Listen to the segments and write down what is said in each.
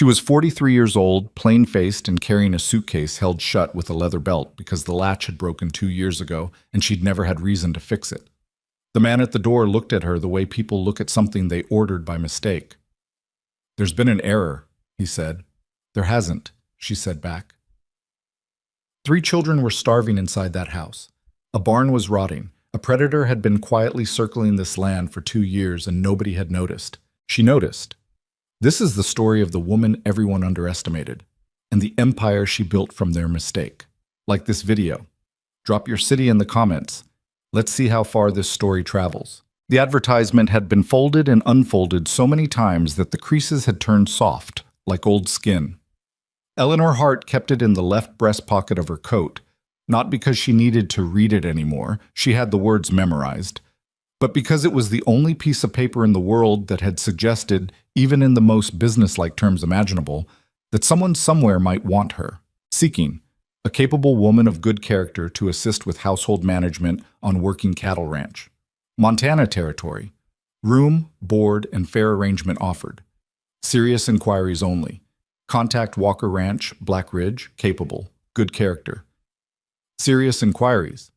She was 43 years old, plain-faced, and carrying a suitcase held shut with a leather belt because the latch had broken 2 years ago and she'd never had reason to fix it. The man at the door looked at her the way people look at something they ordered by mistake. "There's been an error," he said. "There hasn't," she said back. 3 children were starving inside that house. A barn was rotting. A predator had been quietly circling this land for 2 years and nobody had noticed. She noticed. This is the story of the woman everyone underestimated, and the empire she built from their mistake. Like this video. Drop your city in the comments. Let's see how far this story travels. The advertisement had been folded and unfolded so many times that the creases had turned soft, like old skin. Eleanor Hart kept it in the left breast pocket of her coat, not because she needed to read it anymore, she had the words memorized, but because it was the only piece of paper in the world that had suggested, even in the most businesslike terms imaginable, that someone somewhere might want her, seeking a capable woman of good character to assist with household management on working cattle ranch. Montana territory. Room, board, and fair arrangement offered. Serious inquiries only. Contact Walker Ranch, Black Ridge, capable, good character. Serious inquiries.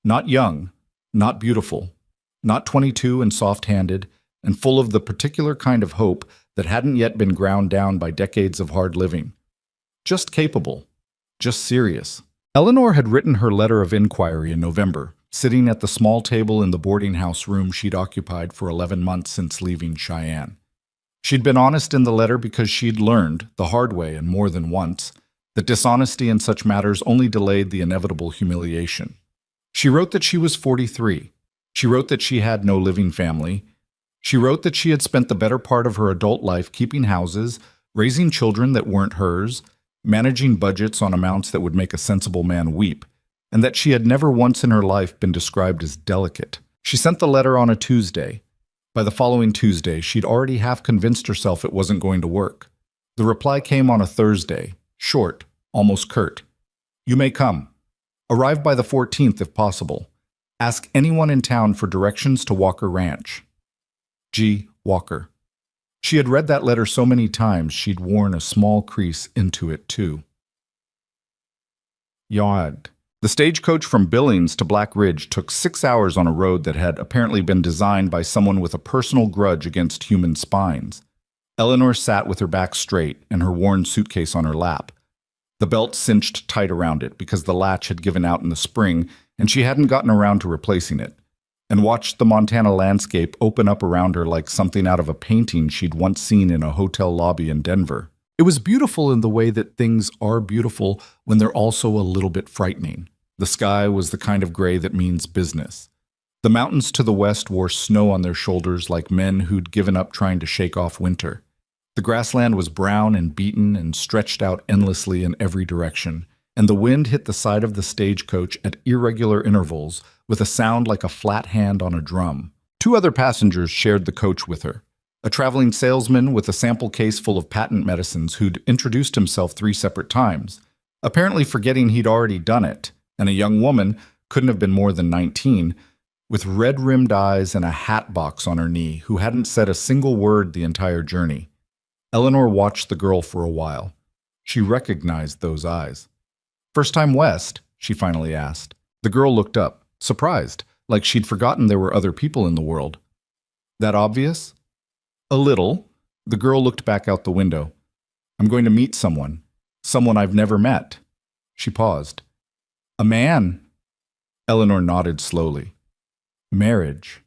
Not young, not beautiful, not 22 and soft-handed, and full of the particular kind of hope that hadn't yet been ground down by decades of hard living. Just capable, just serious. Eleanor had written her letter of inquiry in November, sitting at the small table in the boarding house room she'd occupied for 11 months since leaving Cheyenne. She'd been honest in the letter because she'd learned, the hard way and more than once, that dishonesty in such matters only delayed the inevitable humiliation. She wrote that she was 43. She wrote that she had no living family. She wrote that she had spent the better part of her adult life keeping houses, raising children that weren't hers, managing budgets on amounts that would make a sensible man weep, and that she had never once in her life been described as delicate. She sent the letter on a Tuesday. By the following Tuesday, she'd already half convinced herself it wasn't going to work. The reply came on a Thursday, short, almost curt. "You may come. Arrive by the 14th if possible. Ask anyone in town for directions to Walker Ranch. G. Walker." She had read that letter so many times she'd worn a small crease into it too. Yard. The stagecoach from Billings to Black Ridge took 6 hours on a road that had apparently been designed by someone with a personal grudge against human spines. Eleanor sat with her back straight and her worn suitcase on her lap. The belt cinched tight around it because the latch had given out in the spring and she hadn't gotten around to replacing it, and watched the Montana landscape open up around her like something out of a painting she'd once seen in a hotel lobby in Denver. It was beautiful in the way that things are beautiful when they're also a little bit frightening. The sky was the kind of gray that means business. The mountains to the west wore snow on their shoulders like men who'd given up trying to shake off winter. The grassland was brown and beaten and stretched out endlessly in every direction, and the wind hit the side of the stagecoach at irregular intervals with a sound like a flat hand on a drum. 2 other passengers shared the coach with her. A traveling salesman with a sample case full of patent medicines who'd introduced himself 3 separate times, apparently forgetting he'd already done it, and a young woman, couldn't have been more than 19, with red-rimmed eyes and a hat box on her knee, who hadn't said a single word the entire journey. Eleanor watched the girl for a while. She recognized those eyes. "First time west?" she finally asked. The girl looked up, surprised, like she'd forgotten there were other people in the world. "That obvious?" "A little." The girl looked back out the window. "I'm going to meet someone. Someone I've never met." She paused. "A man." Eleanor nodded slowly. "Marriage."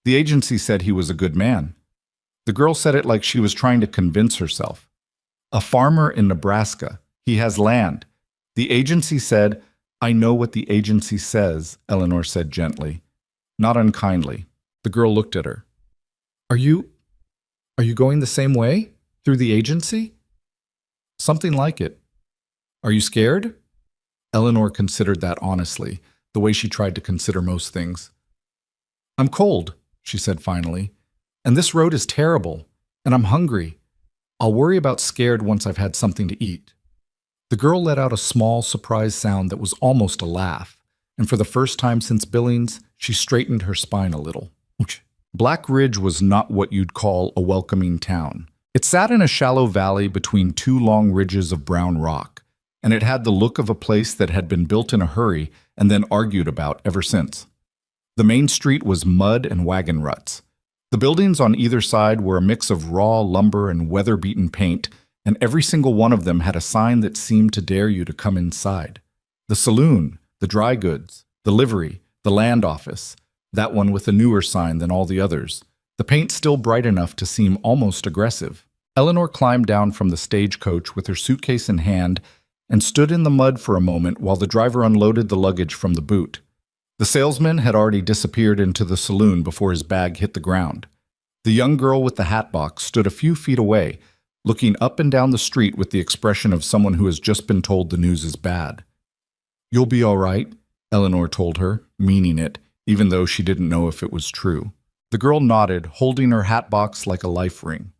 The agency said he was a good man. The girl said it like she was trying to convince herself. "A farmer in Nebraska. He has land." The agency said, "I know what the agency says," Eleanor said gently, not unkindly. The girl looked at her. Are you going the same way? Through the agency?" "Something like it." "Are you scared?" Eleanor considered that honestly, the way she tried to consider most things. "I'm cold," she said finally, "and this road is terrible, and I'm hungry. I'll worry about scared once I've had something to eat." The girl let out a small, surprised sound that was almost a laugh, and for the first time since Billings, she straightened her spine a little. Black Ridge was not what you'd call a welcoming town. It sat in a shallow valley between two long ridges of brown rock, and it had the look of a place that had been built in a hurry and then argued about ever since. The main street was mud and wagon ruts. The buildings on either side were a mix of raw lumber and weather-beaten paint, and every single one of them had a sign that seemed to dare you to come inside. The saloon, the dry goods, the livery, the land office, that one with a newer sign than all the others, the paint still bright enough to seem almost aggressive. Eleanor climbed down from the stagecoach with her suitcase in hand and stood in the mud for a moment while the driver unloaded the luggage from the boot. The salesman had already disappeared into the saloon before his bag hit the ground. The young girl with the hat box stood a few feet away, looking up and down the street with the expression of someone who has just been told the news is bad. "You'll be all right," Eleanor told her, meaning it, even though she didn't know if it was true. The girl nodded, holding her hat box like a life ring.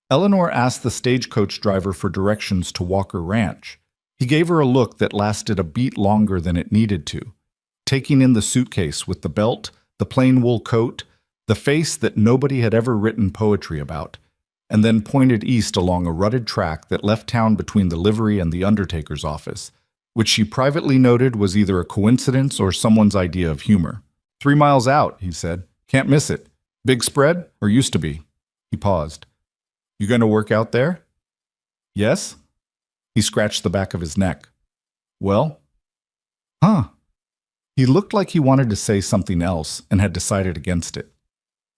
Eleanor asked the stagecoach driver for directions to Walker Ranch. He gave her a look that lasted a beat longer than it needed to, taking in the suitcase with the belt, the plain wool coat, the face that nobody had ever written poetry about, and then pointed east along a rutted track that left town between the livery and the undertaker's office, which she privately noted was either a coincidence or someone's idea of humor. 3 miles out, he said. Can't miss it. Big spread, or used to be. He paused. You going to work out there? Yes? He scratched the back of his neck. Well? Huh. He looked like he wanted to say something else and had decided against it.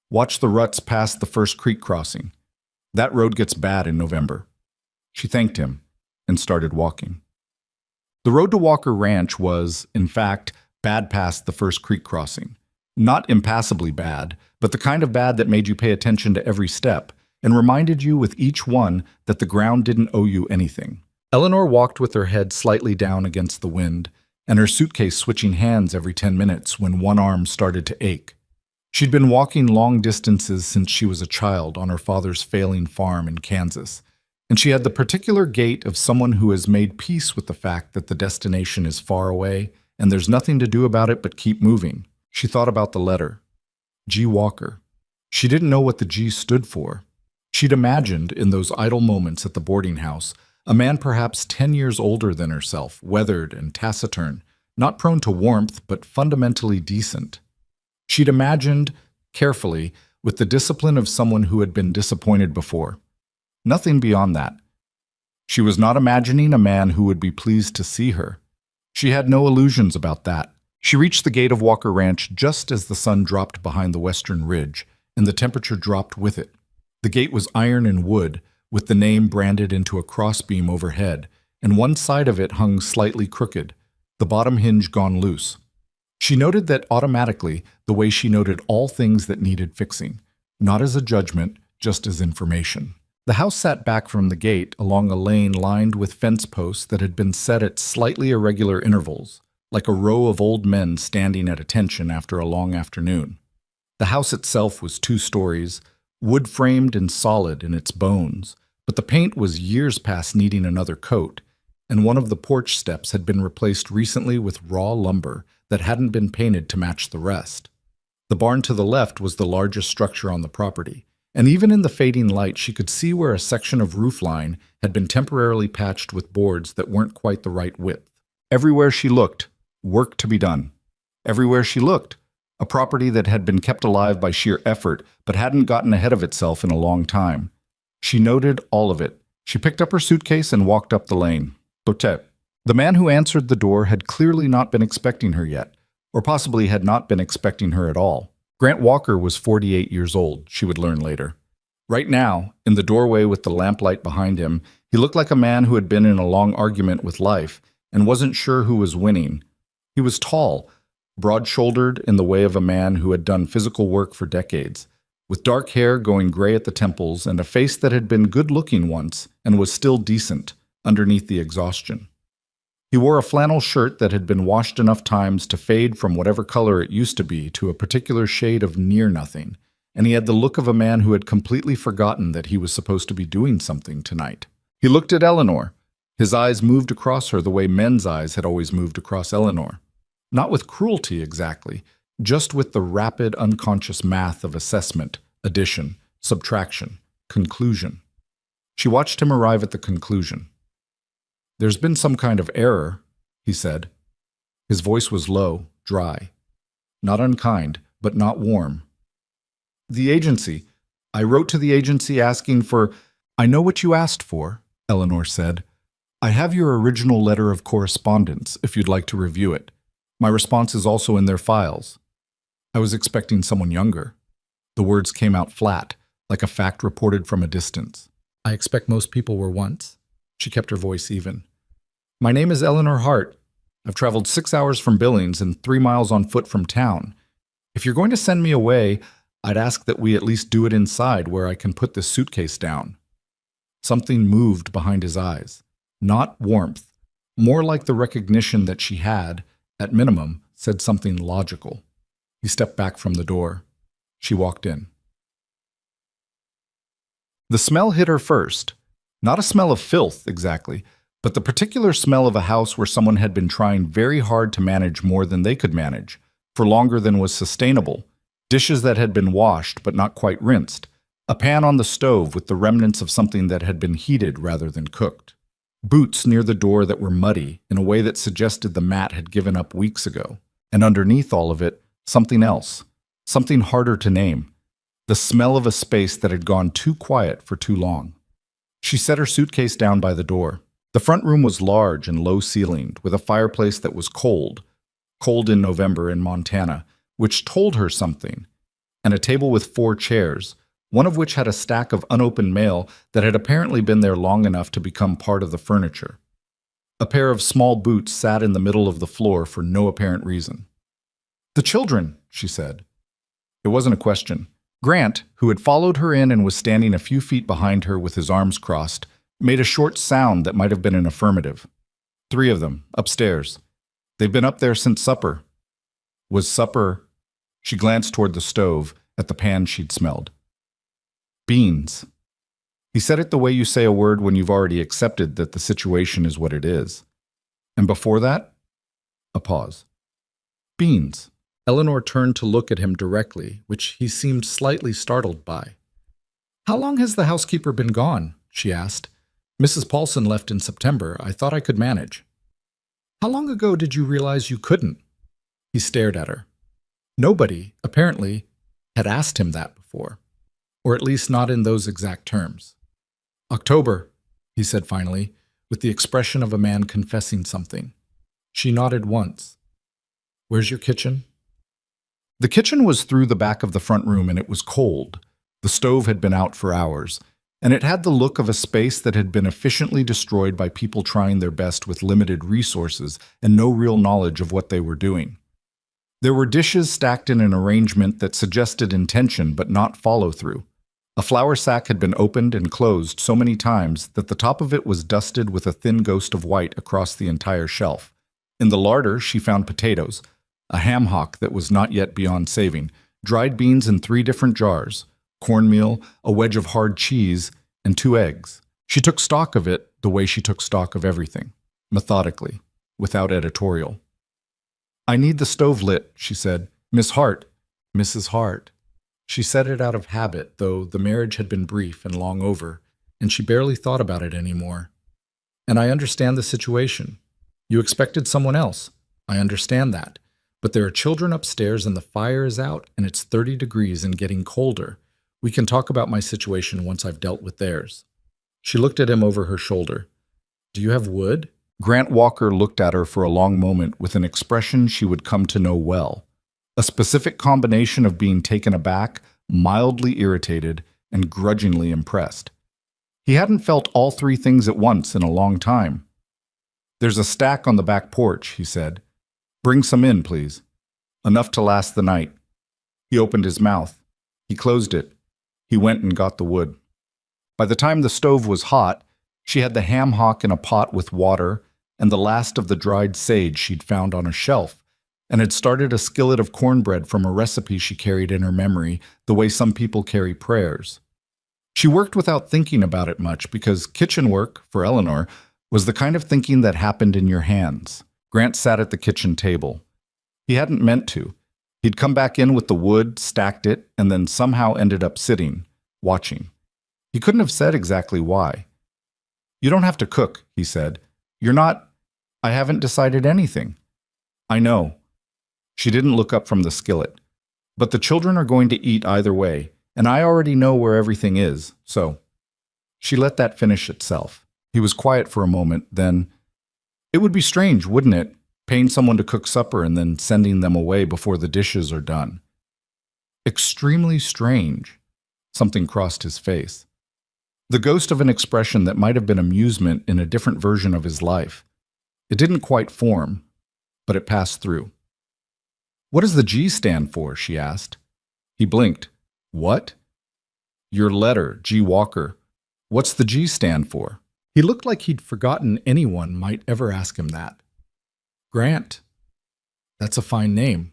Watch the ruts past the first creek crossing. That road gets bad in November. She thanked him and started walking. The road to Walker Ranch was, in fact, bad past the first creek crossing. Not impassably bad, but the kind of bad that made you pay attention to every step and reminded you with each one that the ground didn't owe you anything. Eleanor walked with her head slightly down against the wind and her suitcase switching hands every 10 minutes when one arm started to ache. She'd been walking long distances since she was a child on her father's failing farm in Kansas, and she had the particular gait of someone who has made peace with the fact that the destination is far away and there's nothing to do about it but keep moving. She thought about the letter. G. Walker. She didn't know what the G stood for. She'd imagined, in those idle moments at the boarding house, a man perhaps 10 years older than herself, weathered and taciturn, not prone to warmth but fundamentally decent. She'd imagined, carefully, with the discipline of someone who had been disappointed before. Nothing beyond that. She was not imagining a man who would be pleased to see her. She had no illusions about that. She reached the gate of Walker Ranch just as the sun dropped behind the western ridge, and the temperature dropped with it. The gate was iron and wood, with the name branded into a crossbeam overhead, and one side of it hung slightly crooked, the bottom hinge gone loose. She noted that automatically, the way she noted all things that needed fixing, not as a judgment, just as information. The house sat back from the gate along a lane lined with fence posts that had been set at slightly irregular intervals, like a row of old men standing at attention after a long afternoon. The house itself was 2 stories, wood-framed and solid in its bones, but the paint was years past needing another coat, and one of the porch steps had been replaced recently with raw lumber that hadn't been painted to match the rest. The barn to the left was the largest structure on the property, and even in the fading light she could see where a section of roofline had been temporarily patched with boards that weren't quite the right width. Everywhere she looked, work to be done. Everywhere she looked, a property that had been kept alive by sheer effort but hadn't gotten ahead of itself in a long time. She noted all of it. She picked up her suitcase and walked up the lane. Botep. The man who answered the door had clearly not been expecting her yet, or possibly had not been expecting her at all. Grant Walker was 48 years old, she would learn later. Right now, in the doorway with the lamplight behind him, he looked like a man who had been in a long argument with life and wasn't sure who was winning. He was tall, broad-shouldered in the way of a man who had done physical work for decades, with dark hair going gray at the temples and a face that had been good-looking once and was still decent underneath the exhaustion. He wore a flannel shirt that had been washed enough times to fade from whatever color it used to be to a particular shade of near-nothing, and he had the look of a man who had completely forgotten that he was supposed to be doing something tonight. He looked at Eleanor. His eyes moved across her the way men's eyes had always moved across Eleanor. Not with cruelty exactly, just with the rapid, unconscious math of assessment, addition, subtraction, conclusion. She watched him arrive at the conclusion. "There's been some kind of error," he said. His voice was low, dry. Not unkind, but not warm. "The agency. I wrote to the agency asking for—" "I know what you asked for," Eleanor said. "I have your original letter of correspondence, if you'd like to review it. My response is also in their files." "I was expecting someone younger." The words came out flat, like a fact reported from a distance. "I expect most people were once." She kept her voice even. "My name is Eleanor Hart. I've traveled 6 hours from Billings and 3 miles on foot from town. If you're going to send me away, I'd ask that we at least do it inside where I can put this suitcase down." Something moved behind his eyes. Not warmth, more like the recognition that she had, at minimum, said something logical. He stepped back from the door. She walked in. The smell hit her first. Not a smell of filth, exactly, but the particular smell of a house where someone had been trying very hard to manage more than they could manage, for longer than was sustainable, dishes that had been washed but not quite rinsed, a pan on the stove with the remnants of something that had been heated rather than cooked, boots near the door that were muddy in a way that suggested the mat had given up weeks ago, and underneath all of it, something else, something harder to name, the smell of a space that had gone too quiet for too long. She set her suitcase down by the door. The front room was large and low-ceilinged, with a fireplace that was cold in November in Montana, which told her something, and a table with 4 chairs, one of which had a stack of unopened mail that had apparently been there long enough to become part of the furniture. A pair of small boots sat in the middle of the floor for no apparent reason. "The children," she said. It wasn't a question. Grant, who had followed her in and was standing a few feet behind her with his arms crossed, made a short sound that might have been an affirmative. 3 of them, upstairs. They've been up there since supper. Was supper— She glanced toward the stove, at the pan she'd smelled. "Beans." He said it the way you say a word when you've already accepted that the situation is what it is. "And before that?" A pause. "Beans." Eleanor turned to look at him directly, which he seemed slightly startled by. "How long has the housekeeper been gone?" she asked. "Mrs. Paulson left in September. I thought I could manage." "How long ago did you realize you couldn't?" He stared at her. Nobody, apparently, had asked him that before, or at least not in those exact terms. "October," he said finally, with the expression of a man confessing something. She nodded once. "Where's your kitchen?" The kitchen was through the back of the front room, and it was cold. The stove had been out for hours, and it had the look of a space that had been efficiently destroyed by people trying their best with limited resources and no real knowledge of what they were doing. There were dishes stacked in an arrangement that suggested intention but not follow-through. A flour sack had been opened and closed so many times that the top of it was dusted with a thin ghost of white across the entire shelf. In the larder, she found potatoes, a ham hock that was not yet beyond saving, dried beans in 3 different jars, cornmeal, a wedge of hard cheese, and 2 eggs. She took stock of it the way she took stock of everything, methodically, without editorial. "I need the stove lit," she said. "Miss Hart." "Mrs. Hart." She said it out of habit, though the marriage had been brief and long over, and she barely thought about it anymore. "And I understand the situation. You expected someone else. I understand that. But there are children upstairs and the fire is out and it's 30 degrees and getting colder. We can talk about my situation once I've dealt with theirs." She looked at him over her shoulder. "Do you have wood?" Grant Walker looked at her for a long moment with an expression she would come to know well. A specific combination of being taken aback, mildly irritated, and grudgingly impressed. He hadn't felt all 3 things at once in a long time. "There's a stack on the back porch," he said. "Bring some in, please. Enough to last the night." He opened his mouth. He closed it. He went and got the wood. By the time the stove was hot, she had the ham hock in a pot with water and the last of the dried sage she'd found on a shelf, and had started a skillet of cornbread from a recipe she carried in her memory, the way some people carry prayers. She worked without thinking about it much because kitchen work, for Eleanor, was the kind of thinking that happened in your hands. Grant sat at the kitchen table. He hadn't meant to. He'd come back in with the wood, stacked it, and then somehow ended up sitting, watching. He couldn't have said exactly why. You don't have to cook, he said. You're not. I haven't decided anything. I know. She didn't look up from the skillet. But the children are going to eat either way, and I already know where everything is, so. She let that finish itself. He was quiet for a moment, then, it would be strange, wouldn't it, paying someone to cook supper and then sending them away before the dishes are done? Extremely strange. Something crossed his face. The ghost of an expression that might have been amusement in a different version of his life. It didn't quite form, but it passed through. What does the G stand for? She asked. He blinked. What? Your letter, G. Walker. What's the G stand for? He looked like he'd forgotten anyone might ever ask him that. Grant. That's a fine name.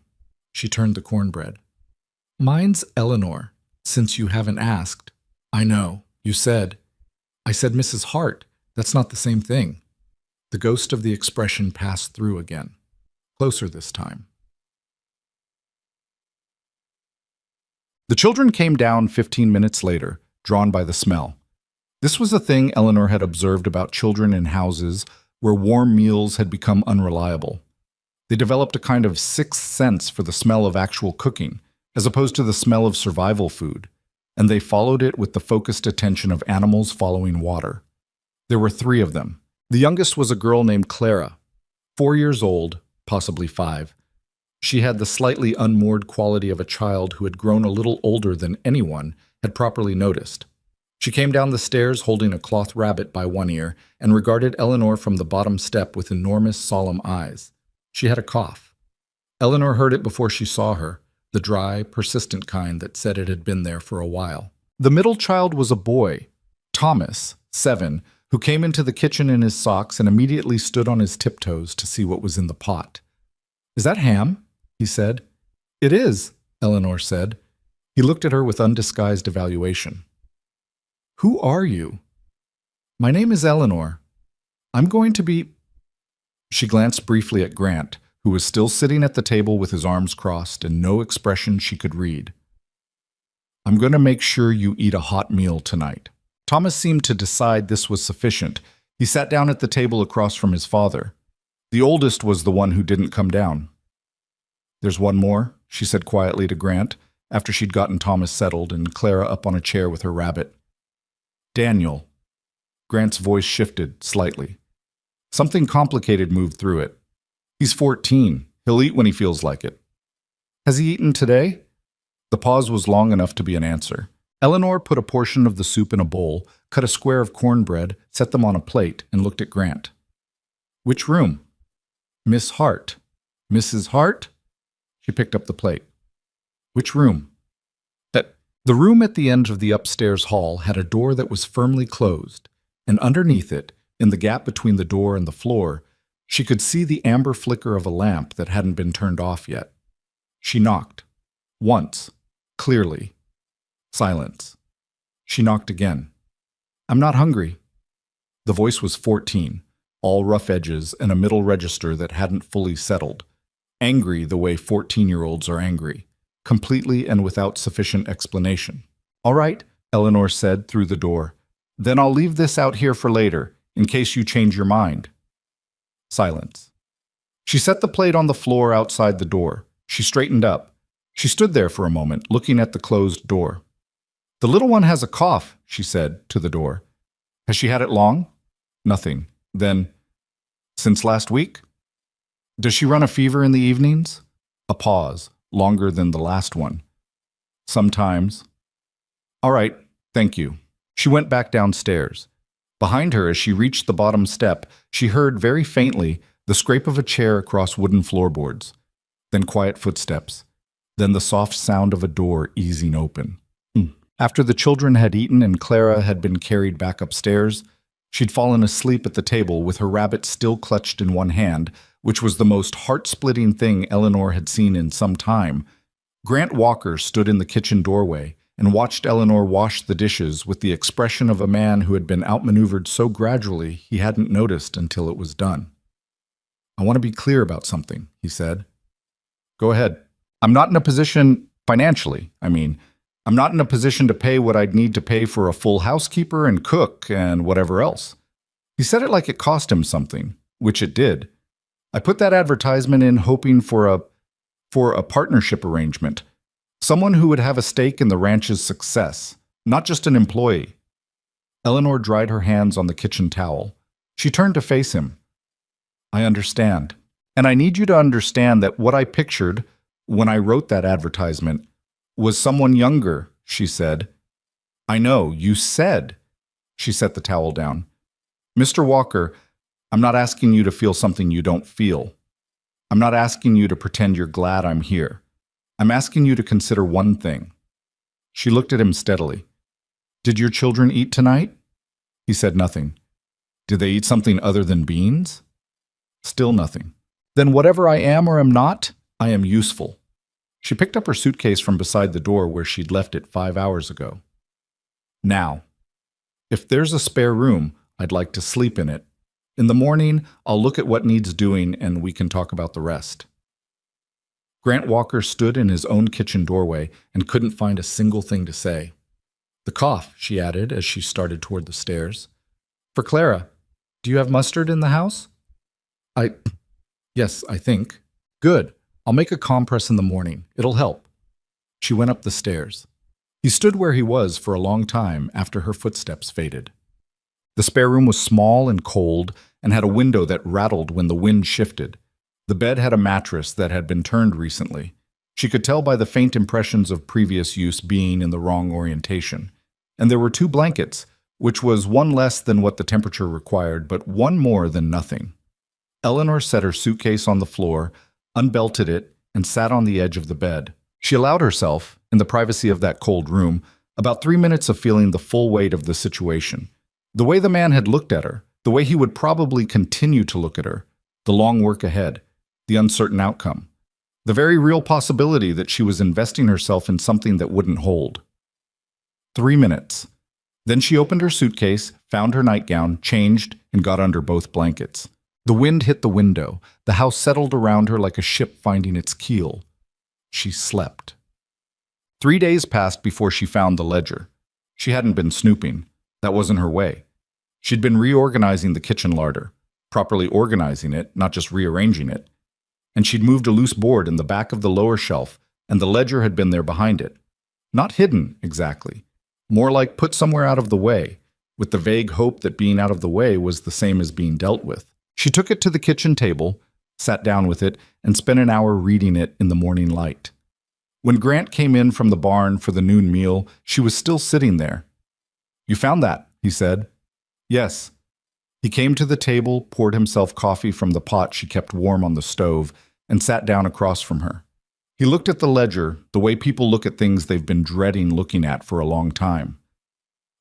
She turned the cornbread. Mine's Eleanor, since you haven't asked. I know. You said. I said Mrs. Hart. That's not the same thing. The ghost of the expression passed through again. Closer this time. The children came down 15 minutes later, drawn by the smell. This was a thing Eleanor had observed about children in houses where warm meals had become unreliable. They developed a kind of sixth sense for the smell of actual cooking, as opposed to the smell of survival food, and they followed it with the focused attention of animals following water. There were 3 of them. The youngest was a girl named Clara, 4 years old, possibly 5. She had the slightly unmoored quality of a child who had grown a little older than anyone had properly noticed. She came down the stairs holding a cloth rabbit by one ear and regarded Eleanor from the bottom step with enormous, solemn eyes. She had a cough. Eleanor heard it before she saw her, the dry, persistent kind that said it had been there for a while. The middle child was a boy, Thomas, 7, who came into the kitchen in his socks and immediately stood on his tiptoes to see what was in the pot. Is that ham? He said. It is, Eleanor said. He looked at her with undisguised evaluation. Who are you? My name is Eleanor. I'm going to be... She glanced briefly at Grant, who was still sitting at the table with his arms crossed and no expression she could read. I'm going to make sure you eat a hot meal tonight. Thomas seemed to decide this was sufficient. He sat down at the table across from his father. The oldest was the one who didn't come down. There's one more, she said quietly to Grant, after she'd gotten Thomas settled and Clara up on a chair with her rabbit. Daniel. Grant's voice shifted slightly. Something complicated moved through it. He's 14. He'll eat when he feels like it. Has he eaten today? The pause was long enough to be an answer. Eleanor put a portion of the soup in a bowl, cut a square of cornbread, set them on a plate, and looked at Grant. Which room? Miss Hart. Mrs. Hart? She picked up the plate. Which room? The room at the end of the upstairs hall had a door that was firmly closed, and underneath it, in the gap between the door and the floor, she could see the amber flicker of a lamp that hadn't been turned off yet. She knocked. Once. Clearly. Silence. She knocked again. I'm not hungry. The voice was 14, all rough edges and a middle register that hadn't fully settled. Angry the way 14-year-olds are angry. Completely and without sufficient explanation. All right, Eleanor said through the door. Then I'll leave this out here for later, in case you change your mind. Silence. She set the plate on the floor outside the door. She straightened up. She stood there for a moment, looking at the closed door. The little one has a cough, she said to the door. Has she had it long? Nothing. Then, since last week? Does she run a fever in the evenings? A pause. Longer than the last one. Sometimes. All right, thank you. She went back downstairs. Behind her, as she reached the bottom step, she heard very faintly the scrape of a chair across wooden floorboards, then quiet footsteps, then the soft sound of a door easing open. After the children had eaten and Clara had been carried back upstairs, she'd fallen asleep at the table with her rabbit still clutched in one hand, which was the most heart-splitting thing Eleanor had seen in some time. Grant Walker stood in the kitchen doorway and watched Eleanor wash the dishes with the expression of a man who had been outmaneuvered so gradually he hadn't noticed until it was done. I want to be clear about something, he said. Go ahead. I'm not in a position, financially, I'm not in a position to pay what I'd need to pay for a full housekeeper and cook and whatever else. He said it like it cost him something, which it did. I put that advertisement in hoping for a partnership arrangement, someone who would have a stake in the ranch's success, not just an employee. Eleanor dried her hands on the kitchen towel. She turned to face him. I understand. And I need you to understand that what I pictured when I wrote that advertisement was someone younger, she said. I know, you said. She set the towel down. Mr. Walker, I'm not asking you to feel something you don't feel. I'm not asking you to pretend you're glad I'm here. I'm asking you to consider one thing. She looked at him steadily. Did your children eat tonight? He said nothing. Did they eat something other than beans? Still nothing. Then whatever I am or am not, I am useful. She picked up her suitcase from beside the door where she'd left it 5 hours ago. Now, if there's a spare room, I'd like to sleep in it. In the morning, I'll look at what needs doing and we can talk about the rest. Grant Walker stood in his own kitchen doorway and couldn't find a single thing to say. The cough, she added as she started toward the stairs. For Clara, do you have mustard in the house? Yes, I think. Good. I'll make a compress in the morning. It'll help. She went up the stairs. He stood where he was for a long time after her footsteps faded. The spare room was small and cold and had a window that rattled when the wind shifted. The bed had a mattress that had been turned recently. She could tell by the faint impressions of previous use being in the wrong orientation. And there were 2 blankets, which was one less than what the temperature required, but one more than nothing. Eleanor set her suitcase on the floor, unbelted it, and sat on the edge of the bed. She allowed herself, in the privacy of that cold room, about 3 minutes of feeling the full weight of the situation. The way the man had looked at her, the way he would probably continue to look at her, the long work ahead, the uncertain outcome, the very real possibility that she was investing herself in something that wouldn't hold. 3 minutes. Then she opened her suitcase, found her nightgown, changed, and got under both blankets. The wind hit the window. The house settled around her like a ship finding its keel. She slept. 3 days passed before she found the ledger. She hadn't been snooping. That wasn't her way. She'd been reorganizing the kitchen larder, properly organizing it, not just rearranging it. And she'd moved a loose board in the back of the lower shelf, and the ledger had been there behind it. Not hidden, exactly. More like put somewhere out of the way, with the vague hope that being out of the way was the same as being dealt with. She took it to the kitchen table, sat down with it, and spent an hour reading it in the morning light. When Grant came in from the barn for the noon meal, she was still sitting there. You found that, he said. Yes. He came to the table, poured himself coffee from the pot she kept warm on the stove, and sat down across from her. He looked at the ledger, the way people look at things they've been dreading looking at for a long time.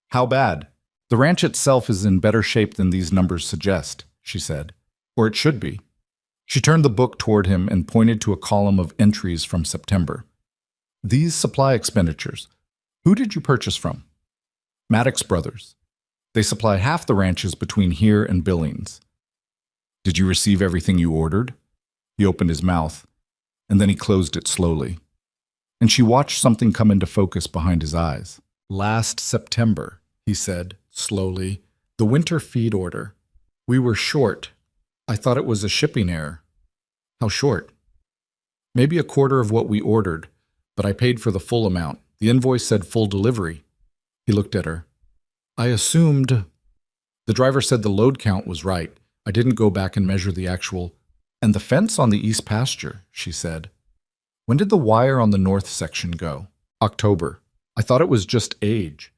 How bad? The ranch itself is in better shape than these numbers suggest, she said. Or it should be. She turned the book toward him and pointed to a column of entries from September. These supply expenditures. Who did you purchase from? Maddox Brothers. They supply half the ranches between here and Billings. Did you receive everything you ordered? He opened his mouth, and then he closed it slowly. And she watched something come into focus behind his eyes. Last September, he said, slowly, the winter feed order. We were short. I thought it was a shipping error. How short? Maybe a quarter of what we ordered, but I paid for the full amount. The invoice said full delivery. He looked at her. I assumed... The driver said the load count was right. I didn't go back and measure the actual... And the fence on the east pasture, she said. When did the wire on the north section go? October. I thought it was just age.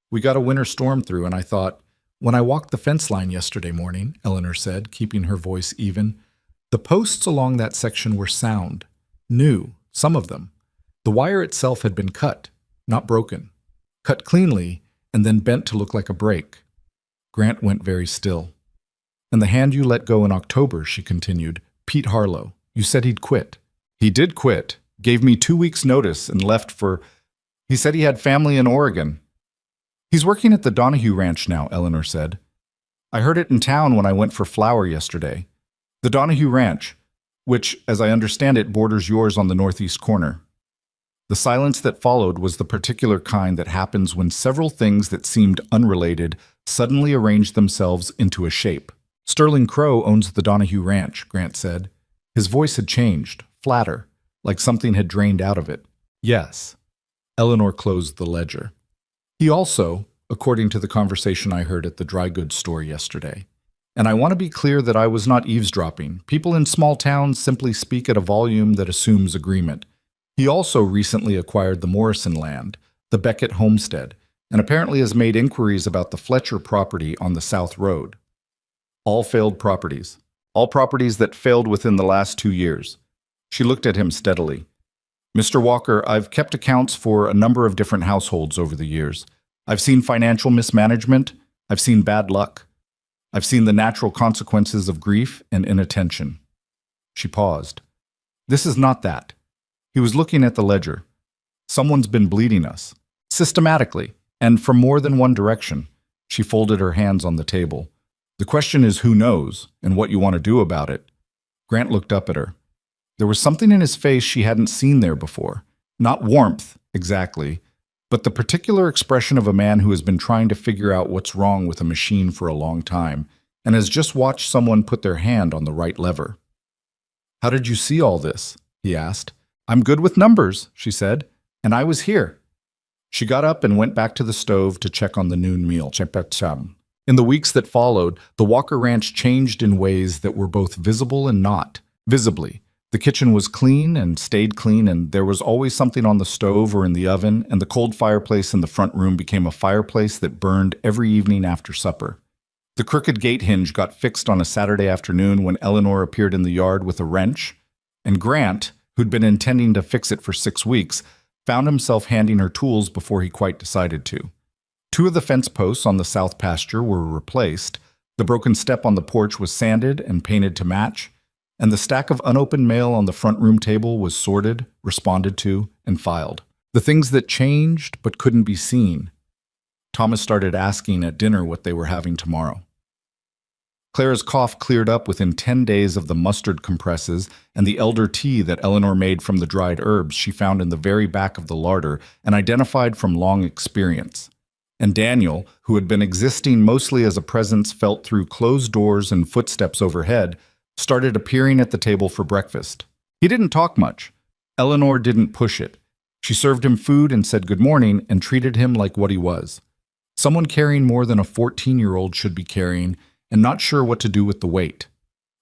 We got a winter storm through, and I thought... When I walked the fence line yesterday morning, Eleanor said, keeping her voice even, the posts along that section were sound. New, some of them. The wire itself had been cut, not broken. Cut cleanly, and then bent to look like a break. Grant went very still. And the hand you let go in October, she continued, Pete Harlow. You said he'd quit. He did quit, gave me 2 weeks' notice, and left for... He said he had family in Oregon. He's working at the Donahue Ranch now, Eleanor said. I heard it in town when I went for flour yesterday. The Donahue Ranch, which, as I understand it, borders yours on the northeast corner. The silence that followed was the particular kind that happens when several things that seemed unrelated suddenly arrange themselves into a shape. Sterling Crow owns the Donahue Ranch, Grant said. His voice had changed, flatter, like something had drained out of it. Yes. Eleanor closed the ledger. He also, according to the conversation I heard at the dry goods store yesterday. And I want to be clear that I was not eavesdropping. People in small towns simply speak at a volume that assumes agreement. He also recently acquired the Morrison land, the Beckett homestead, and apparently has made inquiries about the Fletcher property on the South Road. All failed properties. All properties that failed within the last 2 years. She looked at him steadily. Mr. Walker, I've kept accounts for a number of different households over the years. I've seen financial mismanagement. I've seen bad luck. I've seen the natural consequences of grief and inattention. She paused. This is not that. He was looking at the ledger. Someone's been bleeding us. Systematically, and from more than one direction. She folded her hands on the table. The question is who knows, and what you want to do about it. Grant looked up at her. There was something in his face she hadn't seen there before. Not warmth, exactly, but the particular expression of a man who has been trying to figure out what's wrong with a machine for a long time, and has just watched someone put their hand on the right lever. How did you see all this? He asked. I'm good with numbers, she said, and I was here. She got up and went back to the stove to check on the noon meal. In the weeks that followed, the Walker Ranch changed in ways that were both visible and not. Visibly, the kitchen was clean and stayed clean, and there was always something on the stove or in the oven, and the cold fireplace in the front room became a fireplace that burned every evening after supper. The crooked gate hinge got fixed on a Saturday afternoon when Eleanor appeared in the yard with a wrench, and Grant, who'd been intending to fix it for 6 weeks, found himself handing her tools before he quite decided to. 2 of the fence posts on the south pasture were replaced, the broken step on the porch was sanded and painted to match, and the stack of unopened mail on the front room table was sorted, responded to, and filed. The things that changed but couldn't be seen. Thomas started asking at dinner what they were having tomorrow. Clara's cough cleared up within 10 days of the mustard compresses and the elder tea that Eleanor made from the dried herbs she found in the very back of the larder and identified from long experience. And Daniel, who had been existing mostly as a presence felt through closed doors and footsteps overhead, started appearing at the table for breakfast. He didn't talk much. Eleanor didn't push it. She served him food and said good morning and treated him like what he was. Someone carrying more than a 14-year-old should be carrying and not sure what to do with the weight.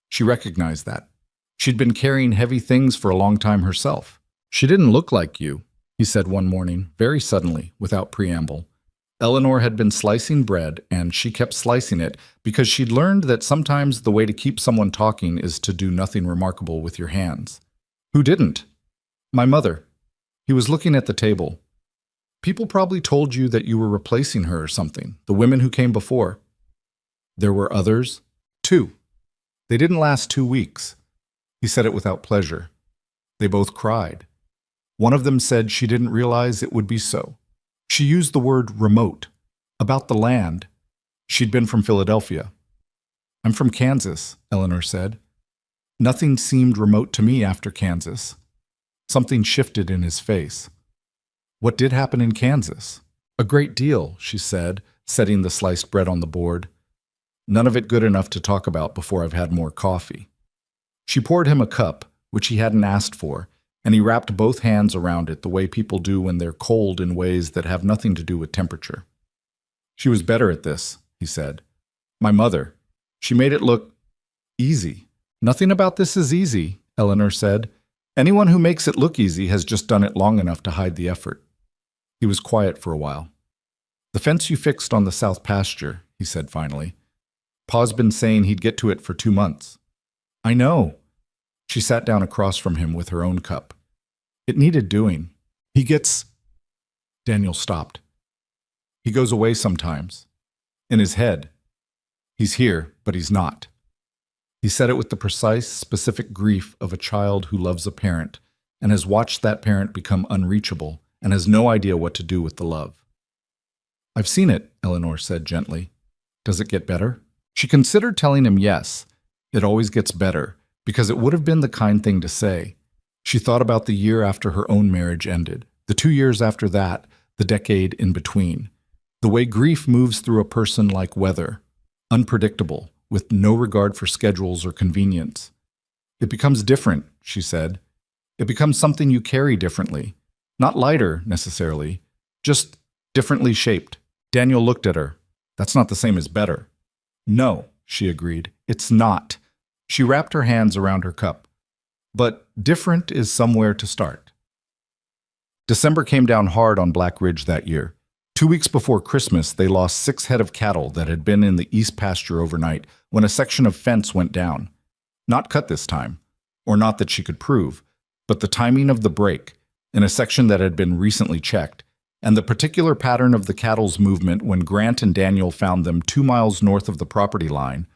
She recognized that. She'd been carrying heavy things for a long time herself. She didn't look like you, he said one morning, very suddenly, without preamble. Eleanor had been slicing bread, and she kept slicing it because she'd learned that sometimes the way to keep someone talking is to do nothing remarkable with your hands. Who didn't? My mother. He was looking at the table. People probably told you that you were replacing her or something, the women who came before. There were others. 2. They didn't last 2 weeks. He said it without pleasure. They both cried. One of them said she didn't realize it would be so. She used the word remote, about the land. She'd been from Philadelphia. I'm from Kansas, Eleanor said. Nothing seemed remote to me after Kansas. Something shifted in his face. What did happen in Kansas? A great deal, she said, setting the sliced bread on the board. None of it good enough to talk about before I've had more coffee. She poured him a cup, which he hadn't asked for, and he wrapped both hands around it the way people do when they're cold in ways that have nothing to do with temperature. She was better at this, he said. My mother. She made it look easy. Nothing about this is easy, Eleanor said. Anyone who makes it look easy has just done it long enough to hide the effort. He was quiet for a while. The fence you fixed on the south pasture, he said finally. Pa's been saying he'd get to it for 2 months. I know. She sat down across from him with her own cup. It needed doing. He gets... Daniel stopped. He goes away sometimes. In his head. He's here, but he's not. He said it with the precise, specific grief of a child who loves a parent and has watched that parent become unreachable and has no idea what to do with the love. I've seen it, Eleanor said gently. Does it get better? She considered telling him yes. It always gets better, because it would have been the kind thing to say. She thought about the year after her own marriage ended, The 2 years after that, the decade in between. The way grief moves through a person like weather, unpredictable, with no regard for schedules or convenience. It becomes different, she said. It becomes something you carry differently. Not lighter, necessarily, just differently shaped. Daniel looked at her. That's not the same as better. No, she agreed. It's not. She wrapped her hands around her cup. But different is somewhere to start. December came down hard on Black Ridge that year. 2 weeks before Christmas, they lost 6 head of cattle that had been in the east pasture overnight when a section of fence went down. Not cut this time, or not that she could prove, but the timing of the break, in a section that had been recently checked, and the particular pattern of the cattle's movement when Grant and Daniel found them 2 miles north of the property line,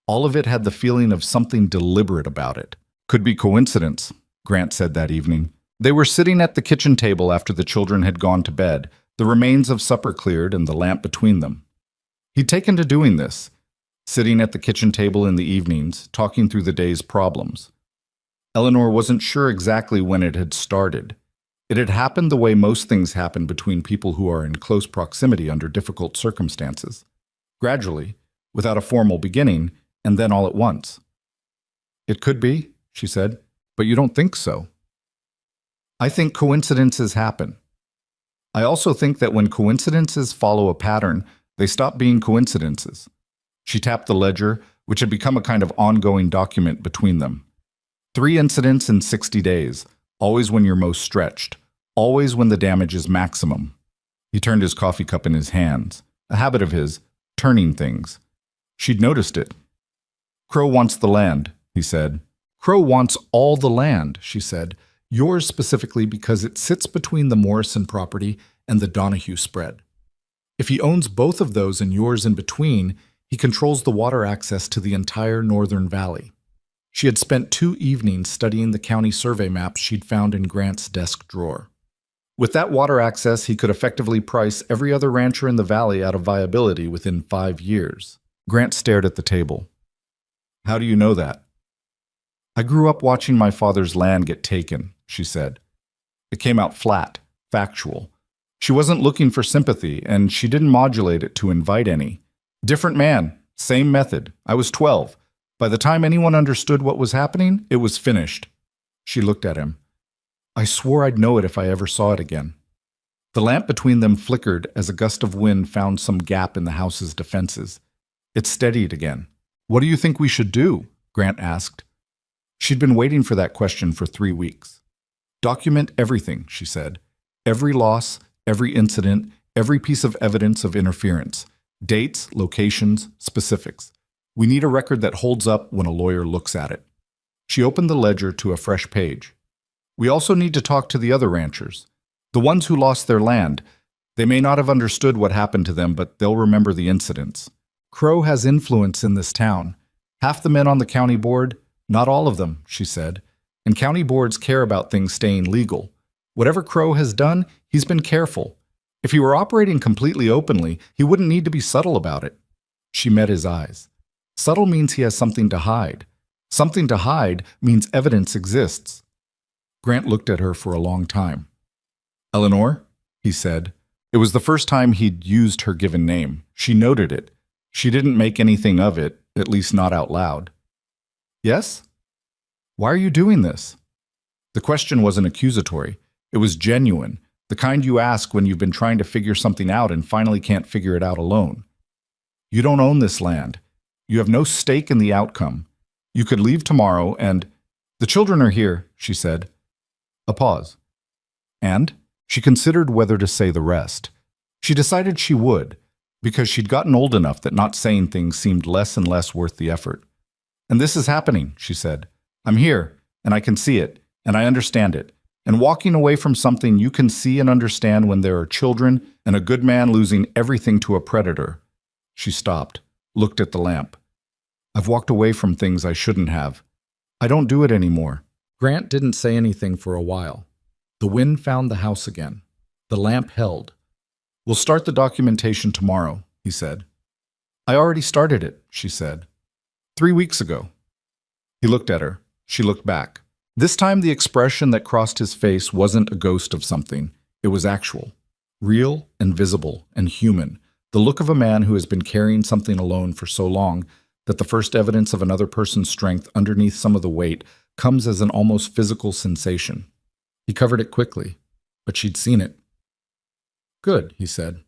all of it had the feeling of something deliberate about it. Could be coincidence, Grant said that evening. They were sitting at the kitchen table after the children had gone to bed, the remains of supper cleared and the lamp between them. He'd taken to doing this, sitting at the kitchen table in the evenings, talking through the day's problems. Eleanor wasn't sure exactly when it had started. It had happened the way most things happen between people who are in close proximity under difficult circumstances. Gradually, without a formal beginning, and then all at once. It could be, she said, but you don't think so. I think coincidences happen. I also think that when coincidences follow a pattern, they stop being coincidences. She tapped the ledger, which had become a kind of ongoing document between them. 3 incidents in 60 days, always when you're most stretched, always when the damage is maximum. He turned his coffee cup in his hands, a habit of his, turning things. She'd noticed it. Crow wants the land, he said. Crow wants all the land, she said. Yours specifically because it sits between the Morrison property and the Donahue spread. If he owns both of those and yours in between, he controls the water access to the entire northern valley. She had spent 2 evenings studying the county survey maps she'd found in Grant's desk drawer. With that water access, he could effectively price every other rancher in the valley out of viability within 5 years. Grant stared at the table. How do you know that? I grew up watching my father's land get taken, she said. It came out flat, factual. She wasn't looking for sympathy, and she didn't modulate it to invite any. Different man, same method. I was 12. By the time anyone understood what was happening, it was finished. She looked at him. I swore I'd know it if I ever saw it again. The lamp between them flickered as a gust of wind found some gap in the house's defenses. It steadied again. What do you think we should do? Grant asked. She'd been waiting for that question for 3 weeks. Document everything, she said. Every loss, every incident, every piece of evidence of interference. Dates, locations, specifics. We need a record that holds up when a lawyer looks at it. She opened the ledger to a fresh page. We also need to talk to the other ranchers. The ones who lost their land. They may not have understood what happened to them, but they'll remember the incidents. Crow has influence in this town. Half the men on the county board, not all of them, she said. And county boards care about things staying legal. Whatever Crow has done, he's been careful. If he were operating completely openly, he wouldn't need to be subtle about it. She met his eyes. Subtle means he has something to hide. Something to hide means evidence exists. Grant looked at her for a long time. Eleanor, he said. It was the first time he'd used her given name. She noted it. She didn't make anything of it, at least not out loud. Yes? Why are you doing this? The question wasn't accusatory. It was genuine, the kind you ask when you've been trying to figure something out and finally can't figure it out alone. You don't own this land. You have no stake in the outcome. You could leave tomorrow and— The children are here, she said. A pause. And she considered whether to say the rest. She decided she would, because she'd gotten old enough that not saying things seemed less and less worth the effort. And this is happening, she said. I'm here, and I can see it, and I understand it. And walking away from something you can see and understand when there are children and a good man losing everything to a predator. She stopped, looked at the lamp. I've walked away from things I shouldn't have. I don't do it anymore. Grant didn't say anything for a while. The wind found the house again. The lamp held. We'll start the documentation tomorrow, he said. I already started it, she said. 3 weeks ago. He looked at her. She looked back. This time the expression that crossed his face wasn't a ghost of something. It was actual, real and visible and human, the look of a man who has been carrying something alone for so long that the first evidence of another person's strength underneath some of the weight comes as an almost physical sensation. He covered it quickly, but she'd seen it. "Good," he said.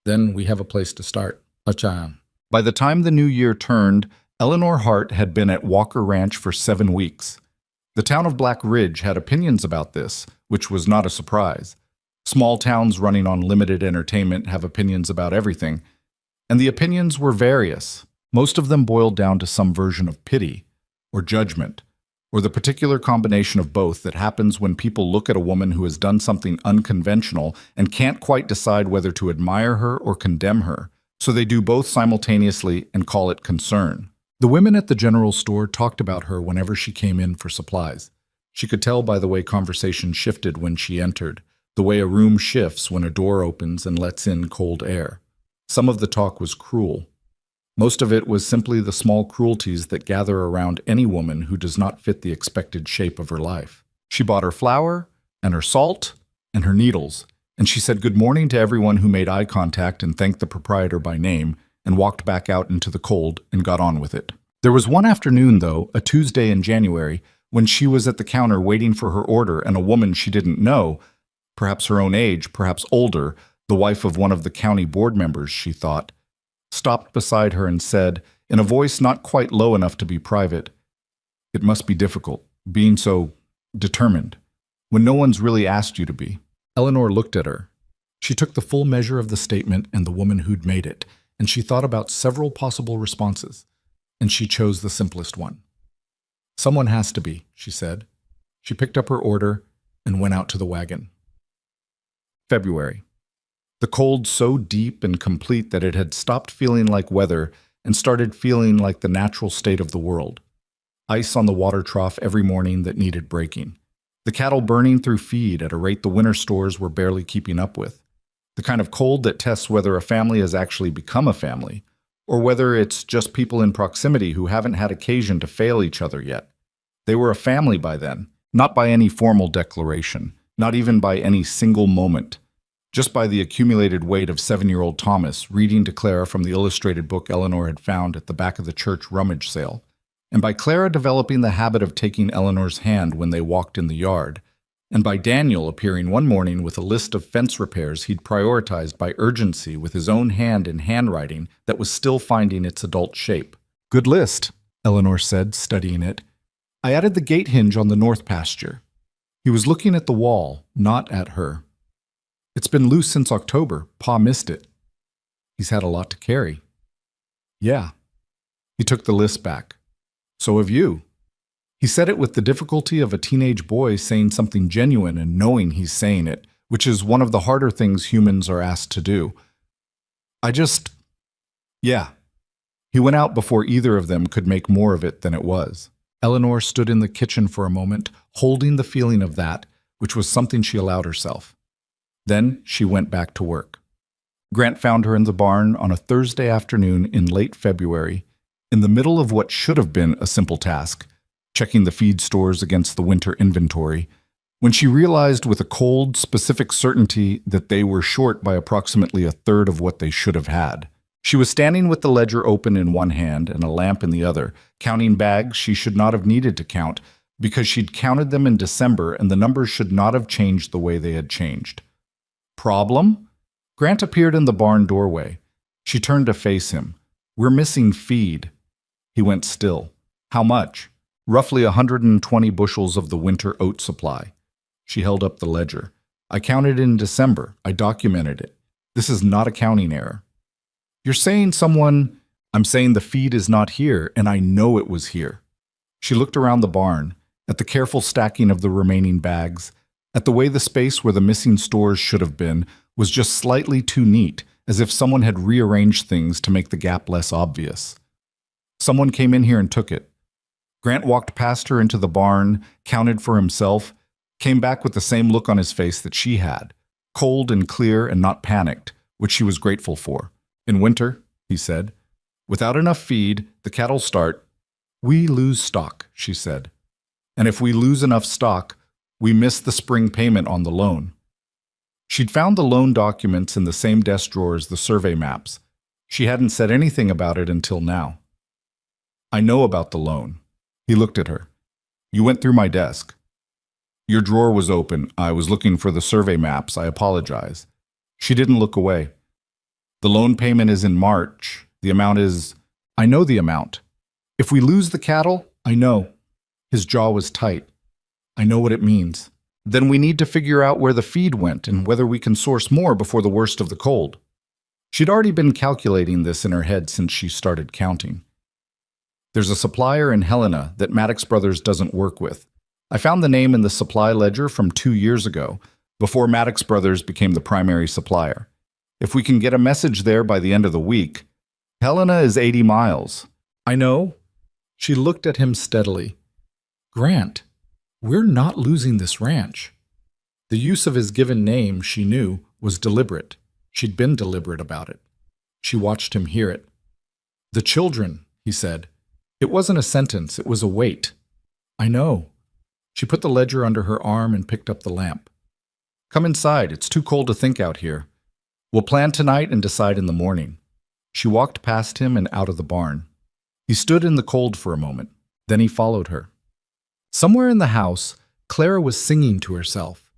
"Then we have a place to start." Acha. By the time the new year turned, Eleanor Hart had been at Walker Ranch for 7 weeks. The town of Black Ridge had opinions about this, which was not a surprise. Small towns running on limited entertainment have opinions about everything, and the opinions were various. Most of them boiled down to some version of pity, or judgment, or the particular combination of both that happens when people look at a woman who has done something unconventional and can't quite decide whether to admire her or condemn her, so they do both simultaneously and call it concern. The women at the general store talked about her whenever she came in for supplies. She could tell by the way conversation shifted when she entered, the way a room shifts when a door opens and lets in cold air. Some of the talk was cruel. Most of it was simply the small cruelties that gather around any woman who does not fit the expected shape of her life. She bought her flour, and her salt, and her needles, and she said good morning to everyone who made eye contact and thanked the proprietor by name, and walked back out into the cold and got on with it. There was one afternoon, though, a Tuesday in January, when she was at the counter waiting for her order, and a woman she didn't know, perhaps her own age, perhaps older, the wife of one of the county board members, she thought, stopped beside her and said, in a voice not quite low enough to be private, "It must be difficult, being so determined, when no one's really asked you to be." Eleanor looked at her. She took the full measure of the statement and the woman who'd made it, and she thought about several possible responses, and she chose the simplest one. "Someone has to be," she said. She picked up her order and went out to the wagon. February. The cold so deep and complete that it had stopped feeling like weather and started feeling like the natural state of the world. Ice on the water trough every morning that needed breaking. The cattle burning through feed at a rate the winter stores were barely keeping up with. The kind of cold that tests whether a family has actually become a family, or whether it's just people in proximity who haven't had occasion to fail each other yet. They were a family by then, not by any formal declaration, not even by any single moment. Just by the accumulated weight of 7-year-old Thomas reading to Clara from the illustrated book Eleanor had found at the back of the church rummage sale, and by Clara developing the habit of taking Eleanor's hand when they walked in the yard, and by Daniel appearing one morning with a list of fence repairs he'd prioritized by urgency with his own hand in handwriting that was still finding its adult shape. "Good list," Eleanor said, studying it. "I added the gate hinge on the north pasture." He was looking at the wall, not at her. "It's been loose since October. Pa missed it." "He's had a lot to carry." "Yeah." He took the list back. "So have you." He said it with the difficulty of a teenage boy saying something genuine and knowing he's saying it, which is one of the harder things humans are asked to do. Yeah." He went out before either of them could make more of it than it was. Eleanor stood in the kitchen for a moment, holding the feeling of that, which was something she allowed herself. Then she went back to work. Grant found her in the barn on a Thursday afternoon in late February, in the middle of what should have been a simple task, checking the feed stores against the winter inventory, when she realized with a cold, specific certainty that they were short by approximately a third of what they should have had. She was standing with the ledger open in one hand and a lamp in the other, counting bags she should not have needed to count, because she'd counted them in December and the numbers should not have changed the way they had changed. Problem? Grant appeared in the barn doorway. She turned to face him. "We're missing feed." He went still. "How much?" "Roughly 120 bushels of the winter oat supply." She held up the ledger. "I counted in December. I documented it. This is not a counting error." "You're saying someone—" "I'm saying the feed is not here, and I know it was here." She looked around the barn, at the careful stacking of the remaining bags, at the way the space where the missing stores should have been was just slightly too neat, as if someone had rearranged things to make the gap less obvious. "Someone came in here and took it." Grant walked past her into the barn, counted for himself, came back with the same look on his face that she had, cold and clear and not panicked, which she was grateful for. "In winter," he said, "without enough feed, the cattle start. We lose stock," she said. "And if we lose enough stock, we miss the spring payment on the loan." She'd found the loan documents in the same desk drawer as the survey maps. She hadn't said anything about it until now. I know about the loan. He looked at her. You went through my desk. Your drawer was open. I was looking for the survey maps. I apologize. She didn't look away. The loan payment is in March. The amount is... I know the amount. If we lose the cattle, I know. His jaw was tight. I know what it means. Then we need to figure out where the feed went and whether we can source more before the worst of the cold. She'd already been calculating this in her head since she started counting. There's a supplier in Helena that Maddox Brothers doesn't work with. I found the name in the supply ledger from 2 years ago, before Maddox Brothers became the primary supplier. If we can get a message there by the end of the week... Helena is 80 miles. I know. She looked at him steadily. Grant, we're not losing this ranch. The use of his given name, she knew, was deliberate. She'd been deliberate about it. She watched him hear it. The children, he said. It wasn't a sentence, it was a weight. I know. She put the ledger under her arm and picked up the lamp. Come inside, it's too cold to think out here. We'll plan tonight and decide in the morning. She walked past him and out of the barn. He stood in the cold for a moment. Then he followed her. Somewhere in the house, Clara was singing to herself,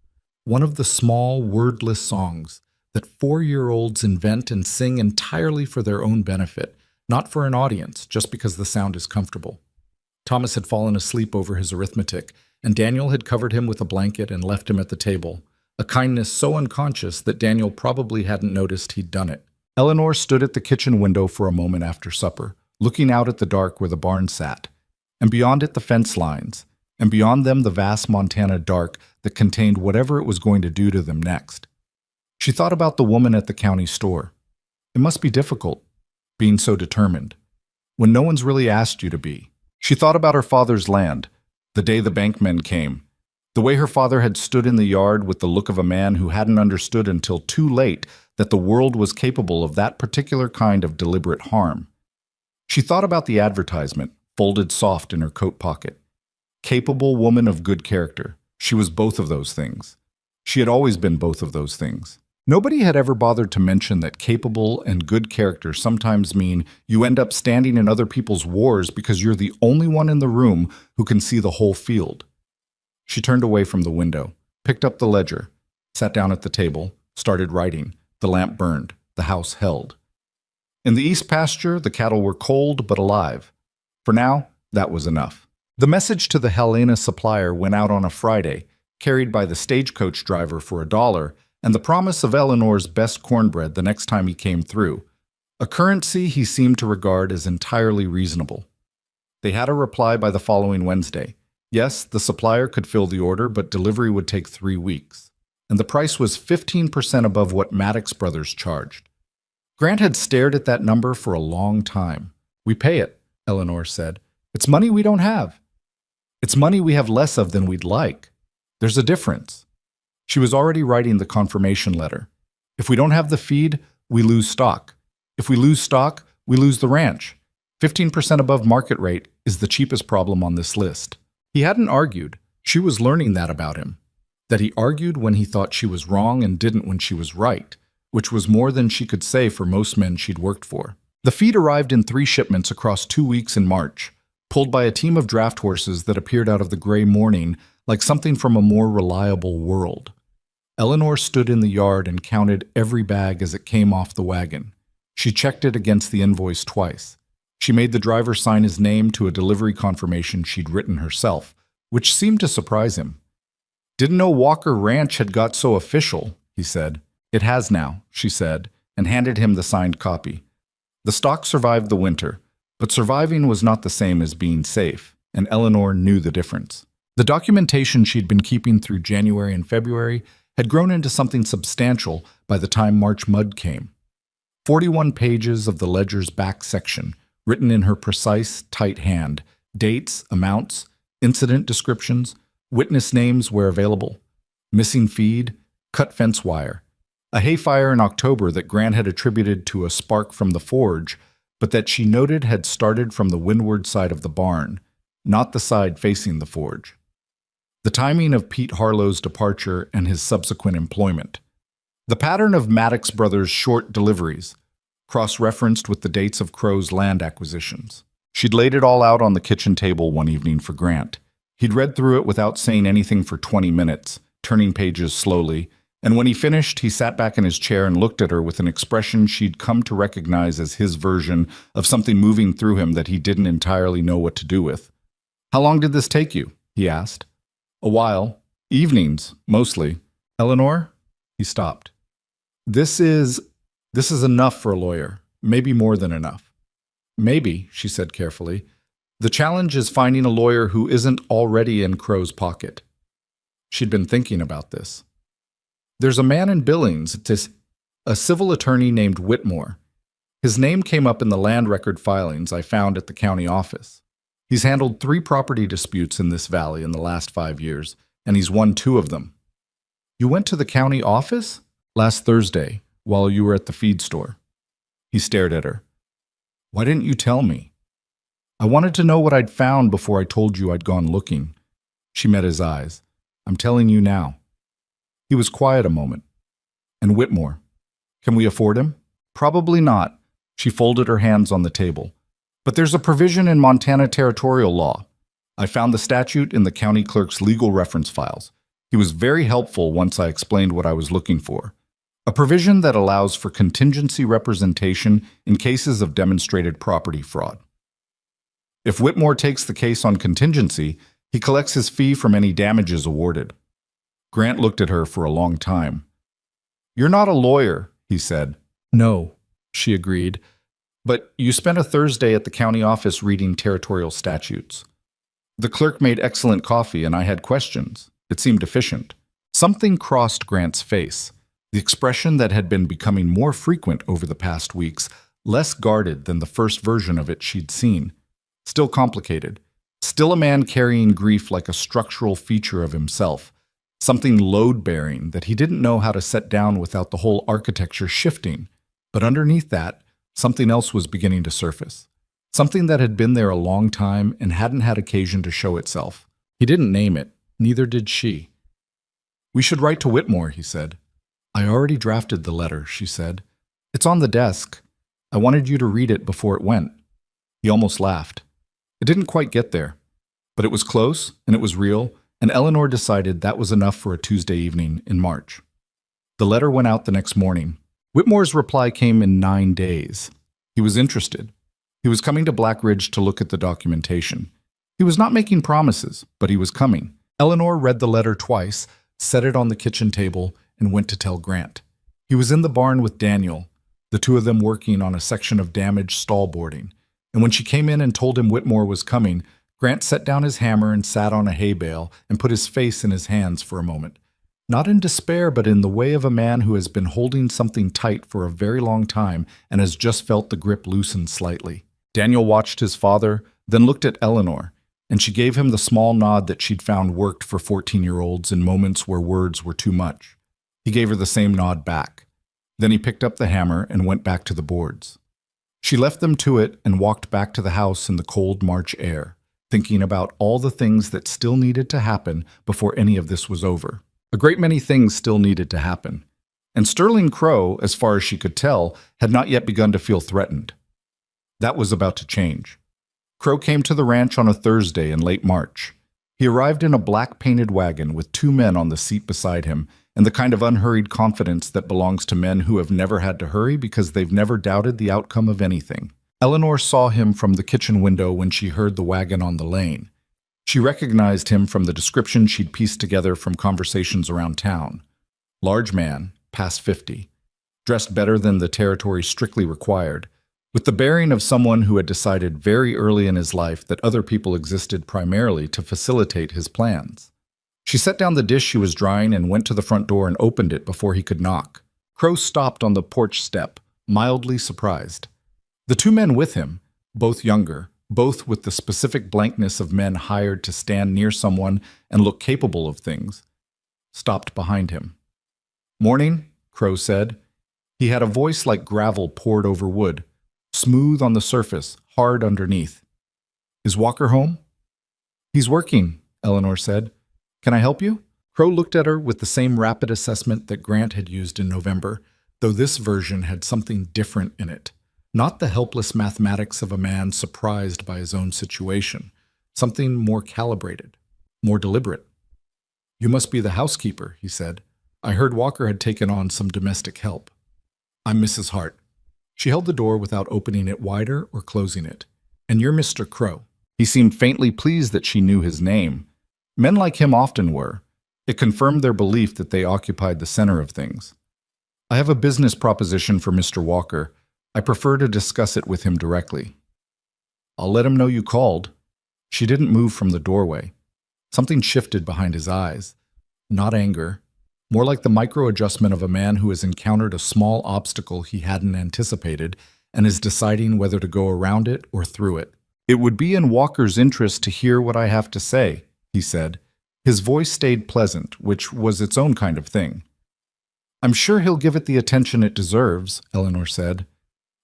one of the small, wordless songs that 4-year-olds invent and sing entirely for their own benefit, not for an audience, just because the sound is comfortable. Thomas had fallen asleep over his arithmetic, and Daniel had covered him with a blanket and left him at the table, a kindness so unconscious that Daniel probably hadn't noticed he'd done it. Eleanor stood at the kitchen window for a moment after supper, looking out at the dark where the barn sat, and beyond it the fence lines, and beyond them the vast Montana dark that contained whatever it was going to do to them next. She thought about the woman at the county store. It must be difficult, being so determined, when no one's really asked you to be. She thought about her father's land, the day the bankmen came, the way her father had stood in the yard with the look of a man who hadn't understood until too late that the world was capable of that particular kind of deliberate harm. She thought about the advertisement, folded soft in her coat pocket. Capable woman of good character. She was both of those things. She had always been both of those things. Nobody had ever bothered to mention that capable and good character sometimes mean you end up standing in other people's wars because you're the only one in the room who can see the whole field. She turned away from the window, picked up the ledger, sat down at the table, started writing. The lamp burned. The house held. In the east pasture, the cattle were cold but alive. For now, that was enough. The message to the Helena supplier went out on a Friday, carried by the stagecoach driver for $1, and the promise of Eleanor's best cornbread the next time he came through, a currency he seemed to regard as entirely reasonable. They had a reply by the following Wednesday. Yes, the supplier could fill the order, but delivery would take 3 weeks. And the price was 15% above what Maddox Brothers charged. Grant had stared at that number for a long time. We pay it, Eleanor said. It's money we don't have. It's money we have less of than we'd like. There's a difference. She was already writing the confirmation letter. If we don't have the feed, we lose stock. If we lose stock, we lose the ranch. 15% above market rate is the cheapest problem on this list. He hadn't argued. She was learning that about him. That he argued when he thought she was wrong and didn't when she was right, which was more than she could say for most men she'd worked for. The feed arrived in 3 shipments across 2 weeks in March, pulled by a team of draft horses that appeared out of the gray morning like something from a more reliable world. Eleanor stood in the yard and counted every bag as it came off the wagon. She checked it against the invoice twice. She made the driver sign his name to a delivery confirmation she'd written herself, which seemed to surprise him. Didn't know Walker Ranch had got so official, he said. It has now, she said, and handed him the signed copy. The stock survived the winter, but surviving was not the same as being safe, and Eleanor knew the difference. The documentation she'd been keeping through January and February had grown into something substantial by the time March mud came. 41 pages of the ledger's back section, written in her precise, tight hand, dates, amounts, incident descriptions, witness names where available, missing feed, cut fence wire, a hay fire in October that Grant had attributed to a spark from the forge, but that she noted had started from the windward side of the barn, not the side facing the forge. The timing of Pete Harlow's departure and his subsequent employment, The pattern of Maddox Brothers' short deliveries, cross-referenced with the dates of Crow's land acquisitions. She'd laid it all out on the kitchen table one evening for Grant. He'd read through it without saying anything for 20 minutes, turning pages slowly, and when he finished, he sat back in his chair and looked at her with an expression she'd come to recognize as his version of something moving through him that he didn't entirely know what to do with. "How long did this take you?" he asked. "A while. Evenings, mostly." "Eleanor?" He stopped. This is enough for a lawyer, maybe more than enough." "Maybe," she said carefully. "The challenge is finding a lawyer who isn't already in Crow's pocket." She'd been thinking about this. "There's a man in Billings, a civil attorney named Whitmore. His name came up in the land record filings I found at the county office. He's handled 3 property disputes in this valley in the last 5 years, and he's won 2 of them." "You went to the county office?" "Last Thursday, while you were at the feed store." He stared at her. "Why didn't you tell me?" "I wanted to know what I'd found before I told you I'd gone looking." She met his eyes. "I'm telling you now." He was quiet a moment. "And Whitmore, can we afford him?" "Probably not." She folded her hands on the table. "But there's a provision in Montana territorial law. I found the statute in the county clerk's legal reference files. He was very helpful once I explained what I was looking for. A provision that allows for contingency representation in cases of demonstrated property fraud. If Whitmore takes the case on contingency, he collects his fee from any damages awarded." Grant looked at her for a long time. "You're not a lawyer," he said. "No," she agreed. "But you spent a Thursday at the county office reading territorial statutes. The clerk made excellent coffee and I had questions. It seemed efficient." Something crossed Grant's face. The expression that had been becoming more frequent over the past weeks, less guarded than the first version of it she'd seen. Still complicated. Still a man carrying grief like a structural feature of himself. Something load-bearing that he didn't know how to set down without the whole architecture shifting. But underneath that, something else was beginning to surface. Something that had been there a long time and hadn't had occasion to show itself. He didn't name it, neither did she. "We should write to Whitmore," he said. "I already drafted the letter," she said. "It's on the desk. I wanted you to read it before it went." He almost laughed. It didn't quite get there. But it was close, and it was real, and Eleanor decided that was enough for a Tuesday evening in March. The letter went out the next morning. Whitmore's reply came in 9 days. He was interested. He was coming to Black Ridge to look at the documentation. He was not making promises, but he was coming. Eleanor read the letter twice, set it on the kitchen table, and went to tell Grant. He was in the barn with Daniel, the 2 of them working on a section of damaged stall boarding. And when she came in and told him Whitmore was coming, Grant set down his hammer and sat on a hay bale and put his face in his hands for a moment. Not in despair, but in the way of a man who has been holding something tight for a very long time and has just felt the grip loosen slightly. Daniel watched his father, then looked at Eleanor, and she gave him the small nod that she'd found worked for 14-year-olds in moments where words were too much. He gave her the same nod back. Then he picked up the hammer and went back to the boards. She left them to it and walked back to the house in the cold March air, thinking about all the things that still needed to happen before any of this was over. A great many things still needed to happen. And Sterling Crow, as far as she could tell, had not yet begun to feel threatened. That was about to change. Crow came to the ranch on a Thursday in late March. He arrived in a black-painted wagon with 2 men on the seat beside him, and the kind of unhurried confidence that belongs to men who have never had to hurry because they've never doubted the outcome of anything. Eleanor saw him from the kitchen window when she heard the wagon on the lane. She recognized him from the description she'd pieced together from conversations around town. Large man, past 50, dressed better than the territory strictly required, with the bearing of someone who had decided very early in his life that other people existed primarily to facilitate his plans. She set down the dish she was drying and went to the front door and opened it before he could knock. Crow stopped on the porch step, mildly surprised. The 2 men with him, both younger, both with the specific blankness of men hired to stand near someone and look capable of things, stopped behind him. "Morning," Crow said. He had a voice like gravel poured over wood, smooth on the surface, hard underneath. "Is Walker home?" "He's working," Eleanor said. "Can I help you?" Crow looked at her with the same rapid assessment that Grant had used in November, though this version had something different in it. Not the helpless mathematics of a man surprised by his own situation. Something more calibrated, more deliberate. "You must be the housekeeper," he said. "I heard Walker had taken on some domestic help." "I'm Mrs. Hart." She held the door without opening it wider or closing it. "And you're Mr. Crow." He seemed faintly pleased that she knew his name. Men like him often were. It confirmed their belief that they occupied the center of things. "I have a business proposition for Mr. Walker. I prefer to discuss it with him directly." "I'll let him know you called." She didn't move from the doorway. Something shifted behind his eyes. Not anger. More like the micro-adjustment of a man who has encountered a small obstacle he hadn't anticipated and is deciding whether to go around it or through it. "It would be in Walker's interest to hear what I have to say," he said. His voice stayed pleasant, which was its own kind of thing. "I'm sure he'll give it the attention it deserves," Eleanor said.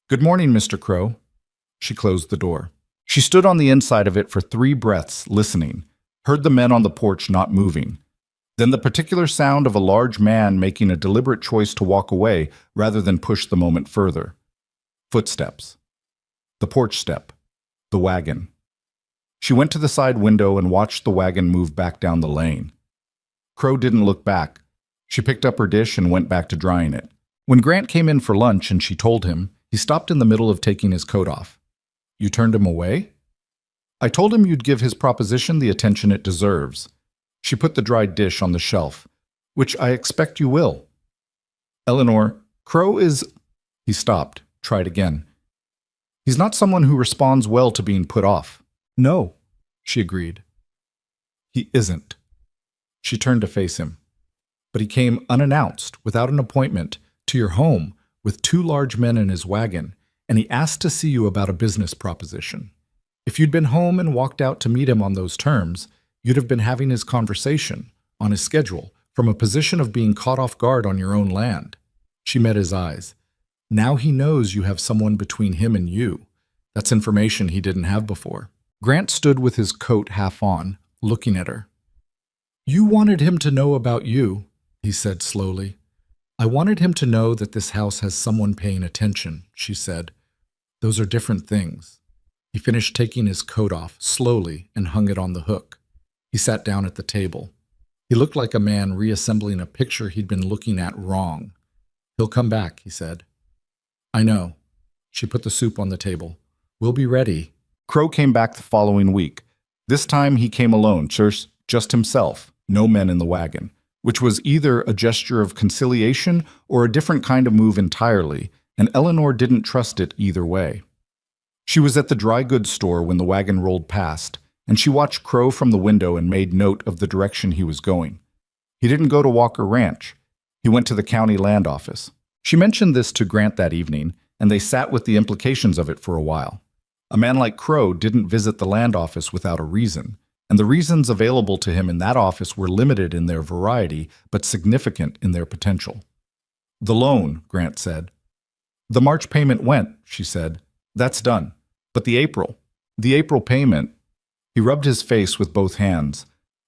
"Good morning, Mr. Crow." She closed the door. She stood on the inside of it for 3 breaths, listening, heard the men on the porch not moving. Then the particular sound of a large man making a deliberate choice to walk away rather than push the moment further. Footsteps. The porch step. The wagon. She went to the side window and watched the wagon move back down the lane. Crow didn't look back. She picked up her dish and went back to drying it. When Grant came in for lunch and she told him, he stopped in the middle of taking his coat off. "You turned him away?" "I told him you'd give his proposition the attention it deserves." She put the dried dish on the shelf. "Which I expect you will." "Eleanor, Crow is—" He stopped, tried again. "He's not someone who responds well to being put off." "No," she agreed. "He isn't." She turned to face him. "But he came unannounced, without an appointment, to your home, with 2 large men in his wagon, and he asked to see you about a business proposition. If you'd been home and walked out to meet him on those terms, you'd have been having his conversation, on his schedule, from a position of being caught off guard on your own land." She met his eyes. "Now he knows you have someone between him and you. That's information he didn't have before." Grant stood with his coat half on, looking at her. "You wanted him to know about you," he said slowly. "I wanted him to know that this house has someone paying attention," she said. "Those are different things." He finished taking his coat off, slowly, and hung it on the hook. He sat down at the table. He looked like a man reassembling a picture he'd been looking at wrong. "He'll come back," he said. "I know." She put the soup on the table. "We'll be ready." Crow came back the following week. This time he came alone, just himself, no men in the wagon, which was either a gesture of conciliation or a different kind of move entirely, and Eleanor didn't trust it either way. She was at the dry goods store when the wagon rolled past, and she watched Crow from the window and made note of the direction he was going. He didn't go to Walker Ranch. He went to the county land office. She mentioned this to Grant that evening, and they sat with the implications of it for a while. A man like Crow didn't visit the land office without a reason, and the reasons available to him in that office were limited in their variety, but significant in their potential. "The loan," Grant said. "The March payment went," she said. "That's done. But the April payment—" He rubbed his face with both hands,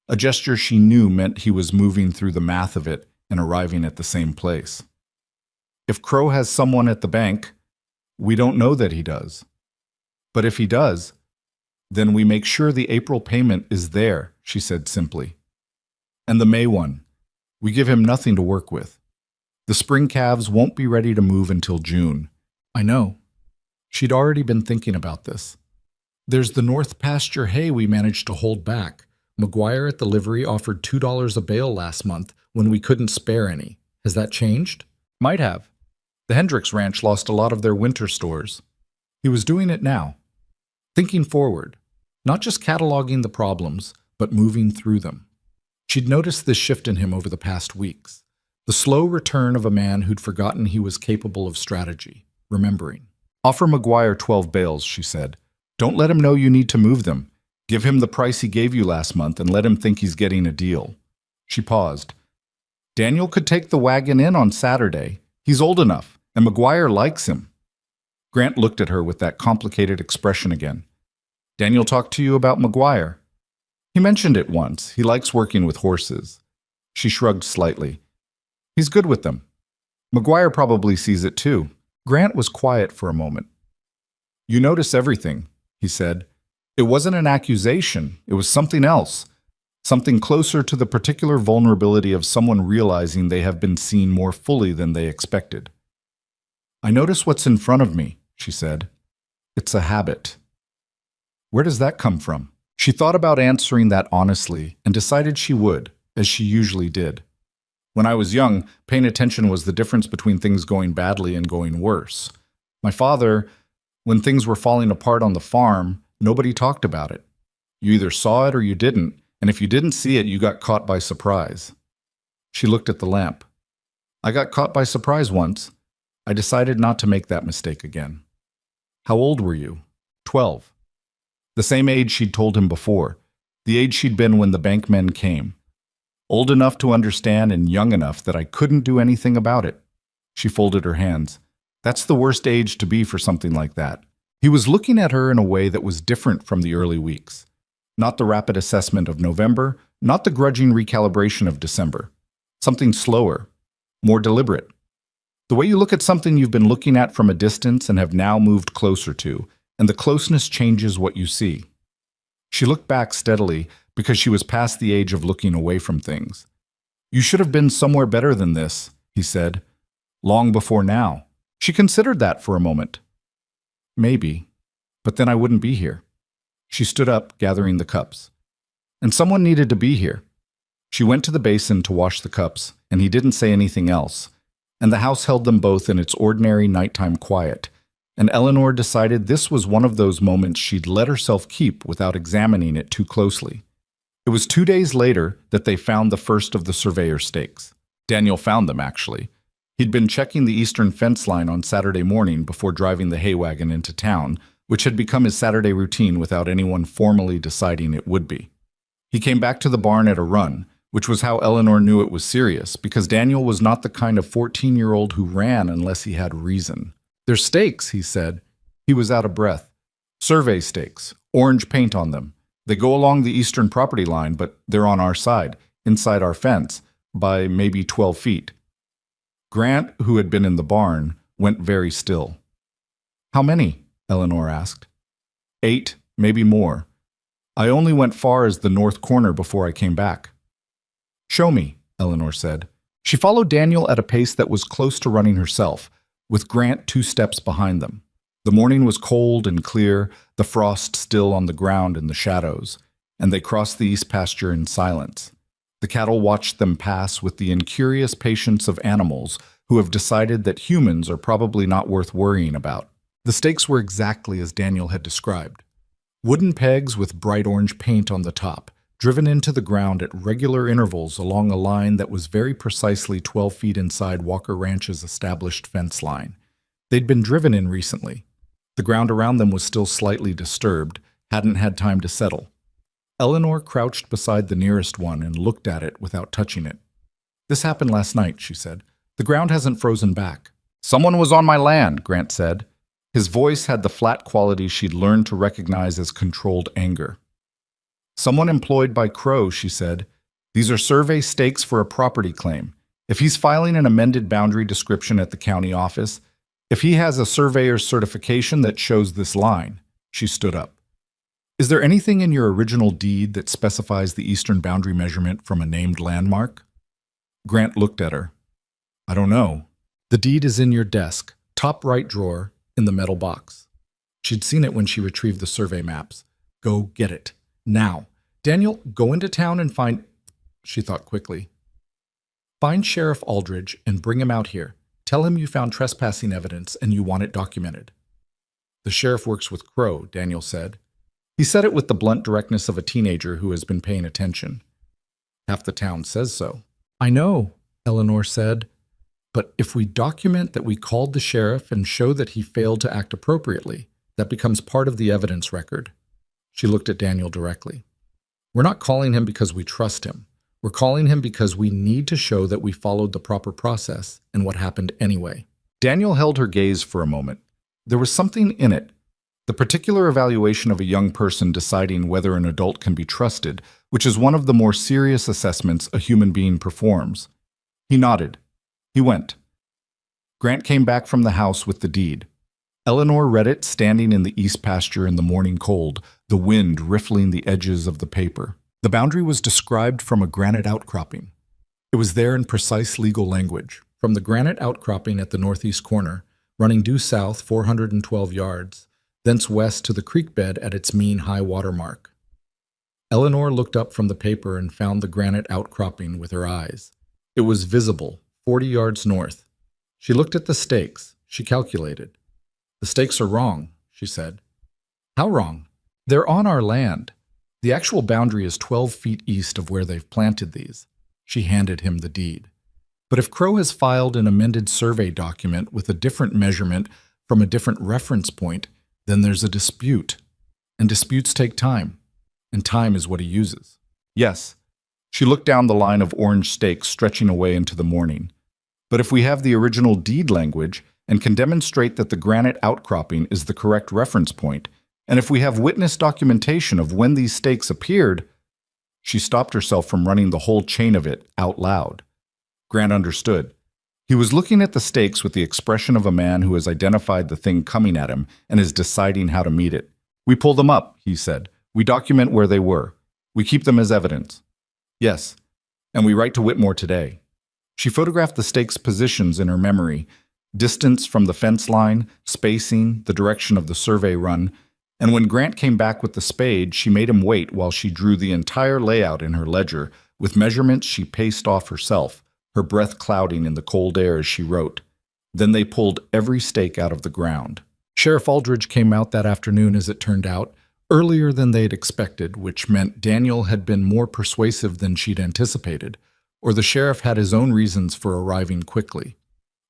a gesture she knew meant he was moving through the math of it and arriving at the same place. "If Crow has someone at the bank, we don't know that he does. But if he does, then we make sure the April payment is there," she said simply. "And the May one. We give him nothing to work with. The spring calves won't be ready to move until June." "I know." She'd already been thinking about this. "There's the North pasture hay we managed to hold back. McGuire at the livery offered $2 a bale last month when we couldn't spare any. Has that changed?" "Might have. The Hendricks Ranch lost a lot of their winter stores." He was doing it now. Thinking forward, not just cataloging the problems, but moving through them. She'd noticed this shift in him over the past weeks. The slow return of a man who'd forgotten he was capable of strategy, remembering. "Offer McGuire 12 bales," she said. "Don't let him know you need to move them. Give him the price he gave you last month and let him think he's getting a deal." She paused. "Daniel could take the wagon in on Saturday. He's old enough, and McGuire likes him." Grant looked at her with that complicated expression again. "Daniel talked to you about McGuire?" "He mentioned it once. He likes working with horses." She shrugged slightly. He's good with them. McGuire probably sees it too. Grant was quiet for a moment. You notice everything, he said. It wasn't an accusation. It was something else. Something closer to the particular vulnerability of someone realizing they have been seen more fully than they expected. I notice what's in front of me, she said. It's a habit. Where does that come from? She thought about answering that honestly and decided she would, as she usually did. When I was young, paying attention was the difference between things going badly and going worse. My father, when things were falling apart on the farm, nobody talked about it. You either saw it or you didn't, and if you didn't see it, you got caught by surprise. She looked at the lamp. I got caught by surprise once. I decided not to make that mistake again. How old were you? 12. The same age she'd told him before, the age she'd been when the bankmen came. Old enough to understand and young enough that I couldn't do anything about it. She folded her hands. That's the worst age to be for something like that. He was looking at her in a way that was different from the early weeks. Not the rapid assessment of November, not the grudging recalibration of December. Something slower, more deliberate. The way you look at something you've been looking at from a distance and have now moved closer to, and the closeness changes what you see. She looked back steadily because she was past the age of looking away from things. You should have been somewhere better than this, he said. Long before now. She considered that for a moment. Maybe, but then I wouldn't be here. She stood up, gathering the cups. And someone needed to be here. She went to the basin to wash the cups, and he didn't say anything else, and the house held them both in its ordinary nighttime quiet, and Eleanor decided this was one of those moments she'd let herself keep without examining it too closely. It was 2 days later that they found the first of the surveyor stakes. Daniel found them, actually. He'd been checking the eastern fence line on Saturday morning before driving the hay wagon into town, which had become his Saturday routine without anyone formally deciding it would be. He came back to the barn at a run, which was how Eleanor knew it was serious, because Daniel was not the kind of 14-year-old who ran unless he had reason. They're stakes, he said. He was out of breath. Survey stakes, orange paint on them. They go along the eastern property line, but they're on our side, inside our fence, by maybe 12 feet. Grant, who had been in the barn, went very still. How many? Eleanor asked. 8, maybe more. I only went far as the north corner before I came back. Show me, Eleanor said. She followed Daniel at a pace that was close to running herself, with Grant 2 steps behind them. The morning was cold and clear, the frost still on the ground in the shadows, and they crossed the east pasture in silence. The cattle watched them pass with the incurious patience of animals who have decided that humans are probably not worth worrying about. The stakes were exactly as Daniel had described. Wooden pegs with bright orange paint on the top, driven into the ground at regular intervals along a line that was very precisely 12 feet inside Walker Ranch's established fence line. They'd been driven in recently. The ground around them was still slightly disturbed, hadn't had time to settle. Eleanor crouched beside the nearest one and looked at it without touching it. This happened last night, she said. The ground hasn't frozen back. Someone was on my land, Grant said. His voice had the flat quality she'd learned to recognize as controlled anger. Someone employed by Crow, she said. These are survey stakes for a property claim. If he's filing an amended boundary description at the county office, if he has a surveyor's certification that shows this line, she stood up. Is there anything in your original deed that specifies the eastern boundary measurement from a named landmark? Grant looked at her. I don't know. The deed is in your desk, top right drawer, in the metal box. She'd seen it when she retrieved the survey maps. Go get it. Now. Daniel, go into town and find... She thought quickly. Find Sheriff Aldridge and bring him out here. Tell him you found trespassing evidence and you want it documented. The sheriff works with Crow, Daniel said. He said it with the blunt directness of a teenager who has been paying attention. Half the town says so. I know, Eleanor said. But if we document that we called the sheriff and show that he failed to act appropriately, that becomes part of the evidence record. She looked at Daniel directly. We're not calling him because we trust him. We're calling him because we need to show that we followed the proper process and what happened anyway. Daniel held her gaze for a moment. There was something in it, The particular evaluation of a young person deciding whether an adult can be trusted, which is one of the more serious assessments a human being performs. He nodded. He went. Grant came back from the house with the deed. Eleanor read it standing in the east pasture in the morning cold, the wind riffling the edges of the paper. The boundary was described from a granite outcropping. It was there in precise legal language. From the granite outcropping at the northeast corner, running due south 412 yards, thence west to the creek bed at its mean high water mark. Eleanor looked up from the paper and found the granite outcropping with her eyes. It was visible, 40 yards north. She looked at the stakes. She calculated. "The stakes are wrong," she said. "How wrong?" "They're on our land. The actual boundary is 12 feet east of where they've planted these." She handed him the deed. "But if Crow has filed an amended survey document with a different measurement from a different reference point, then there's a dispute. And disputes take time. And time is what he uses." "Yes." She looked down the line of orange stakes stretching away into the morning. "But if we have the original deed language and can demonstrate that the granite outcropping is the correct reference point, and if we have witness documentation of when these stakes appeared—" She stopped herself from running the whole chain of it out loud. Grant understood. He was looking at the stakes with the expression of a man who has identified the thing coming at him and is deciding how to meet it. "We pull them up," he said. "We document where they were. We keep them as evidence." "Yes, and we write to Whitmore today." She photographed the stakes' positions in her memory, distance from the fence line, spacing, the direction of the survey run, and when Grant came back with the spade, she made him wait while she drew the entire layout in her ledger, with measurements she paced off herself, her breath clouding in the cold air as she wrote. Then they pulled every stake out of the ground. Sheriff Aldridge came out that afternoon, as it turned out, earlier than they'd expected, which meant Daniel had been more persuasive than she'd anticipated, or the sheriff had his own reasons for arriving quickly.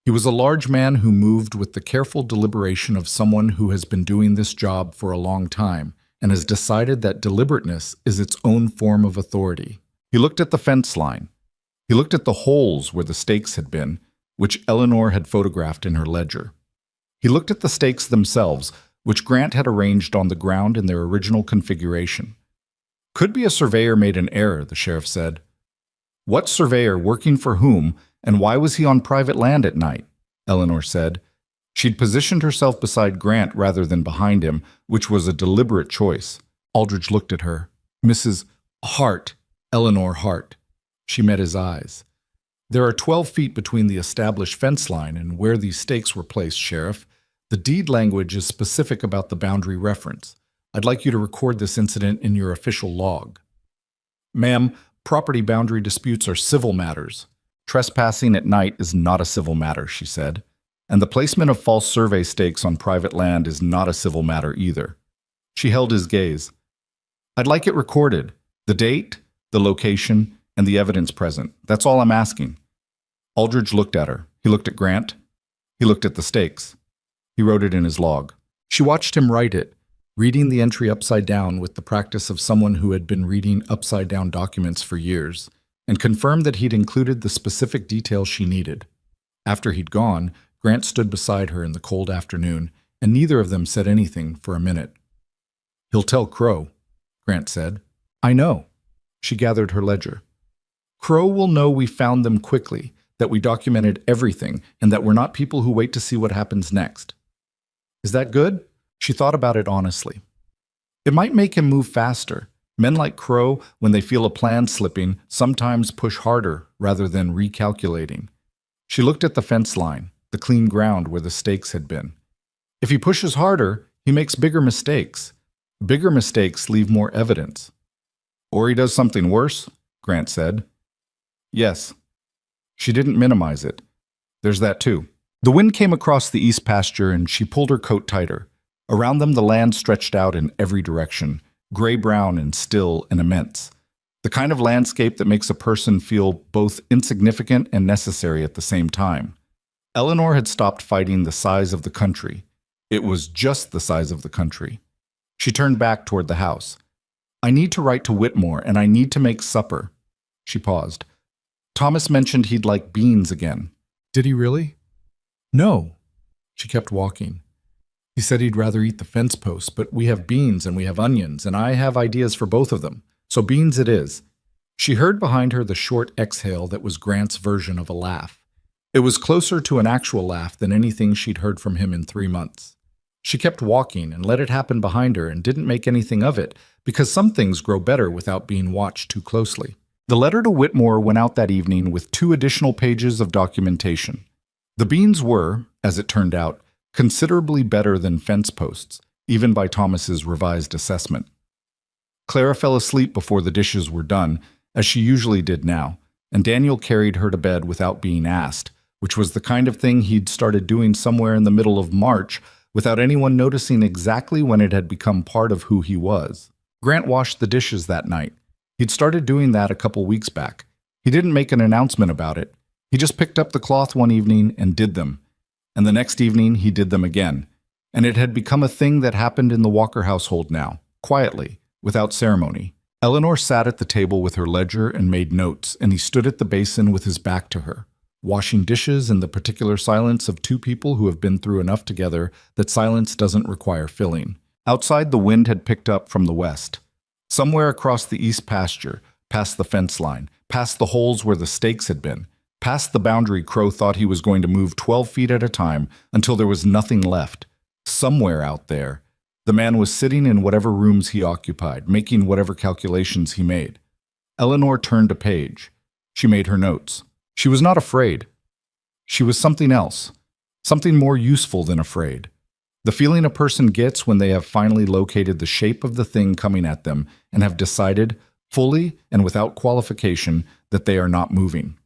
He was a large man who moved with the careful deliberation of someone who has been doing this job for a long time and has decided that deliberateness is its own form of authority. He looked at the fence line. He looked at the holes where the stakes had been, which Eleanor had photographed in her ledger. He looked at the stakes themselves, which Grant had arranged on the ground in their original configuration. "Could be a surveyor made an error," the sheriff said. "What surveyor, working for whom, and why was he on private land at night?" Eleanor said. She'd positioned herself beside Grant rather than behind him, which was a deliberate choice. Aldridge looked at her. "Mrs. Hart, Eleanor Hart." She met his eyes. "There are 12 feet between the established fence line and where these stakes were placed, Sheriff. The deed language is specific about the boundary reference. I'd like you to record this incident in your official log." "Ma'am, property boundary disputes are civil matters. Trespassing at night is not a civil matter," she said. "And the placement of false survey stakes on private land is not a civil matter either." She held his gaze. "I'd like it recorded. The date, the location, and the evidence present. That's all I'm asking." Aldridge looked at her. He looked at Grant. He looked at the stakes. He wrote it in his log. She watched him write it, reading the entry upside down with the practice of someone who had been reading upside-down documents for years, and confirmed that he'd included the specific details she needed. After he'd gone, Grant stood beside her in the cold afternoon, and neither of them said anything for a minute. "He'll tell Crow," Grant said. "I know." She gathered her ledger. "Crow will know we found them quickly, that we documented everything, and that we're not people who wait to see what happens next. Is that good?" She thought about it honestly. It might make him move faster. Men like Crow, when they feel a plan slipping, sometimes push harder rather than recalculating. She looked at the fence line, the clean ground where the stakes had been. If he pushes harder, he makes bigger mistakes. Bigger mistakes leave more evidence. "Or he does something worse," Grant said. "Yes." She didn't minimize it. "There's that too." The wind came across the east pasture and she pulled her coat tighter. Around them the land stretched out in every direction, gray-brown and still and immense. The kind of landscape that makes a person feel both insignificant and necessary at the same time. Eleanor had stopped fighting the size of the country. It was just the size of the country. She turned back toward the house. "I need to write to Whitmore, and I need to make supper." She paused. "Thomas mentioned he'd like beans again." "Did he really?" "No." She kept walking. He said he'd rather eat the fence posts, but we have beans and we have onions, and I have ideas for both of them. So beans it is. She heard behind her the short exhale that was Grant's version of a laugh. It was closer to an actual laugh than anything she'd heard from him in 3 months. She kept walking and let it happen behind her and didn't make anything of it, because some things grow better without being watched too closely. The letter to Whitmore went out that evening with 2 additional pages of documentation. The beans were, as it turned out, considerably better than fence posts, even by Thomas's revised assessment. Clara fell asleep before the dishes were done, as she usually did now, and Daniel carried her to bed without being asked, which was the kind of thing he'd started doing somewhere in the middle of March without anyone noticing exactly when it had become part of who he was. Grant washed the dishes that night. He'd started doing that a couple weeks back. He didn't make an announcement about it. He just picked up the cloth one evening and did them. And the next evening he did them again. And it had become a thing that happened in the Walker household now, quietly, without ceremony. Eleanor sat at the table with her ledger and made notes, and he stood at the basin with his back to her, washing dishes in the particular silence of 2 people who have been through enough together that silence doesn't require filling. Outside, the wind had picked up from the west. Somewhere across the east pasture, past the fence line, past the holes where the stakes had been, past the boundary Crow thought he was going to move 12 feet at a time until there was nothing left. Somewhere out there, the man was sitting in whatever rooms he occupied, making whatever calculations he made. Eleanor turned a page. She made her notes. She was not afraid. She was something else, something more useful than afraid. The feeling a person gets when they have finally located the shape of the thing coming at them and have decided, fully and without qualification, that they are not moving.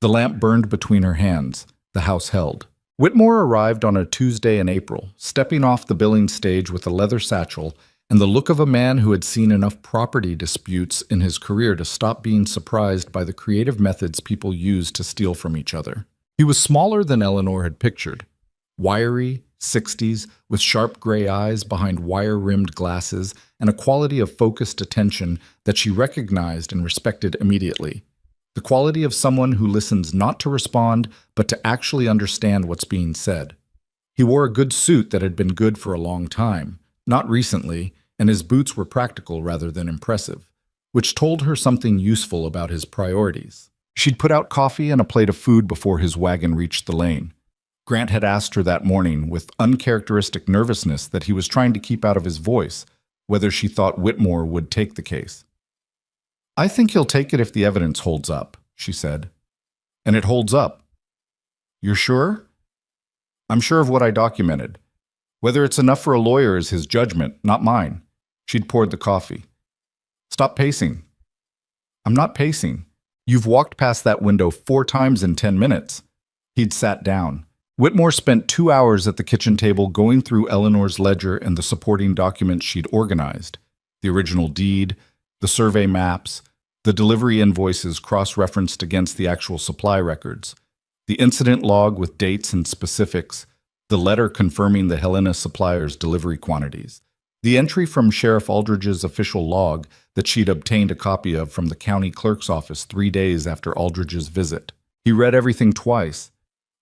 The lamp burned between her hands. The house held. Whitmore arrived on a Tuesday in April, stepping off the billing stage with a leather satchel and the look of a man who had seen enough property disputes in his career to stop being surprised by the creative methods people use to steal from each other. He was smaller than Eleanor had pictured. Wiry, 60s, with sharp gray eyes behind wire-rimmed glasses and a quality of focused attention that she recognized and respected immediately. The quality of someone who listens not to respond, but to actually understand what's being said. He wore a good suit that had been good for a long time, not recently, and his boots were practical rather than impressive, which told her something useful about his priorities. She'd put out coffee and a plate of food before his wagon reached the lane. Grant had asked her that morning, with uncharacteristic nervousness that he was trying to keep out of his voice, whether she thought Whitmore would take the case. "I think he'll take it if the evidence holds up," she said. "And it holds up." "You're sure?" "I'm sure of what I documented. Whether it's enough for a lawyer is his judgment, not mine." She'd poured the coffee. "Stop pacing." "I'm not pacing. You've walked past that window 4 times in 10 minutes. He'd sat down. Whitmore spent 2 hours at the kitchen table going through Eleanor's ledger and the supporting documents she'd organized. The original deed, the survey maps, the delivery invoices cross-referenced against the actual supply records, the incident log with dates and specifics, the letter confirming the Helena supplier's delivery quantities, the entry from Sheriff Aldridge's official log that she'd obtained a copy of from the county clerk's office 3 days after Aldridge's visit. He read everything twice.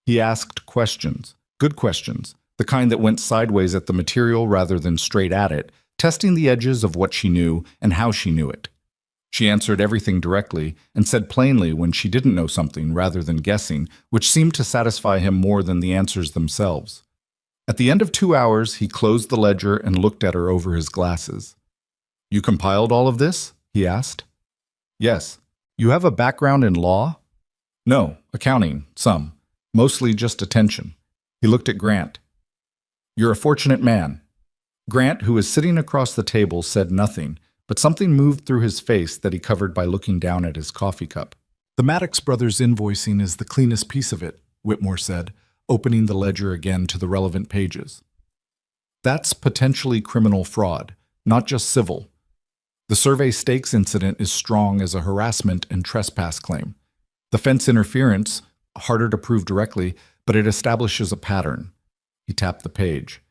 He asked questions, good questions, the kind that went sideways at the material rather than straight at it, testing the edges of what she knew and how she knew it. She answered everything directly and said plainly when she didn't know something rather than guessing, which seemed to satisfy him more than the answers themselves. At the end of 2 hours, he closed the ledger and looked at her over his glasses. "You compiled all of this?" he asked. "Yes." "You have a background in law?" "No, accounting, some. Mostly just attention." He looked at Grant. "You're a fortunate man." Grant, who was sitting across the table, said nothing, but something moved through his face that he covered by looking down at his coffee cup. "The Maddox brothers' invoicing is the cleanest piece of it," Whitmore said, opening the ledger again to the relevant pages. "That's potentially criminal fraud, not just civil. The survey stakes incident is strong as a harassment and trespass claim. The fence interference, harder to prove directly, but it establishes a pattern." He tapped the page.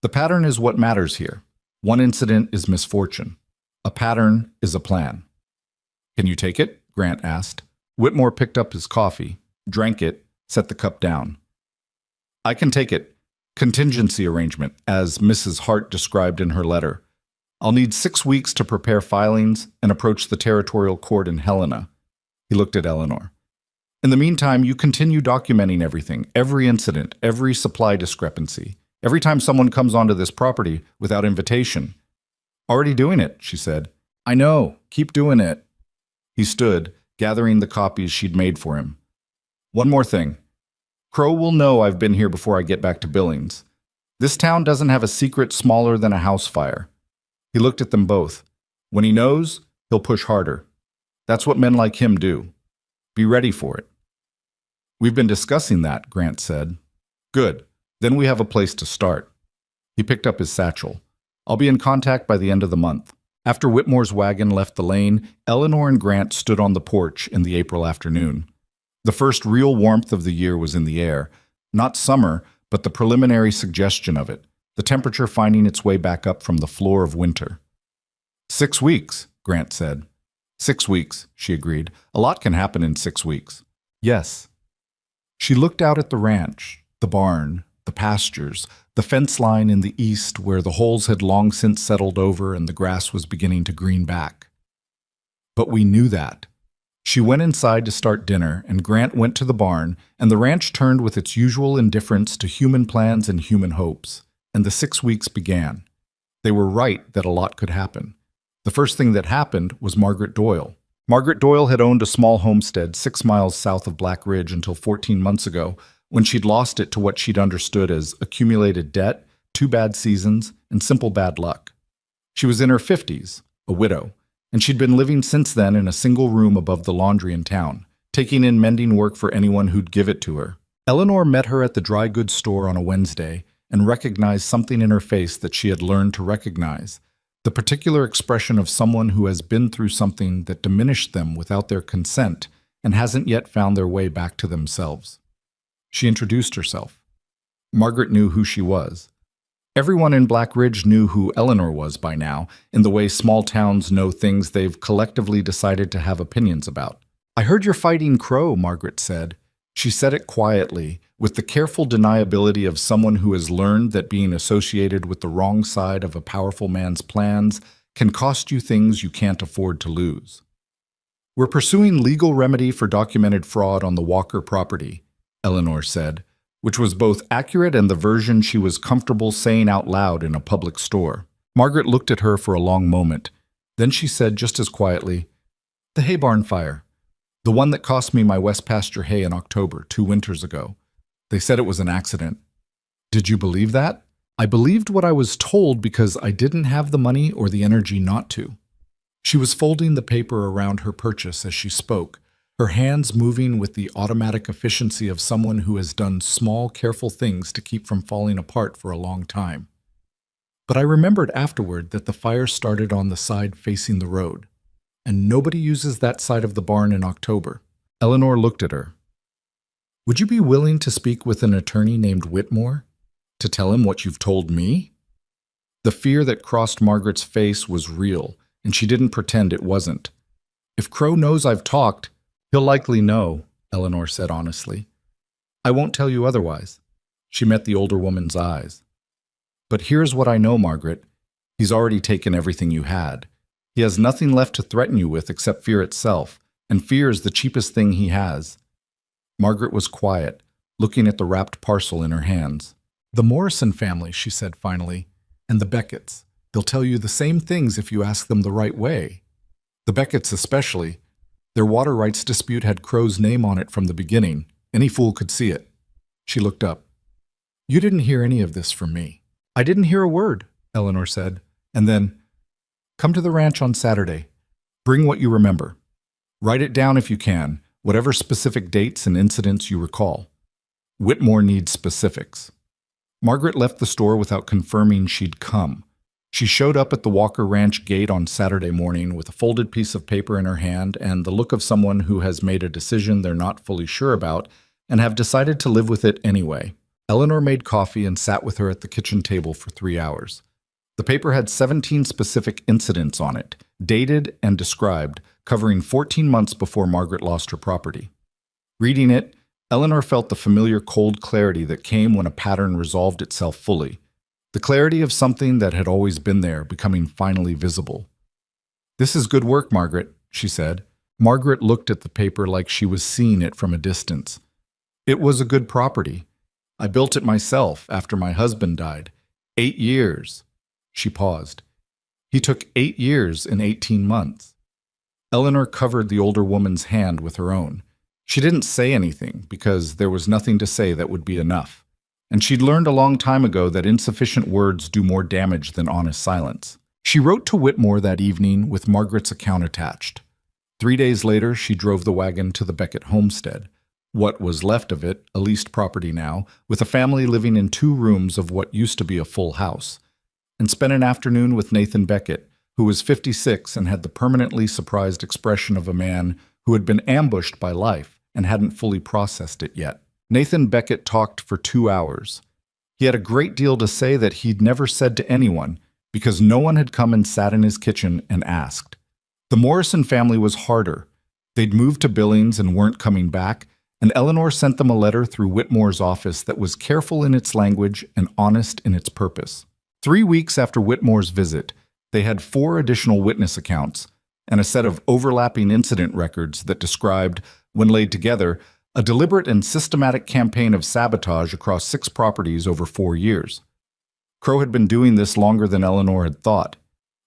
"The pattern is what matters here. One incident is misfortune. A pattern is a plan." "Can you take it?" Grant asked. Whitmore picked up his coffee, drank it, set the cup down. "I can take it. Contingency arrangement, as Mrs. Hart described in her letter. I'll need 6 weeks to prepare filings and approach the territorial court in Helena. He looked at Eleanor. In the meantime, you continue documenting everything, every incident, every supply discrepancy, every time someone comes onto this property without invitation. Already doing it, she said. I know. Keep doing it. He stood, gathering the copies she'd made for him. One more thing. Crow will know I've been here before I get back to Billings. This town doesn't have a secret smaller than a house fire. He looked at them both. When he knows, he'll push harder. That's what men like him do. Be ready for it. We've been discussing that, Grant said. Good. Then we have a place to start. He picked up his satchel. I'll be in contact by the end of the month. After Whitmore's wagon left the lane, Eleanor and Grant stood on the porch in the April afternoon. The first real warmth of the year was in the air. Not summer, but the preliminary suggestion of it, the temperature finding its way back up from the floor of winter. 6 weeks, Grant said. 6 weeks, she agreed. A lot can happen in 6 weeks. Yes. She looked out at the ranch, the barn, the pastures, the fence line in the east where the holes had long since settled over and the grass was beginning to green back. But we knew that. She went inside to start dinner, and Grant went to the barn, and the ranch turned with its usual indifference to human plans and human hopes, and the 6 weeks began. They were right that a lot could happen. The first thing that happened was Margaret Doyle. Margaret Doyle had owned a small homestead 6 miles south of Black Ridge until 14 months ago, when she'd lost it to what she'd understood as accumulated debt, 2 bad seasons, and simple bad luck. She was in her 50s, a widow, and she'd been living since then in a single room above the laundry in town, taking in mending work for anyone who'd give it to her. Eleanor met her at the dry goods store on a Wednesday and recognized something in her face that she had learned to recognize, the particular expression of someone who has been through something that diminished them without their consent and hasn't yet found their way back to themselves. She introduced herself. Margaret knew who she was. Everyone in Black Ridge knew who Eleanor was by now, in the way small towns know things they've collectively decided to have opinions about. I heard you're fighting Crow, Margaret said. She said it quietly, with the careful deniability of someone who has learned that being associated with the wrong side of a powerful man's plans can cost you things you can't afford to lose. We're pursuing legal remedy for documented fraud on the Walker property, Eleanor said, which was both accurate and the version she was comfortable saying out loud in a public store. Margaret looked at her for a long moment. Then she said just as quietly, "The hay barn fire. The one that cost me my West Pasture hay in October, 2 winters ago. They said it was an accident. Did you believe that?" I believed what I was told because I didn't have the money or the energy not to. She was folding the paper around her purchase as she spoke, her hands moving with the automatic efficiency of someone who has done small, careful things to keep from falling apart for a long time. But I remembered afterward that the fire started on the side facing the road, and nobody uses that side of the barn in October. Eleanor looked at her. Would you be willing to speak with an attorney named Whitmore? To tell him what you've told me? The fear that crossed Margaret's face was real, and she didn't pretend it wasn't. If Crow knows I've talked, he'll likely know, Eleanor said honestly. I won't tell you otherwise. She met the older woman's eyes. But here's what I know, Margaret. He's already taken everything you had. He has nothing left to threaten you with except fear itself, and fear is the cheapest thing he has. Margaret was quiet, looking at the wrapped parcel in her hands. The Morrison family, she said finally, and the Becketts. They'll tell you the same things if you ask them the right way. The Becketts especially. Their water rights dispute had Crow's name on it from the beginning. Any fool could see it. She looked up. You didn't hear any of this from me. I didn't hear a word, Eleanor said. And then, come to the ranch on Saturday. Bring what you remember. Write it down if you can, whatever specific dates and incidents you recall. Whitmore needs specifics. Margaret left the store without confirming she'd come. She showed up at the Walker Ranch gate on Saturday morning with a folded piece of paper in her hand and the look of someone who has made a decision they're not fully sure about and have decided to live with it anyway. Eleanor made coffee and sat with her at the kitchen table for 3 hours. The paper had 17 specific incidents on it, dated and described, covering 14 months before Margaret lost her property. Reading it, Eleanor felt the familiar cold clarity that came when a pattern resolved itself fully, the clarity of something that had always been there becoming finally visible. "This is good work, Margaret," she said. Margaret looked at the paper like she was seeing it from a distance. "It was a good property. I built it myself after my husband died. 8 years." She paused. "He took 8 years and 18 months. Eleanor covered the older woman's hand with her own. She didn't say anything because there was nothing to say that would be enough. And she'd learned a long time ago that insufficient words do more damage than honest silence. She wrote to Whitmore that evening with Margaret's account attached. 3 days later, she drove the wagon to the Beckett homestead, what was left of it, a leased property now, with a family living in 2 rooms of what used to be a full house, and spent an afternoon with Nathan Beckett, who was 56 and had the permanently surprised expression of a man who had been ambushed by life and hadn't fully processed it yet. Nathan Beckett talked for 2 hours. He had a great deal to say that he'd never said to anyone, because no one had come and sat in his kitchen and asked. The Morrison family was harder. They'd moved to Billings and weren't coming back, and Eleanor sent them a letter through Whitmore's office that was careful in its language and honest in its purpose. 3 weeks after Whitmore's visit, they had 4 additional witness accounts and a set of overlapping incident records that described, when laid together, a deliberate and systematic campaign of sabotage across 6 properties over 4 years. Crow had been doing this longer than Eleanor had thought.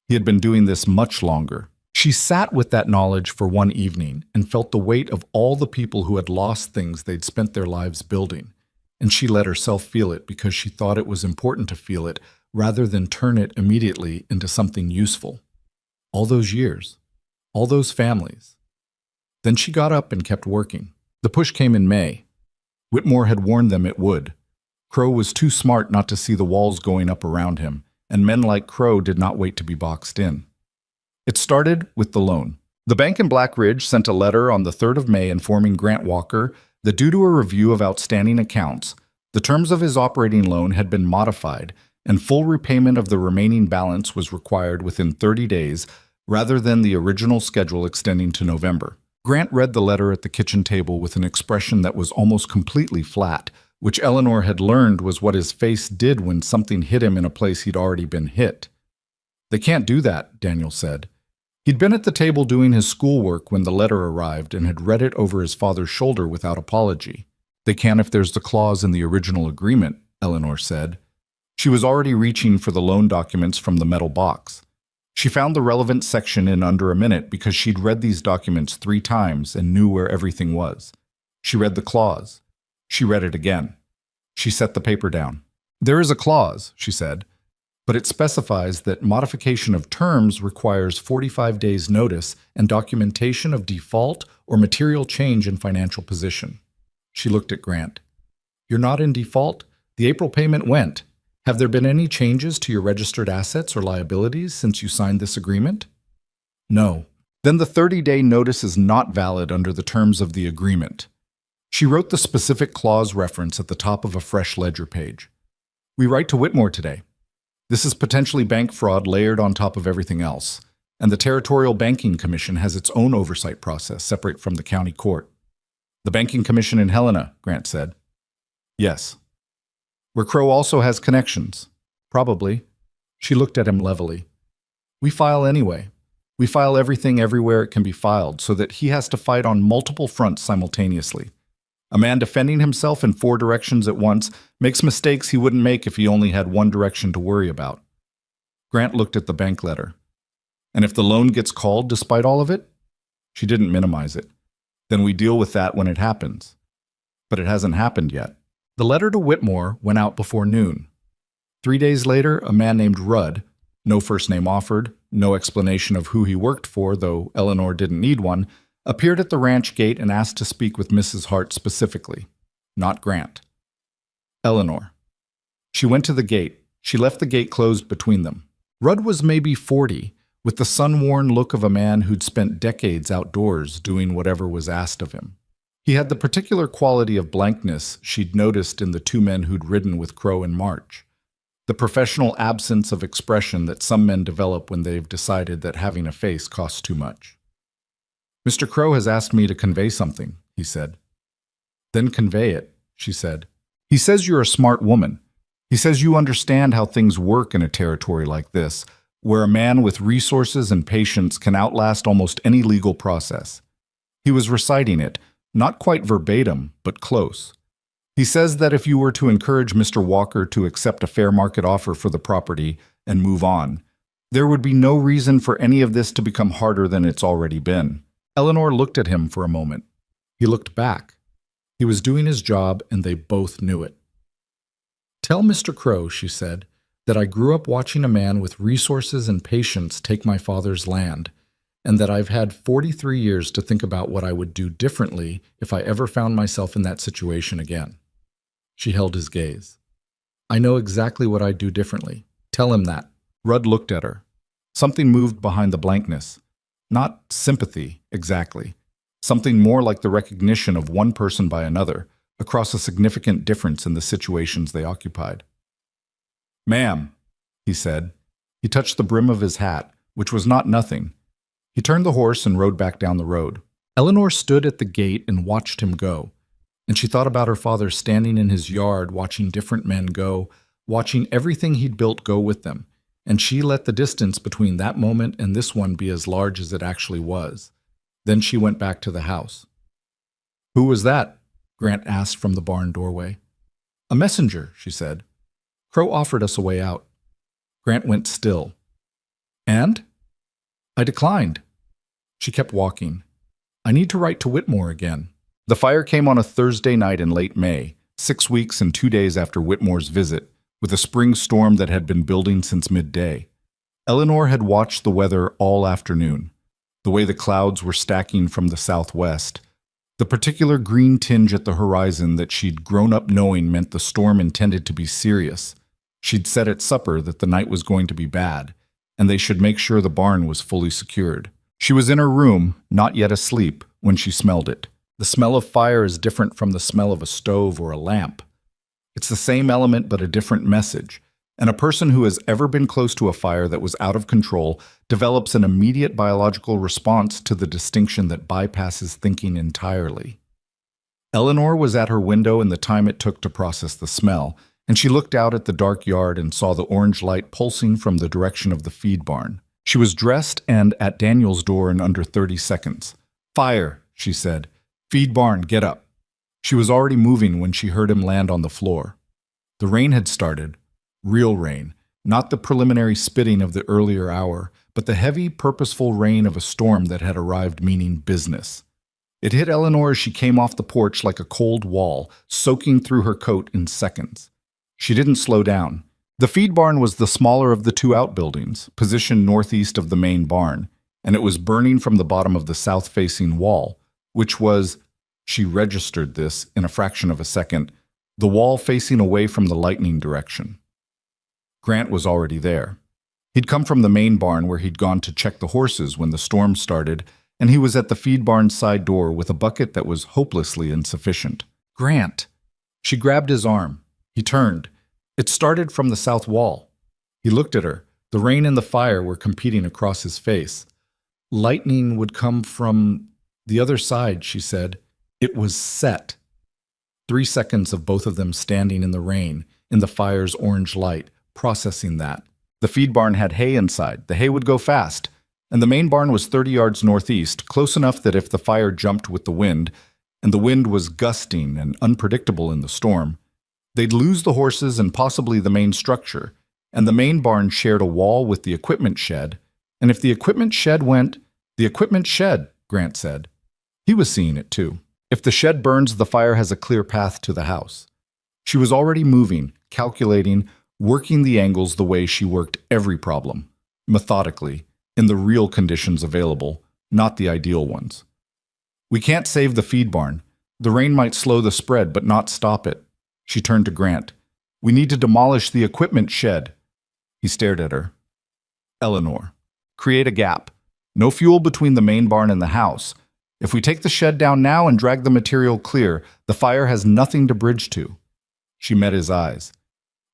He had been doing this much longer. She sat with that knowledge for one evening and felt the weight of all the people who had lost things they'd spent their lives building, and she let herself feel it because she thought it was important to feel it rather than turn it immediately into something useful. All those years, all those families. Then she got up and kept working. The push came in May. Whitmore had warned them it would. Crow was too smart not to see the walls going up around him, and men like Crow did not wait to be boxed in. It started with the loan. The bank in Black Ridge sent a letter on the 3rd of May informing Grant Walker that due to a review of outstanding accounts, the terms of his operating loan had been modified and full repayment of the remaining balance was required within 30 days rather than the original schedule extending to November. Grant read the letter at the kitchen table with an expression that was almost completely flat, which Eleanor had learned was what his face did when something hit him in a place he'd already been hit. "They can't do that," Daniel said. He'd been at the table doing his schoolwork when the letter arrived and had read it over his father's shoulder without apology. "They can if there's the clause in the original agreement," Eleanor said. She was already reaching for the loan documents from the metal box. She found the relevant section in under a minute because she'd read these documents 3 times and knew where everything was. She read the clause. She read it again. She set the paper down. "There is a clause," she said, "but it specifies that modification of terms requires 45 days' notice and documentation of default or material change in financial position." She looked at Grant. "You're not in default? The April payment went. Have there been any changes to your registered assets or liabilities since you signed this agreement?" "No." "Then the 30-day notice is not valid under the terms of the agreement." She wrote the specific clause reference at the top of a fresh ledger page. "We write to Whitmore today. This is potentially bank fraud layered on top of everything else, and the Territorial Banking Commission has its own oversight process separate from the county court." "The Banking Commission in Helena," Grant said. "Yes." "Where Crow also has connections." "Probably." She looked at him levelly. "We file anyway. We file everything everywhere it can be filed so that he has to fight on multiple fronts simultaneously. A man defending himself in 4 directions at once makes mistakes he wouldn't make if he only had one direction to worry about." Grant looked at the bank letter. "And if the loan gets called despite all of it?" She didn't minimize it. "Then we deal with that when it happens." But it hasn't happened yet. The letter to Whitmore went out before noon. 3 days later, a man named Rudd, no first name offered, no explanation of who he worked for, though Eleanor didn't need one, appeared at the ranch gate and asked to speak with Mrs. Hart specifically, not Grant. Eleanor. She went to the gate. She left the gate closed between them. Rudd was maybe 40, with the sun-worn look of a man who'd spent decades outdoors doing whatever was asked of him. He had the particular quality of blankness she'd noticed in the 2 men who'd ridden with Crow in March, the professional absence of expression that some men develop when they've decided that having a face costs too much. "Mr. Crow has asked me to convey something," he said. Then convey it, she said. He says you're a smart woman. He says you understand how things work in a territory like this, where a man with resources and patience can outlast almost any legal process. He was reciting it, not quite verbatim, but close. He says that if you were to encourage Mr. Walker to accept a fair market offer for the property and move on, there would be no reason for any of this to become harder than it's already been. Eleanor looked at him for a moment. He looked back. He was doing his job, and they both knew it. "Tell Mr. Crow," she said, "that I grew up watching a man with resources and patience take my father's land, and that I've had 43 years to think about what I would do differently if I ever found myself in that situation again." She held his gaze. "I know exactly what I'd do differently. Tell him that." Rudd looked at her. Something moved behind the blankness. Not sympathy, exactly. Something more like the recognition of one person by another, across a significant difference in the situations they occupied. "Ma'am," he said. He touched the brim of his hat, which was not nothing. He turned the horse and rode back down the road. Eleanor stood at the gate and watched him go, and she thought about her father standing in his yard watching different men go, watching everything he'd built go with them, and she let the distance between that moment and this one be as large as it actually was. Then she went back to the house. "Who was that?" Grant asked from the barn doorway. "A messenger," she said. "Crow offered us a way out." Grant went still. "And?" "I declined." She kept walking. "I need to write to Whitmore again." The fire came on a Thursday night in late May, 6 weeks and 2 days after Whitmore's visit, with a spring storm that had been building since midday. Eleanor had watched the weather all afternoon, the way the clouds were stacking from the southwest, the particular green tinge at the horizon that she'd grown up knowing meant the storm intended to be serious. She'd said at supper that the night was going to be bad, and they should make sure the barn was fully secured. She was in her room, not yet asleep, when she smelled it. The smell of fire is different from the smell of a stove or a lamp. It's the same element but a different message, and a person who has ever been close to a fire that was out of control develops an immediate biological response to the distinction that bypasses thinking entirely. Eleanor was at her window in the time it took to process the smell, and she looked out at the dark yard and saw the orange light pulsing from the direction of the feed barn. She was dressed and at Daniel's door in under 30 seconds. "Fire," she said. "Feed barn, get up." She was already moving when she heard him land on the floor. The rain had started. Real rain, not the preliminary spitting of the earlier hour, but the heavy, purposeful rain of a storm that had arrived meaning business. It hit Eleanor as she came off the porch like a cold wall, soaking through her coat in seconds. She didn't slow down. The feed barn was the smaller of the two outbuildings, positioned northeast of the main barn, and it was burning from the bottom of the south-facing wall, which was, she registered this in a fraction of a second, the wall facing away from the lightning direction. Grant was already there. He'd come from the main barn where he'd gone to check the horses when the storm started, and he was at the feed barn's side door with a bucket that was hopelessly insufficient. "Grant!" She grabbed his arm. He turned. It started from the south wall. He looked at her. The rain and the fire were competing across his face. "Lightning would come from the other side," she said. It was set. 3 seconds of both of them standing in the rain, in the fire's orange light, processing that. The feed barn had hay inside. The hay would go fast. And the main barn was 30 yards northeast, close enough that if the fire jumped with the wind, and the wind was gusting and unpredictable in the storm, they'd lose the horses and possibly the main structure. And the main barn shared a wall with the equipment shed. And if the equipment shed went, the equipment shed, Grant said. He was seeing it too. If the shed burns, the fire has a clear path to the house. She was already moving, calculating, working the angles the way she worked every problem, methodically, in the real conditions available, not the ideal ones. "We can't save the feed barn. The rain might slow the spread, but not stop it." She turned to Grant. "We need to demolish the equipment shed." He stared at her. "Eleanor, create a gap. No fuel between the main barn and the house. If we take the shed down now and drag the material clear, the fire has nothing to bridge to." She met his eyes.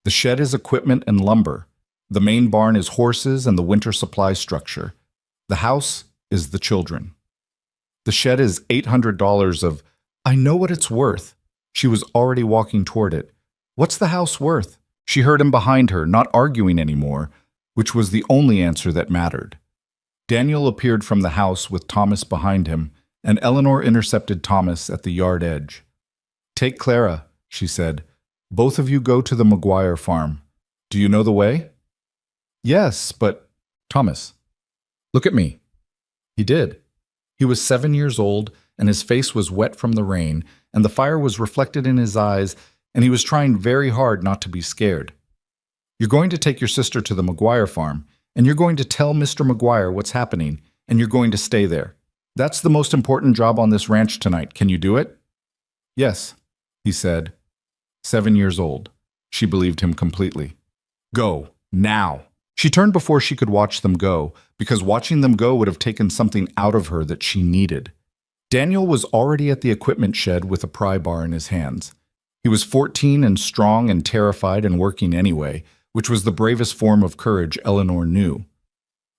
"The shed is equipment and lumber. The main barn is horses and the winter supply structure. The house is the children. The shed is $800 of, I know what it's worth." She was already walking toward it. What's the house worth? She heard him behind her, not arguing anymore, which was the only answer that mattered. Daniel appeared from the house with Thomas behind him, and Eleanor intercepted Thomas at the yard edge. Take Clara, she said. Both of you go to the McGuire farm. Do you know the way? Yes, but... Thomas, look at me. He did. He was 7 years old, and his face was wet from the rain, and the fire was reflected in his eyes, and he was trying very hard not to be scared. You're going to take your sister to the McGuire farm, and you're going to tell Mr. McGuire what's happening, and you're going to stay there. That's the most important job on this ranch tonight. Can you do it? Yes, he said. 7 years old. She believed him completely. Go, now. She turned before she could watch them go, because watching them go would have taken something out of her that she needed. Daniel was already at the equipment shed with a pry bar in his hands. He was 14 and strong and terrified and working anyway, which was the bravest form of courage Eleanor knew.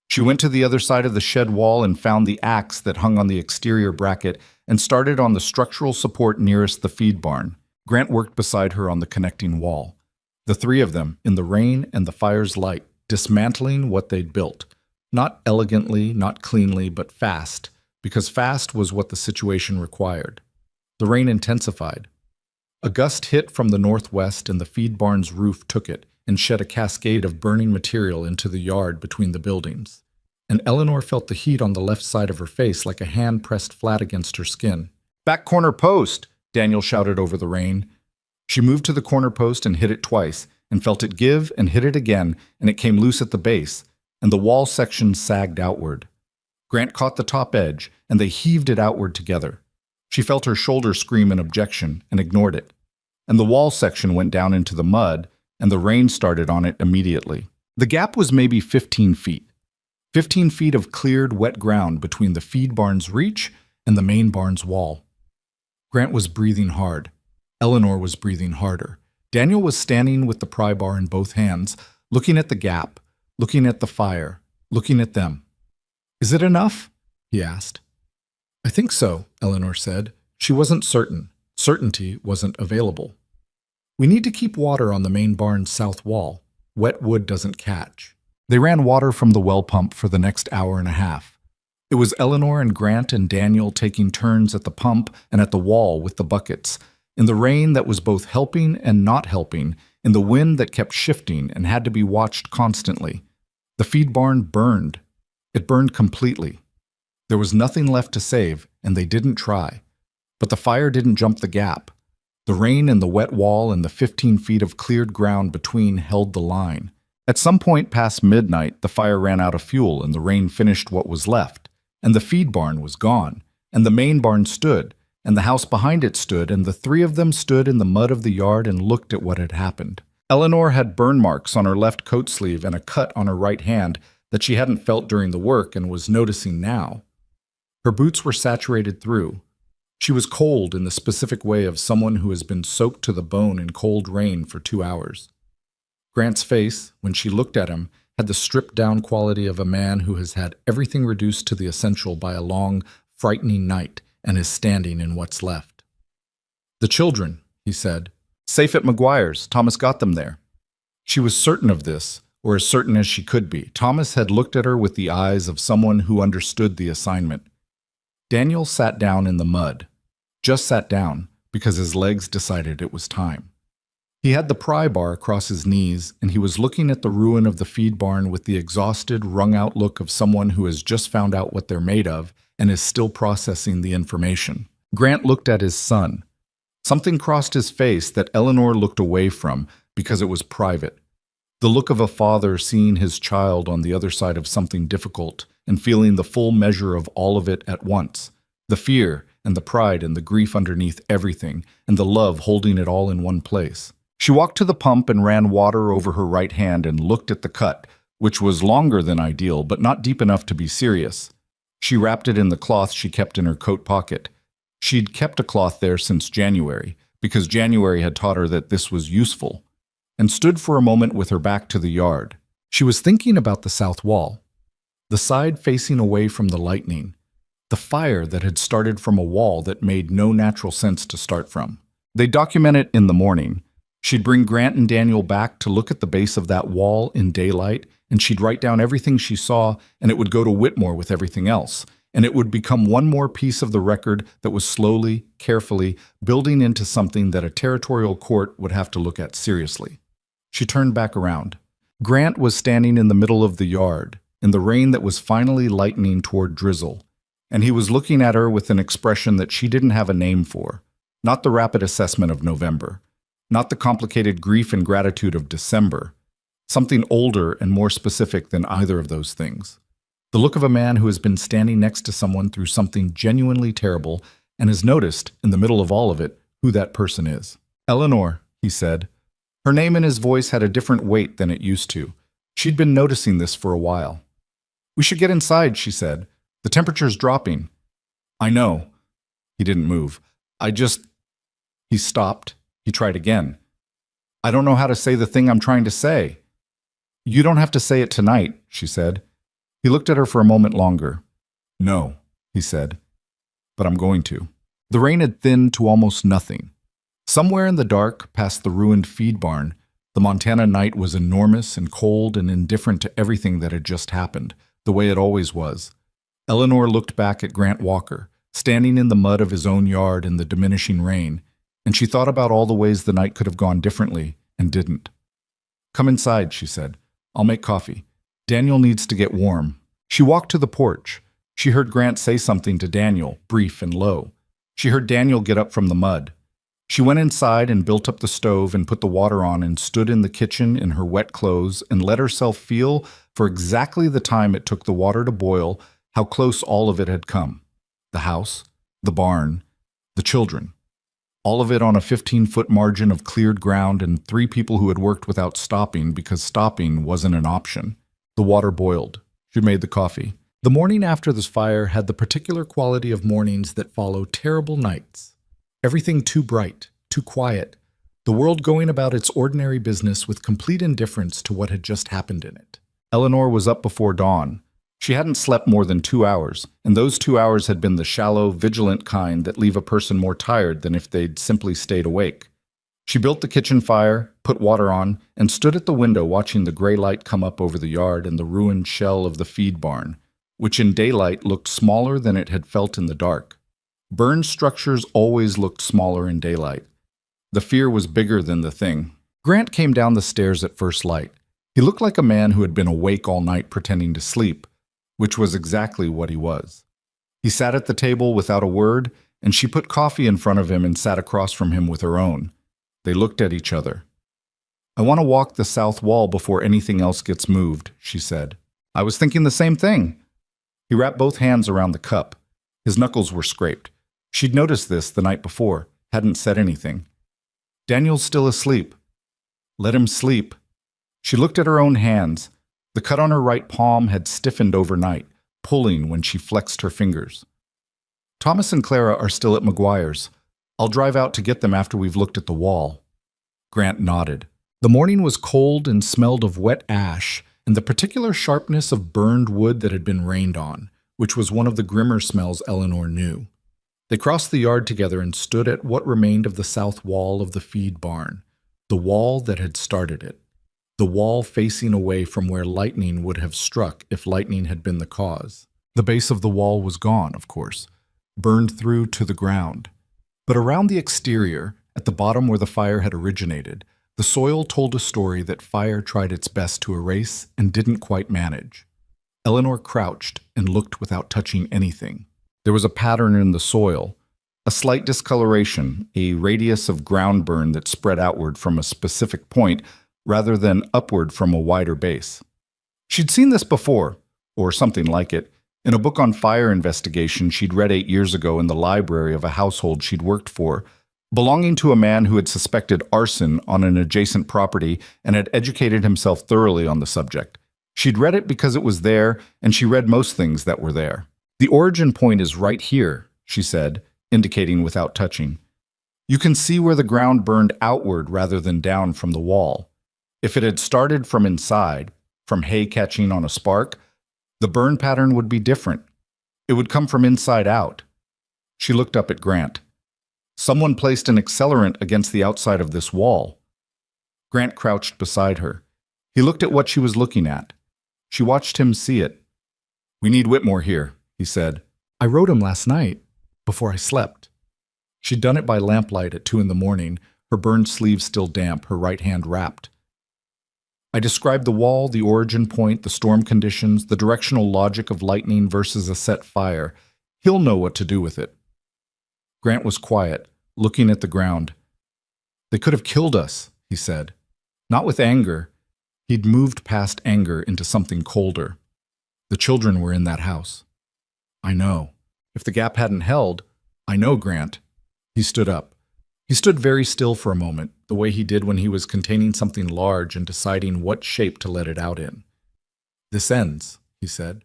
She went to the other side of the shed wall and found the axe that hung on the exterior bracket and started on the structural support nearest the feed barn. Grant worked beside her on the connecting wall. The three of them, in the rain and the fire's light, dismantling what they'd built. Not elegantly, not cleanly, but fast, because fast was what the situation required. The rain intensified. A gust hit from the northwest and the feed barn's roof took it and shed a cascade of burning material into the yard between the buildings. And Eleanor felt the heat on the left side of her face like a hand pressed flat against her skin. Back corner post, Daniel shouted over the rain. She moved to the corner post and hit it twice, and felt it give and hit it again, and it came loose at the base, and the wall section sagged outward. Grant caught the top edge, and they heaved it outward together. She felt her shoulder scream in objection and ignored it. And the wall section went down into the mud, and the rain started on it immediately. The gap was maybe 15 feet. 15 feet of cleared, wet ground between the feed barn's reach and the main barn's wall. Grant was breathing hard. Eleanor was breathing harder. Daniel was standing with the pry bar in both hands, looking at the gap, looking at the fire, looking at them. Is it enough? He asked. I think so, Eleanor said. She wasn't certain. Certainty wasn't available. We need to keep water on the main barn's south wall. Wet wood doesn't catch. They ran water from the well pump for the next hour and a half. It was Eleanor and Grant and Daniel taking turns at the pump and at the wall with the buckets, in the rain that was both helping and not helping, in the wind that kept shifting and had to be watched constantly. The feed barn burned. It burned completely. There was nothing left to save, and they didn't try. But the fire didn't jump the gap. The rain and the wet wall and the 15 feet of cleared ground between held the line. At some point past midnight, the fire ran out of fuel and the rain finished what was left, and the feed barn was gone, and the main barn stood, and the house behind it stood, and the three of them stood in the mud of the yard and looked at what had happened. Eleanor had burn marks on her left coat sleeve and a cut on her right hand that she hadn't felt during the work and was noticing now. Her boots were saturated through. She was cold in the specific way of someone who has been soaked to the bone in cold rain for 2 hours. Grant's face, when she looked at him, had the stripped-down quality of a man who has had everything reduced to the essential by a long, frightening night and is standing in what's left. The children, he said. Safe at McGuire's. Thomas got them there. She was certain of this, or as certain as she could be. Thomas had looked at her with the eyes of someone who understood the assignment. Daniel sat down in the mud. Just sat down, because his legs decided it was time. He had the pry bar across his knees, and he was looking at the ruin of the feed barn with the exhausted, wrung-out look of someone who has just found out what they're made of and is still processing the information. Grant looked at his son. Something crossed his face that Eleanor looked away from because it was private. The look of a father seeing his child on the other side of something difficult and feeling the full measure of all of it at once. The fear and the pride and the grief underneath everything, and the love holding it all in one place. She walked to the pump and ran water over her right hand and looked at the cut, which was longer than ideal, but not deep enough to be serious. She wrapped it in the cloth she kept in her coat pocket. She'd kept a cloth there since January, because January had taught her that this was useful, and stood for a moment with her back to the yard. She was thinking about the south wall, the side facing away from the lightning, the fire that had started from a wall that made no natural sense to start from. They'd document it in the morning. She'd bring Grant and Daniel back to look at the base of that wall in daylight, and she'd write down everything she saw, and it would go to Whitmore with everything else. And it would become one more piece of the record that was slowly, carefully, building into something that a territorial court would have to look at seriously. She turned back around. Grant was standing in the middle of the yard, in the rain that was finally lightening toward drizzle, and he was looking at her with an expression that she didn't have a name for. Not the rapid assessment of November, not the complicated grief and gratitude of December, something older and more specific than either of those things. The look of a man who has been standing next to someone through something genuinely terrible and has noticed, in the middle of all of it, who that person is. "Eleanor," he said. Her name in his voice had a different weight than it used to. She'd been noticing this for a while. "We should get inside," she said. "The temperature's dropping." "I know." He didn't move. He stopped. He tried again. "I don't know how to say the thing I'm trying to say." "You don't have to say it tonight," she said. He looked at her for a moment longer. "No," he said, "but I'm going to." The rain had thinned to almost nothing. Somewhere in the dark, past the ruined feed barn, the Montana night was enormous and cold and indifferent to everything that had just happened, the way it always was. Eleanor looked back at Grant Walker, standing in the mud of his own yard in the diminishing rain, and she thought about all the ways the night could have gone differently and didn't. "Come inside," she said. "I'll make coffee. Daniel needs to get warm." She walked to the porch. She heard Grant say something to Daniel, brief and low. She heard Daniel get up from the mud. She went inside and built up the stove and put the water on and stood in the kitchen in her wet clothes and let herself feel, for exactly the time it took the water to boil, how close all of it had come. The house, the barn, the children. All of it on a 15-foot margin of cleared ground and 3 people who had worked without stopping because stopping wasn't an option. The water boiled. She made the coffee. The morning after this fire had the particular quality of mornings that follow terrible nights. Everything too bright, too quiet, the world going about its ordinary business with complete indifference to what had just happened in it. Eleanor was up before dawn. She hadn't slept more than 2 hours, and those 2 hours had been the shallow, vigilant kind that leave a person more tired than if they'd simply stayed awake. She built the kitchen fire, put water on, and stood at the window watching the gray light come up over the yard and the ruined shell of the feed barn, which in daylight looked smaller than it had felt in the dark. Burned structures always looked smaller in daylight. The fear was bigger than the thing. Grant came down the stairs at first light. He looked like a man who had been awake all night pretending to sleep, which was exactly what he was. He sat at the table without a word, and she put coffee in front of him and sat across from him with her own. They looked at each other. "I want to walk the south wall before anything else gets moved," she said. "I was thinking the same thing." He wrapped both hands around the cup. His knuckles were scraped. She'd noticed this the night before, hadn't said anything. "Daniel's still asleep." "Let him sleep." She looked at her own hands. The cut on her right palm had stiffened overnight, pulling when she flexed her fingers. "Thomas and Clara are still at McGuire's. I'll drive out to get them after we've looked at the wall." Grant nodded. The morning was cold and smelled of wet ash and the particular sharpness of burned wood that had been rained on, which was one of the grimmer smells Eleanor knew. They crossed the yard together and stood at what remained of the south wall of the feed barn, the wall that had started it, the wall facing away from where lightning would have struck if lightning had been the cause. The base of the wall was gone, of course, burned through to the ground. But around the exterior, at the bottom where the fire had originated, the soil told a story that fire tried its best to erase and didn't quite manage. Eleanor crouched and looked without touching anything. There was a pattern in the soil, a slight discoloration, a radius of ground burn that spread outward from a specific point rather than upward from a wider base. She'd seen this before, or something like it, in a book on fire investigation she'd read 8 years ago in the library of a household she'd worked for, belonging to a man who had suspected arson on an adjacent property and had educated himself thoroughly on the subject. She'd read it because it was there, and she read most things that were there. "The origin point is right here," she said, indicating without touching. "You can see where the ground burned outward rather than down from the wall. If it had started from inside, from hay catching on a spark, the burn pattern would be different. It would come from inside out." She looked up at Grant. Someone placed an accelerant against the outside of this wall. Grant crouched beside her. He looked at what she was looking at. She watched him see it. "We need Whitmore here," he said. "I wrote him last night, before I slept." She'd done it by lamplight at 2 a.m, her burned sleeve still damp, her right hand wrapped. "I described the wall, the origin point, the storm conditions, the directional logic of lightning versus a set fire. He'll know what to do with it." Grant was quiet, looking at the ground. "They could have killed us," he said. Not with anger. He'd moved past anger into something colder. "The children were in that house." "I know. If the gap hadn't held, I know, Grant." He stood up. He stood very still for a moment, the way he did when he was containing something large and deciding what shape to let it out in. "This ends," he said.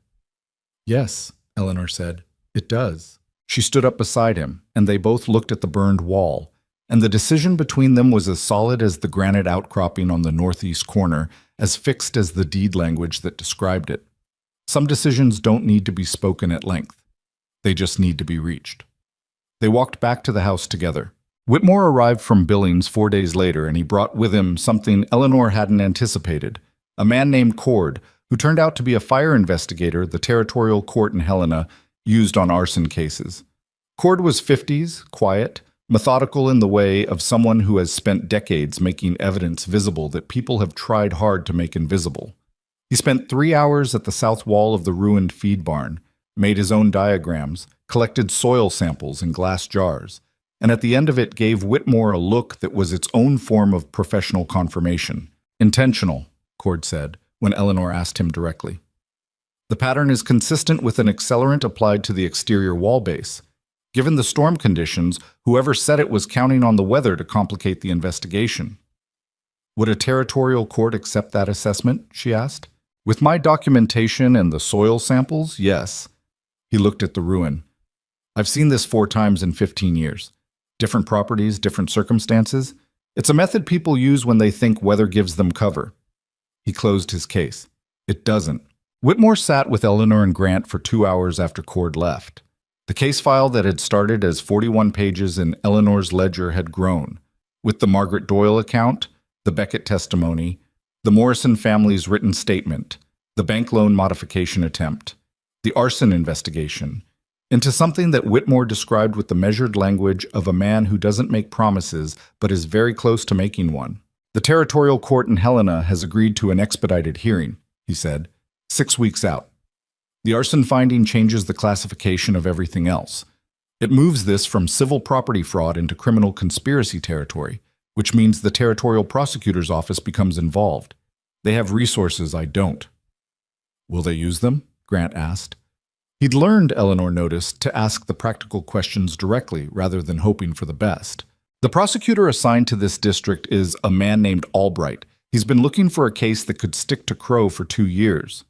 "Yes," Eleanor said. "It does." She stood up beside him, and they both looked at the burned wall, and the decision between them was as solid as the granite outcropping on the northeast corner, as fixed as the deed language that described it. Some decisions don't need to be spoken at length. They just need to be reached. They walked back to the house together. Whitmore arrived from Billings 4 days later, and he brought with him something Eleanor hadn't anticipated, a man named Cord, who turned out to be a fire investigator the territorial court in Helena used on arson cases. Cord was 50s, quiet, methodical in the way of someone who has spent decades making evidence visible that people have tried hard to make invisible. He spent 3 hours at the south wall of the ruined feed barn, made his own diagrams, collected soil samples in glass jars, and at the end of it gave Whitmore a look that was its own form of professional confirmation. "Intentional," Cord said, when Eleanor asked him directly. "The pattern is consistent with an accelerant applied to the exterior wall base. Given the storm conditions, whoever said it was counting on the weather to complicate the investigation." "Would a territorial court accept that assessment?" she asked. "With my documentation and the soil samples, yes." He looked at the ruin. "I've seen this 4 times in 15 years. Different properties, different circumstances. It's a method people use when they think weather gives them cover." He closed his case. "It doesn't." Whitmore sat with Eleanor and Grant for 2 hours after Cord left. The case file that had started as 41 pages in Eleanor's ledger had grown, with the Margaret Doyle account, the Beckett testimony, the Morrison family's written statement, the bank loan modification attempt, the arson investigation, into something that Whitmore described with the measured language of a man who doesn't make promises but is very close to making one. "The territorial court in Helena has agreed to an expedited hearing," he said, 6 weeks out. "The arson finding changes the classification of everything else. It moves this from civil property fraud into criminal conspiracy territory, which means the territorial prosecutor's office becomes involved. They have resources I don't." "Will they use them?" Grant asked. He'd learned, Eleanor noticed, to ask the practical questions directly rather than hoping for the best. "The prosecutor assigned to this district is a man named Albright. He's been looking for a case that could stick to Crow for 2 years.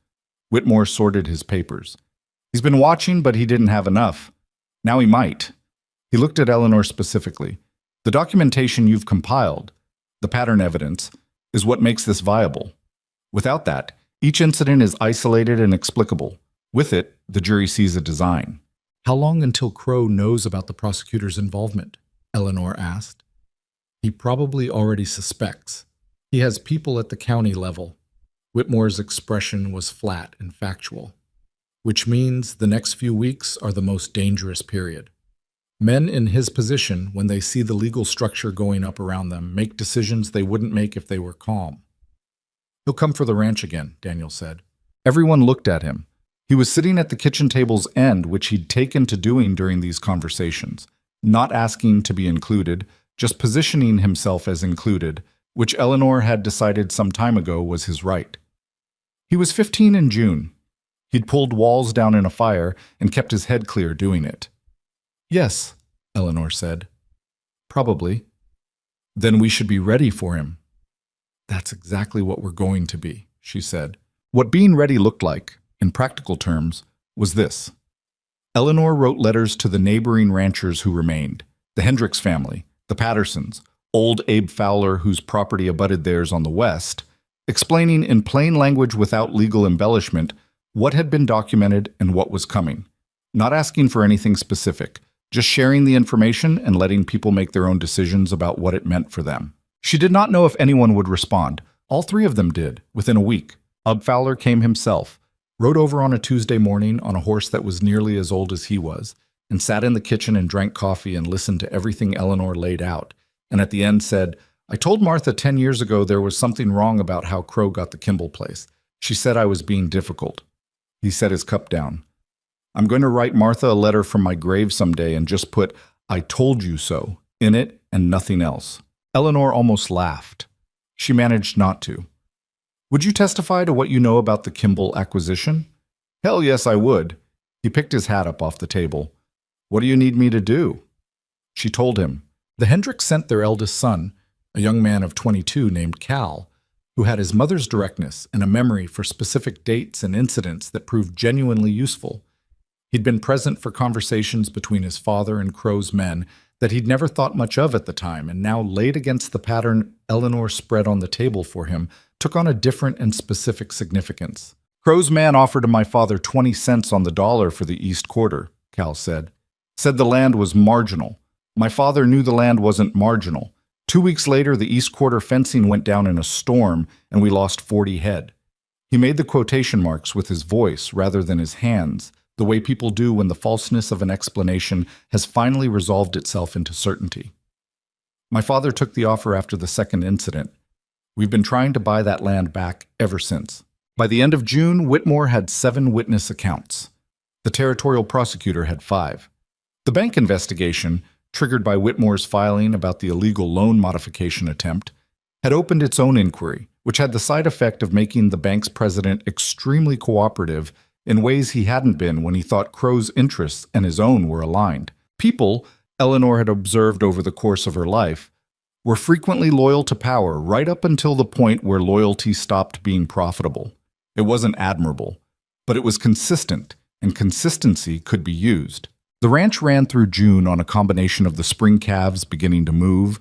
Whitmore sorted his papers. "He's been watching, but he didn't have enough. Now he might." He looked at Eleanor specifically. "The documentation you've compiled, the pattern evidence, is what makes this viable. Without that, each incident is isolated and explicable. With it, the jury sees a design." "How long until Crow knows about the prosecutor's involvement?" Eleanor asked. "He probably already suspects. He has people at the county level." Whitmore's expression was flat and factual. "Which means the next few weeks are the most dangerous period. Men in his position, when they see the legal structure going up around them, make decisions they wouldn't make if they were calm." "He'll come for the ranch again," Daniel said. Everyone looked at him. He was sitting at the kitchen table's end, which he'd taken to doing during these conversations, not asking to be included, just positioning himself as included, which Eleanor had decided some time ago was his right. He was 15 in June. He'd pulled walls down in a fire and kept his head clear doing it. "Yes," Eleanor said. "Probably." "Then we should be ready for him." "That's exactly what we're going to be," she said. What being ready looked like, in practical terms, was this. Eleanor wrote letters to the neighboring ranchers who remained, the Hendricks family, the Pattersons, old Abe Fowler, whose property abutted theirs on the west, explaining in plain language without legal embellishment what had been documented and what was coming, not asking for anything specific, just sharing the information and letting people make their own decisions about what it meant for them. She did not know if anyone would respond. All three of them did, within a week. Ub Fowler came himself, rode over on a Tuesday morning on a horse that was nearly as old as he was, and sat in the kitchen and drank coffee and listened to everything Eleanor laid out, and at the end said, "I told Martha 10 years ago there was something wrong about how Crow got the Kimball place. She said I was being difficult." He set his cup down. "I'm going to write Martha a letter from my grave someday and just put 'I told you so' in it and nothing else." Eleanor almost laughed. She managed not to. "Would you testify to what you know about the Kimball acquisition?" "Hell yes, I would." He picked his hat up off the table. "What do you need me to do?" She told him. The Hendricks sent their eldest son, a young man of 22 named Cal, who had his mother's directness and a memory for specific dates and incidents that proved genuinely useful. He'd been present for conversations between his father and Crow's men that he'd never thought much of at the time, and now laid against the pattern Eleanor spread on the table for him, took on a different and specific significance. "Crow's man offered my father 20 cents on the dollar for the East Quarter," Cal said. "Said the land was marginal. My father knew the land wasn't marginal. 2 weeks later, the East Quarter fencing went down in a storm, and we lost 40 head. He made the quotation marks with his voice rather than his hands, the way people do when the falseness of an explanation has finally resolved itself into certainty. My father took the offer after the second incident. We've been trying to buy that land back ever since. By the end of June, Whitmore had 7 witness accounts. The territorial prosecutor had 5. The bank investigation, triggered by Whitmore's filing about the illegal loan modification attempt, had opened its own inquiry, which had the side effect of making the bank's president extremely cooperative in ways he hadn't been when he thought Crow's interests and his own were aligned. People, Eleanor had observed over the course of her life, were frequently loyal to power right up until the point where loyalty stopped being profitable. It wasn't admirable, but it was consistent, and consistency could be used. The ranch ran through June on a combination of the spring calves beginning to move,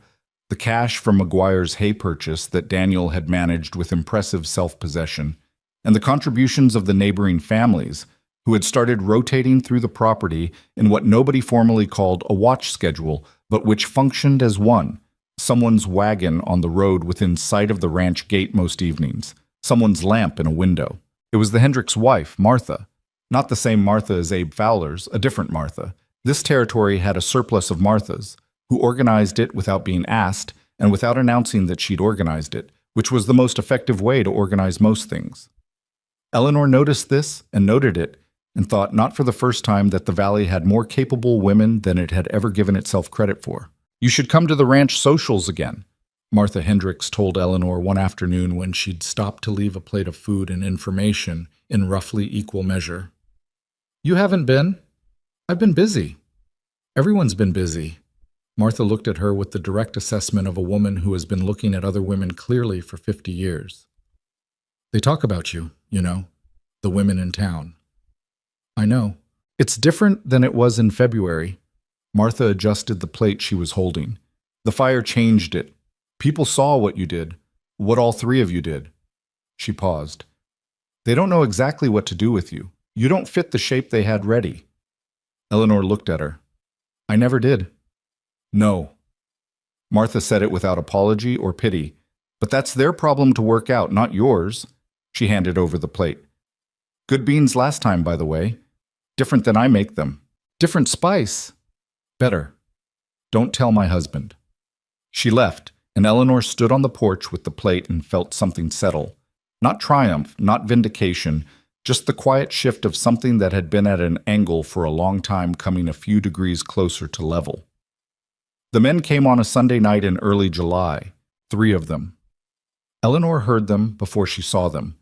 the cash from McGuire's hay purchase that Daniel had managed with impressive self-possession, and the contributions of the neighboring families, who had started rotating through the property in what nobody formally called a watch schedule, but which functioned as one: someone's wagon on the road within sight of the ranch gate most evenings, someone's lamp in a window. It was the Hendricks' wife, Martha. Not the same Martha as Abe Fowler's, a different Martha. This territory had a surplus of Marthas, who organized it without being asked and without announcing that she'd organized it, which was the most effective way to organize most things. Eleanor noticed this and noted it, and thought not for the first time that the valley had more capable women than it had ever given itself credit for. "You should come to the ranch socials again," Martha Hendricks told Eleanor one afternoon when she'd stopped to leave a plate of food and information in roughly equal measure. "You haven't been?" "I've been busy." "Everyone's been busy." Martha looked at her with the direct assessment of a woman who has been looking at other women clearly for 50 years. "They talk about you, you know, the women in town." "I know. It's different than it was in February." Martha adjusted the plate she was holding. "The fire changed it. People saw what you did, what all 3 of you did." She paused. "They don't know exactly what to do with you. You don't fit the shape they had ready." Eleanor looked at her. "I never did." "No." Martha said it without apology or pity. "But that's their problem to work out, not yours." She handed over the plate. "Good beans last time, by the way. Different than I make them. Different spice. Better. Don't tell my husband." She left, and Eleanor stood on the porch with the plate and felt something settle. Not triumph, not vindication, just the quiet shift of something that had been at an angle for a long time coming a few degrees closer to level. The men came on a Sunday night in early July, 3 of them. Eleanor heard them before she saw them.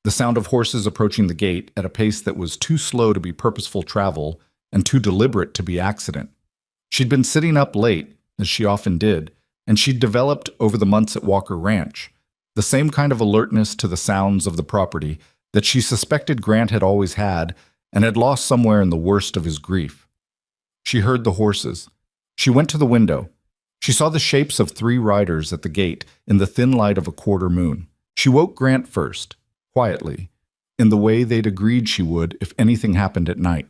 The sound of horses approaching the gate at a pace that was too slow to be purposeful travel and too deliberate to be accident. She'd been sitting up late, as she often did, and she'd developed over the months at Walker Ranch the same kind of alertness to the sounds of the property that she suspected Grant had always had and had lost somewhere in the worst of his grief. She heard the horses. She went to the window. She saw the shapes of 3 riders at the gate in the thin light of a quarter moon. She woke Grant first, quietly, in the way they'd agreed she would if anything happened at night.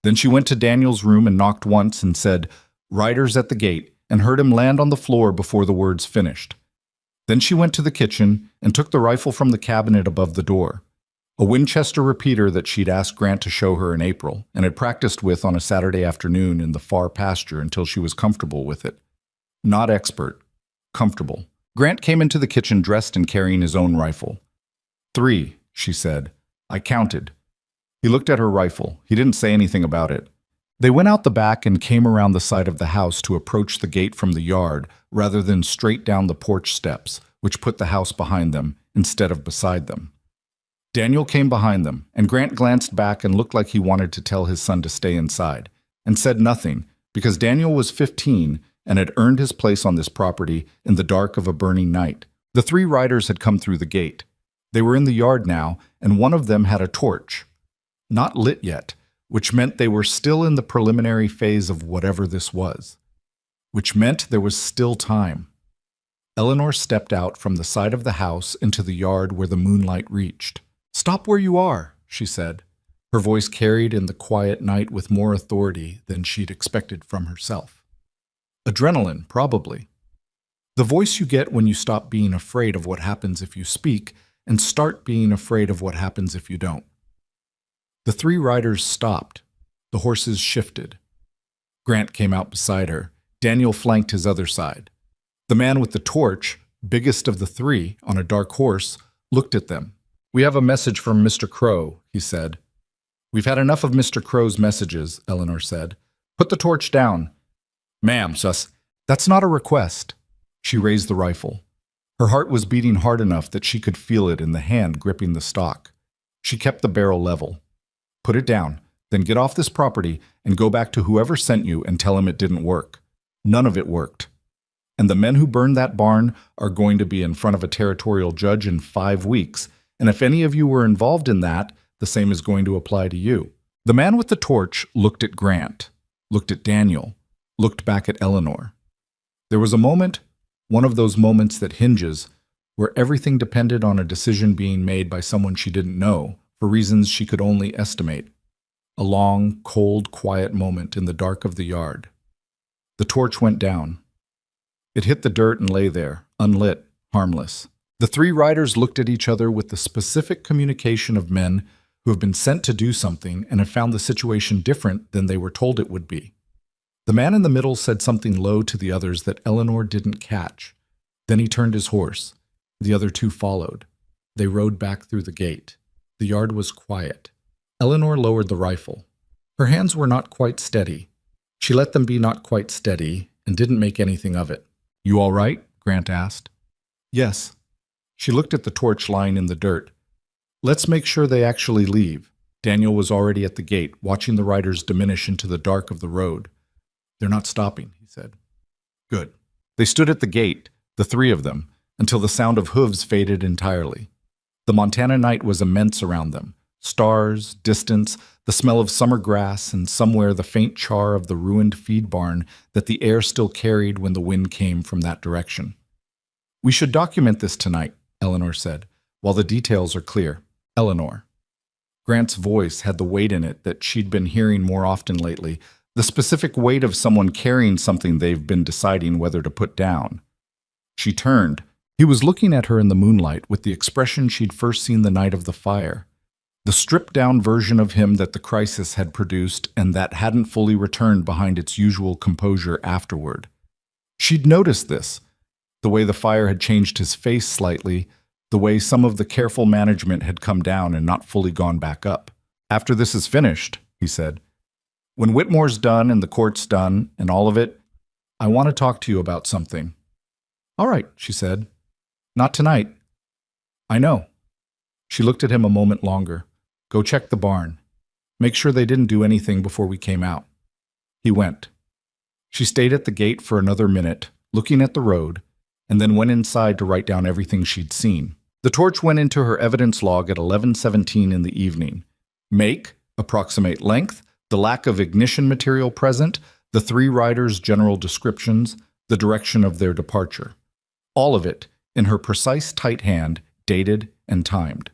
Then she went to Daniel's room and knocked once and said, "Riders at the gate," and heard him land on the floor before the words finished. Then she went to the kitchen and took the rifle from the cabinet above the door, a Winchester repeater that she'd asked Grant to show her in April and had practiced with on a Saturday afternoon in the far pasture until she was comfortable with it. Not expert, comfortable. Grant came into the kitchen dressed and carrying his own rifle. 3, she said. I counted. He looked at her rifle. He didn't say anything about it. They went out the back and came around the side of the house to approach the gate from the yard rather than straight down the porch steps, which put the house behind them instead of beside them. Daniel came behind them, and Grant glanced back and looked like he wanted to tell his son to stay inside, and said nothing because Daniel was 15 and had earned his place on this property in the dark of a burning night. The 3 riders had come through the gate. They were in the yard now, and one of them had a torch. Not lit yet, which meant they were still in the preliminary phase of whatever this was. Which meant there was still time. Eleanor stepped out from the side of the house into the yard where the moonlight reached. "Stop where you are," she said. Her voice carried in the quiet night with more authority than she'd expected from herself. Adrenaline, probably. The voice you get when you stop being afraid of what happens if you speak and start being afraid of what happens if you don't. The 3 riders stopped. The horses shifted. Grant came out beside her. Daniel flanked his other side. The man with the torch, biggest of the 3, on a dark horse, looked at them. "We have a message from Mr. Crow," he said. "We've had enough of Mr. Crow's messages," Eleanor said. "Put the torch down." "Ma'am, sus, that's not a request." She raised the rifle. Her heart was beating hard enough that she could feel it in the hand gripping the stock. She kept the barrel level. "Put it down, then get off this property and go back to whoever sent you and tell him it didn't work. None of it worked. And the men who burned that barn are going to be in front of a territorial judge in 5 weeks, and if any of you were involved in that, the same is going to apply to you." The man with the torch looked at Grant, looked at Daniel, looked back at Eleanor. There was a moment, one of those moments that hinges, where everything depended on a decision being made by someone she didn't know, for reasons she could only estimate. A long, cold, quiet moment in the dark of the yard. The torch went down. It hit the dirt and lay there, unlit, harmless. The 3 riders looked at each other with the specific communication of men who have been sent to do something and have found the situation different than they were told it would be. The man in the middle said something low to the others that Eleanor didn't catch. Then he turned his horse. The other 2 followed. They rode back through the gate. The yard was quiet. Eleanor lowered the rifle. Her hands were not quite steady. She let them be not quite steady and didn't make anything of it. "You all right?" Grant asked. "Yes." She looked at the torch lying in the dirt. "Let's make sure they actually leave." Daniel was already at the gate, watching the riders diminish into the dark of the road. "They're not stopping," he said. "Good." They stood at the gate, the 3 of them, until the sound of hooves faded entirely. The Montana night was immense around them. Stars, distance, the smell of summer grass, and somewhere the faint char of the ruined feed barn that the air still carried when the wind came from that direction. "We should document this tonight," Eleanor said, "while the details are clear." Eleanor. Grant's voice had the weight in it that she'd been hearing more often lately, the specific weight of someone carrying something they've been deciding whether to put down. She turned. He was looking at her in the moonlight with the expression she'd first seen the night of the fire. The stripped-down version of him that the crisis had produced and that hadn't fully returned behind its usual composure afterward. She'd noticed this, the way the fire had changed his face slightly, the way some of the careful management had come down and not fully gone back up. "After this is finished," he said, "when Whitmore's done and the court's done and all of it, I want to talk to you about something." "All right," she said. "Not tonight." "I know." She looked at him a moment longer. "Go check the barn. Make sure they didn't do anything before we came out." He went. She stayed at the gate for another minute, looking at the road, and then went inside to write down everything she'd seen. The torch went into her evidence log at 11:17 in the evening. Make, approximate length, the lack of ignition material present, the 3 riders' general descriptions, the direction of their departure. All of it, in her precise tight hand, dated and timed.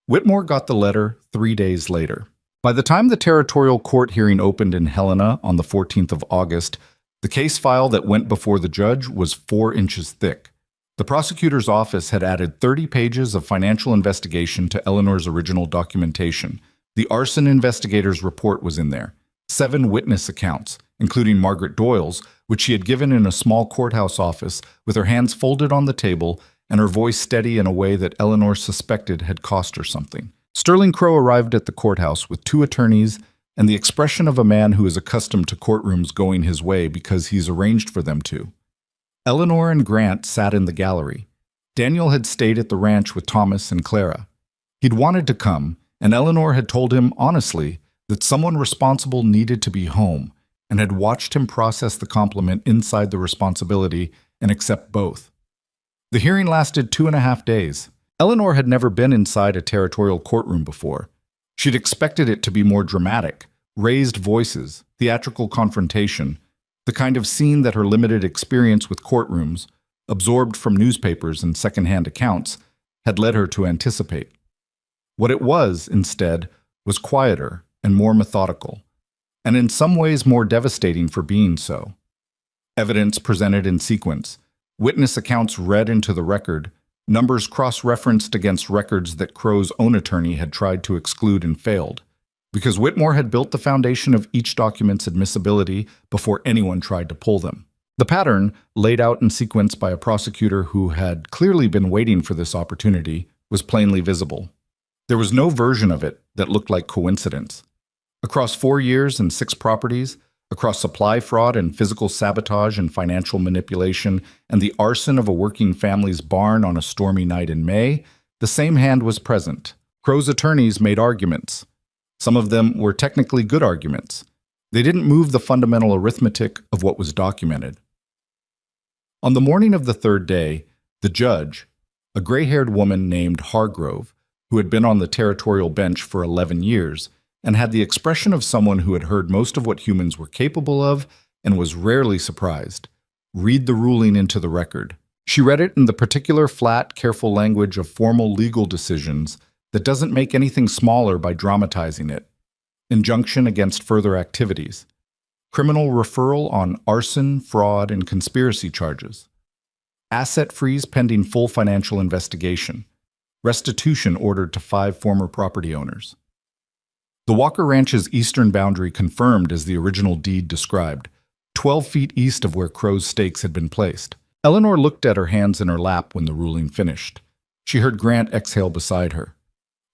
Whitmore got the letter 3 days later. By the time the territorial court hearing opened in Helena on the 14th of August, the case file that went before the judge was 4 inches thick. The prosecutor's office had added 30 pages of financial investigation to Eleanor's original documentation. The arson investigator's report was in there. 7 witness accounts, including Margaret Doyle's, which she had given in a small courthouse office with her hands folded on the table and her voice steady in a way that Eleanor suspected had cost her something. Sterling Crow arrived at the courthouse with 2 attorneys and the expression of a man who is accustomed to courtrooms going his way because he's arranged for them to. Eleanor and Grant sat in the gallery. Daniel had stayed at the ranch with Thomas and Clara. He'd wanted to come, and Eleanor had told him honestly that someone responsible needed to be home, and had watched him process the compliment inside the responsibility and accept both. The hearing lasted 2.5 days. Eleanor had never been inside a territorial courtroom before. She'd expected it to be more dramatic, raised voices, theatrical confrontation, the kind of scene that her limited experience with courtrooms, absorbed from newspapers and secondhand accounts, had led her to anticipate. What it was, instead, was quieter and more methodical, and in some ways more devastating for being so. Evidence presented in sequence, witness accounts read into the record, numbers cross-referenced against records that Crow's own attorney had tried to exclude and failed, because Whitmore had built the foundation of each document's admissibility before anyone tried to pull them. The pattern, laid out in sequence by a prosecutor who had clearly been waiting for this opportunity, was plainly visible. There was no version of it that looked like coincidence. Across 4 years and 6 properties, across supply fraud and physical sabotage and financial manipulation, and the arson of a working family's barn on a stormy night in May, the same hand was present. Crow's attorneys made arguments. Some of them were technically good arguments. They didn't move the fundamental arithmetic of what was documented. On the morning of the 3rd day, the judge, a gray-haired woman named Hargrove, who had been on the territorial bench for 11 years, and had the expression of someone who had heard most of what humans were capable of and was rarely surprised, read the ruling into the record. She read it in the particular flat, careful language of formal legal decisions that doesn't make anything smaller by dramatizing it. Injunction against further activities. Criminal referral on arson, fraud, and conspiracy charges. Asset freeze pending full financial investigation. Restitution ordered to 5 former property owners. The Walker Ranch's eastern boundary confirmed as the original deed described, 12 feet east of where Crow's stakes had been placed. Eleanor looked at her hands in her lap when the ruling finished. She heard Grant exhale beside her.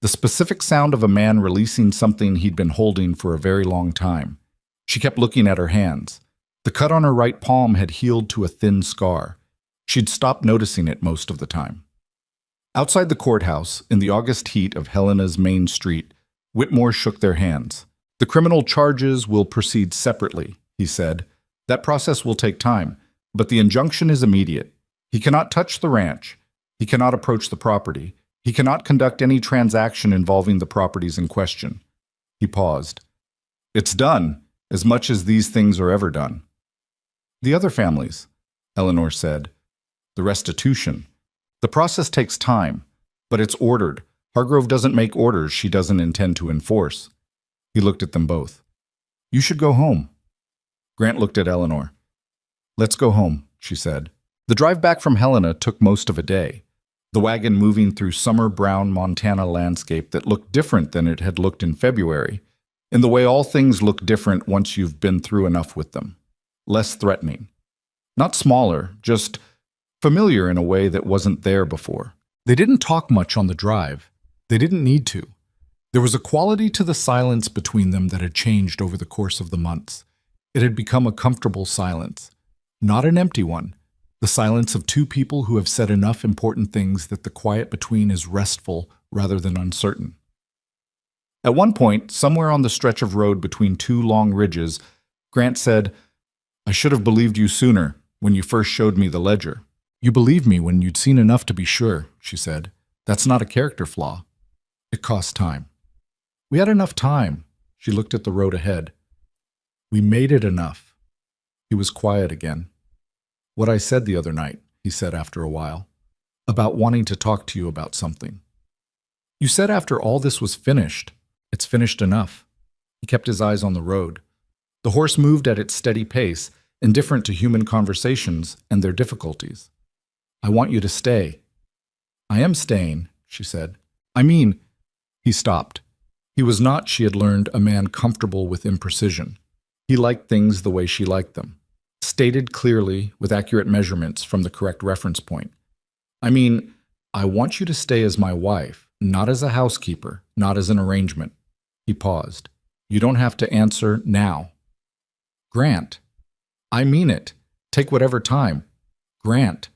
The specific sound of a man releasing something he'd been holding for a very long time. She kept looking at her hands. The cut on her right palm had healed to a thin scar. She'd stopped noticing it most of the time. Outside the courthouse, in the August heat of Helena's main street, Whitmore shook their hands. "The criminal charges will proceed separately," he said. "That process will take time, but the injunction is immediate. He cannot touch the ranch. He cannot approach the property. He cannot conduct any transaction involving the properties in question." He paused. "It's done, as much as these things are ever done." "The other families," Eleanor said. "The restitution. The process takes time, but it's ordered. Hargrove doesn't make orders she doesn't intend to enforce." He looked at them both. "You should go home." Grant looked at Eleanor. "Let's go home," she said. The drive back from Helena took most of a day, the wagon moving through summer brown Montana landscape that looked different than it had looked in February, in the way all things look different once you've been through enough with them. Less threatening. Not smaller, just familiar in a way that wasn't there before. They didn't talk much on the drive. They didn't need to. There was a quality to the silence between them that had changed over the course of the months. It had become a comfortable silence. Not an empty one. The silence of 2 people who have said enough important things that the quiet between is restful rather than uncertain. At one point, somewhere on the stretch of road between 2 long ridges, Grant said, "I should have believed you sooner, when you first showed me the ledger." "You believed me when you'd seen enough to be sure," she said. "That's not a character flaw. It costs time." "We had enough time." She looked at the road ahead. "We made it enough." He was quiet again. "What I said the other night," he said after a while, "about wanting to talk to you about something. You said after all this was finished, it's finished enough." He kept his eyes on the road. The horse moved at its steady pace, indifferent to human conversations and their difficulties. I want you to stay. I am staying, she said. I mean, he stopped. He was not, she had learned, a man comfortable with imprecision. He liked things the way she liked them, stated clearly with accurate measurements from the correct reference point. I mean, I want you to stay as my wife, not as a housekeeper, not as an arrangement. He paused. You don't have to answer now. Grant. I mean it. Take whatever time. Grant.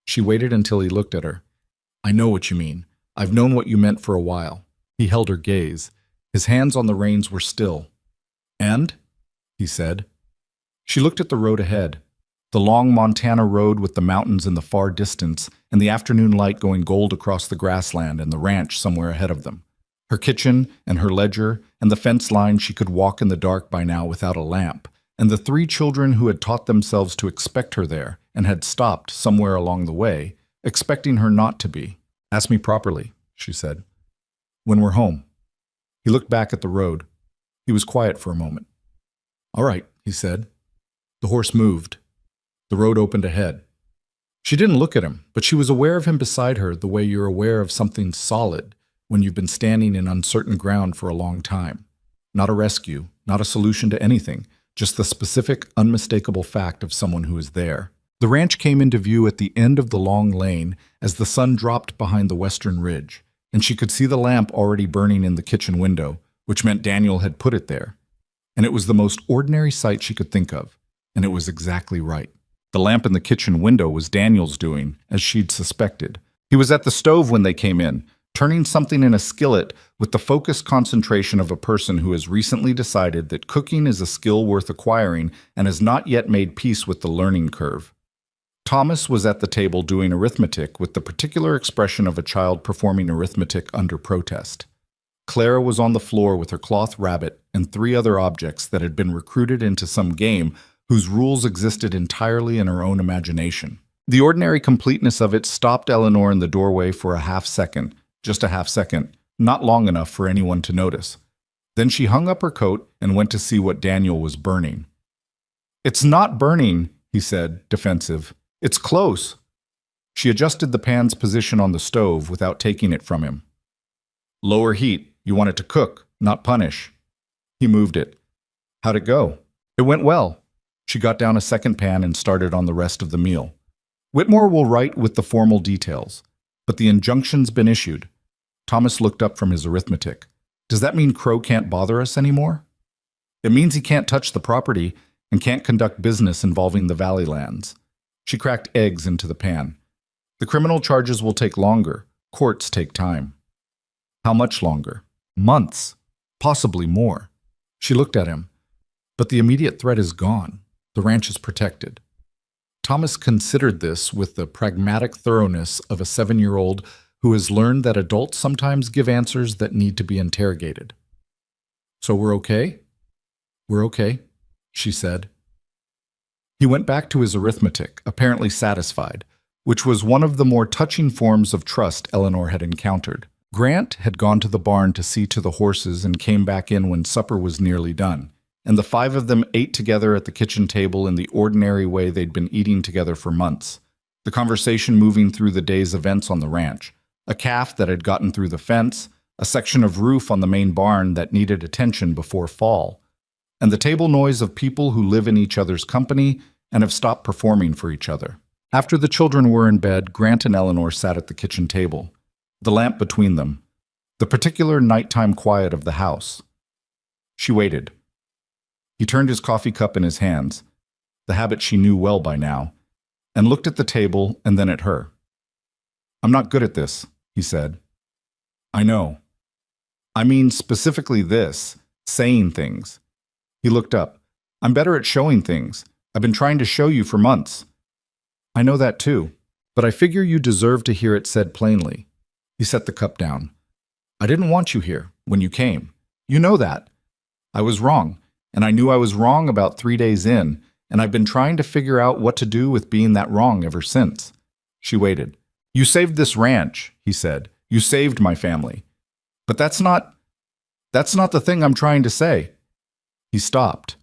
She waited until he looked at her. I know what you mean. I've known what you meant for a while. He held her gaze. His hands on the reins were still. And? He said. She looked at the road ahead. The long Montana road with the mountains in the far distance and the afternoon light going gold across the grassland and the ranch somewhere ahead of them. Her kitchen and her ledger and the fence line she could walk in the dark by now without a lamp, and the 3 children who had taught themselves to expect her there and had stopped somewhere along the way, expecting her not to be. Ask me properly, she said. When we're home. He looked back at the road. He was quiet for a moment. All right, he said. The horse moved. The road opened ahead. She didn't look at him, but she was aware of him beside her the way you're aware of something solid when you've been standing in uncertain ground for a long time. Not a rescue, not a solution to anything, just the specific, unmistakable fact of someone who is there. The ranch came into view at the end of the long lane as the sun dropped behind the western ridge, and she could see the lamp already burning in the kitchen window, which meant Daniel had put it there. And it was the most ordinary sight she could think of, and it was exactly right. The lamp in the kitchen window was Daniel's doing, as she'd suspected. He was at the stove when they came in, turning something in a skillet with the focused concentration of a person who has recently decided that cooking is a skill worth acquiring and has not yet made peace with the learning curve. Thomas was at the table doing arithmetic with the particular expression of a child performing arithmetic under protest. Clara was on the floor with her cloth rabbit and 3 other objects that had been recruited into some game whose rules existed entirely in her own imagination. The ordinary completeness of it stopped Eleanor in the doorway for a half second, just a half second, not long enough for anyone to notice. Then she hung up her coat and went to see what Daniel was burning. It's not burning, he said, defensive. It's close. She adjusted the pan's position on the stove without taking it from him. Lower heat. You want it to cook, not punish. He moved it. How'd it go? It went well. She got down a second pan and started on the rest of the meal. Whitmore will write with the formal details, but the injunction's been issued. Thomas looked up from his arithmetic. Does that mean Crow can't bother us anymore? It means he can't touch the property and can't conduct business involving the valley lands. She cracked eggs into the pan. The criminal charges will take longer. Courts take time. How much longer? Months. Possibly more. She looked at him. But the immediate threat is gone. The ranch is protected. Thomas considered this with the pragmatic thoroughness of a 7-year-old who has learned that adults sometimes give answers that need to be interrogated. So we're okay? We're okay, she said. He went back to his arithmetic, apparently satisfied, which was one of the more touching forms of trust Eleanor had encountered. Grant had gone to the barn to see to the horses and came back in when supper was nearly done, and the 5 of them ate together at the kitchen table in the ordinary way they'd been eating together for months, the conversation moving through the day's events on the ranch, a calf that had gotten through the fence, a section of roof on the main barn that needed attention before fall, and the table noise of people who live in each other's company and have stopped performing for each other. After the children were in bed, Grant and Eleanor sat at the kitchen table, the lamp between them, the particular nighttime quiet of the house. She waited. He turned his coffee cup in his hands, the habit she knew well by now, and looked at the table and then at her. I'm not good at this, he said. I know. I mean specifically this, saying things. He looked up. I'm better at showing things. I've been trying to show you for months. I know that too, but I figure you deserve to hear it said plainly. He set the cup down. I didn't want you here when you came. You know that. I was wrong, and I knew I was wrong about 3 days in, and I've been trying to figure out what to do with being that wrong ever since. She waited. You saved this ranch, he said. You saved my family. But that's not the thing I'm trying to say. He stopped.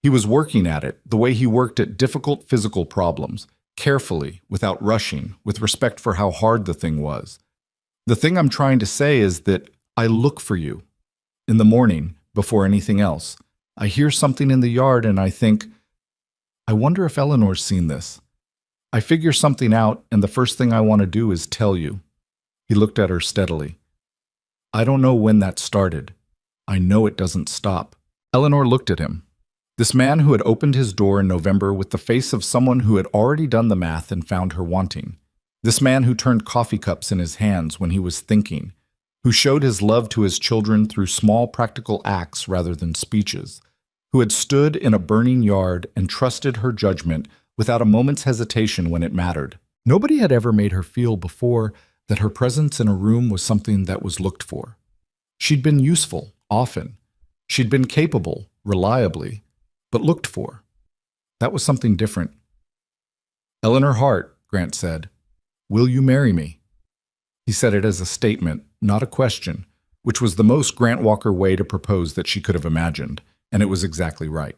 He was working at it, the way he worked at difficult physical problems, carefully, without rushing, with respect for how hard the thing was. The thing I'm trying to say is that I look for you. In the morning, before anything else, I hear something in the yard and I think, I wonder if Eleanor's seen this. I figure something out, and the first thing I want to do is tell you. He looked at her steadily. I don't know when that started. I know it doesn't stop. Eleanor looked at him. This man who had opened his door in November with the face of someone who had already done the math and found her wanting. This man who turned coffee cups in his hands when he was thinking, who showed his love to his children through small practical acts rather than speeches, who had stood in a burning yard and trusted her judgment without a moment's hesitation when it mattered. Nobody had ever made her feel before that her presence in a room was something that was looked for. She'd been useful, often. She'd been capable, reliably, but looked for. That was something different. Eleanor Hart, Grant said, will you marry me? He said it as a statement, not a question, which was the most Grant Walker way to propose that she could have imagined, and it was exactly right.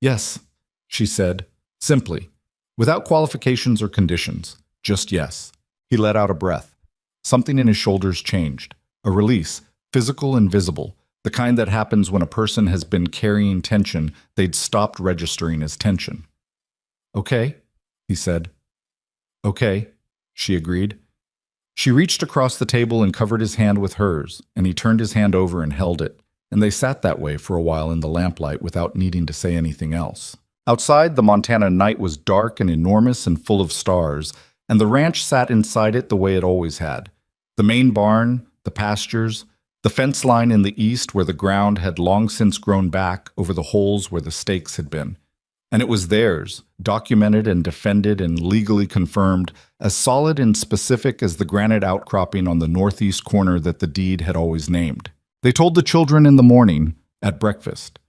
Yes, she said, simply, without qualifications or conditions, just yes. He let out a breath. Something in his shoulders changed, a release, physical and visible, the kind that happens when a person has been carrying tension they'd stopped registering as tension. Okay, he said. Okay, she agreed. She reached across the table and covered his hand with hers, and he turned his hand over and held it, and they sat that way for a while in the lamplight without needing to say anything else. Outside, the Montana night was dark and enormous and full of stars, and the ranch sat inside it the way it always had. The main barn, the pastures, the fence line in the east where the ground had long since grown back over the holes where the stakes had been. And it was theirs, documented and defended and legally confirmed, as solid and specific as the granite outcropping on the northeast corner that the deed had always named. They told the children in the morning, at breakfast.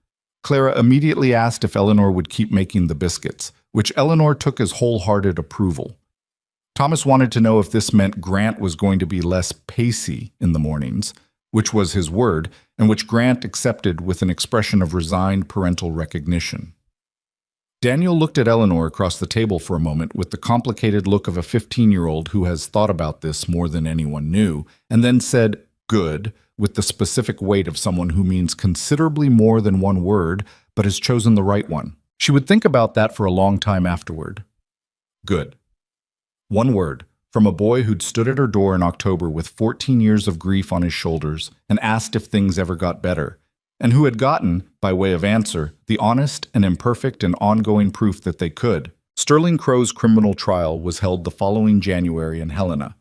Clara immediately asked if Eleanor would keep making the biscuits, which Eleanor took as wholehearted approval. Thomas wanted to know if this meant Grant was going to be less pacey in the mornings, which was his word, and which Grant accepted with an expression of resigned parental recognition. Daniel looked at Eleanor across the table for a moment with the complicated look of a 15-year-old who has thought about this more than anyone knew, and then said, good, with the specific weight of someone who means considerably more than one word, but has chosen the right one. She would think about that for a long time afterward. Good. One word, from a boy who'd stood at her door in October with 14 years of grief on his shoulders and asked if things ever got better, and who had gotten, by way of answer, the honest and imperfect and ongoing proof that they could. Sterling Crow's criminal trial was held the following January in Helena.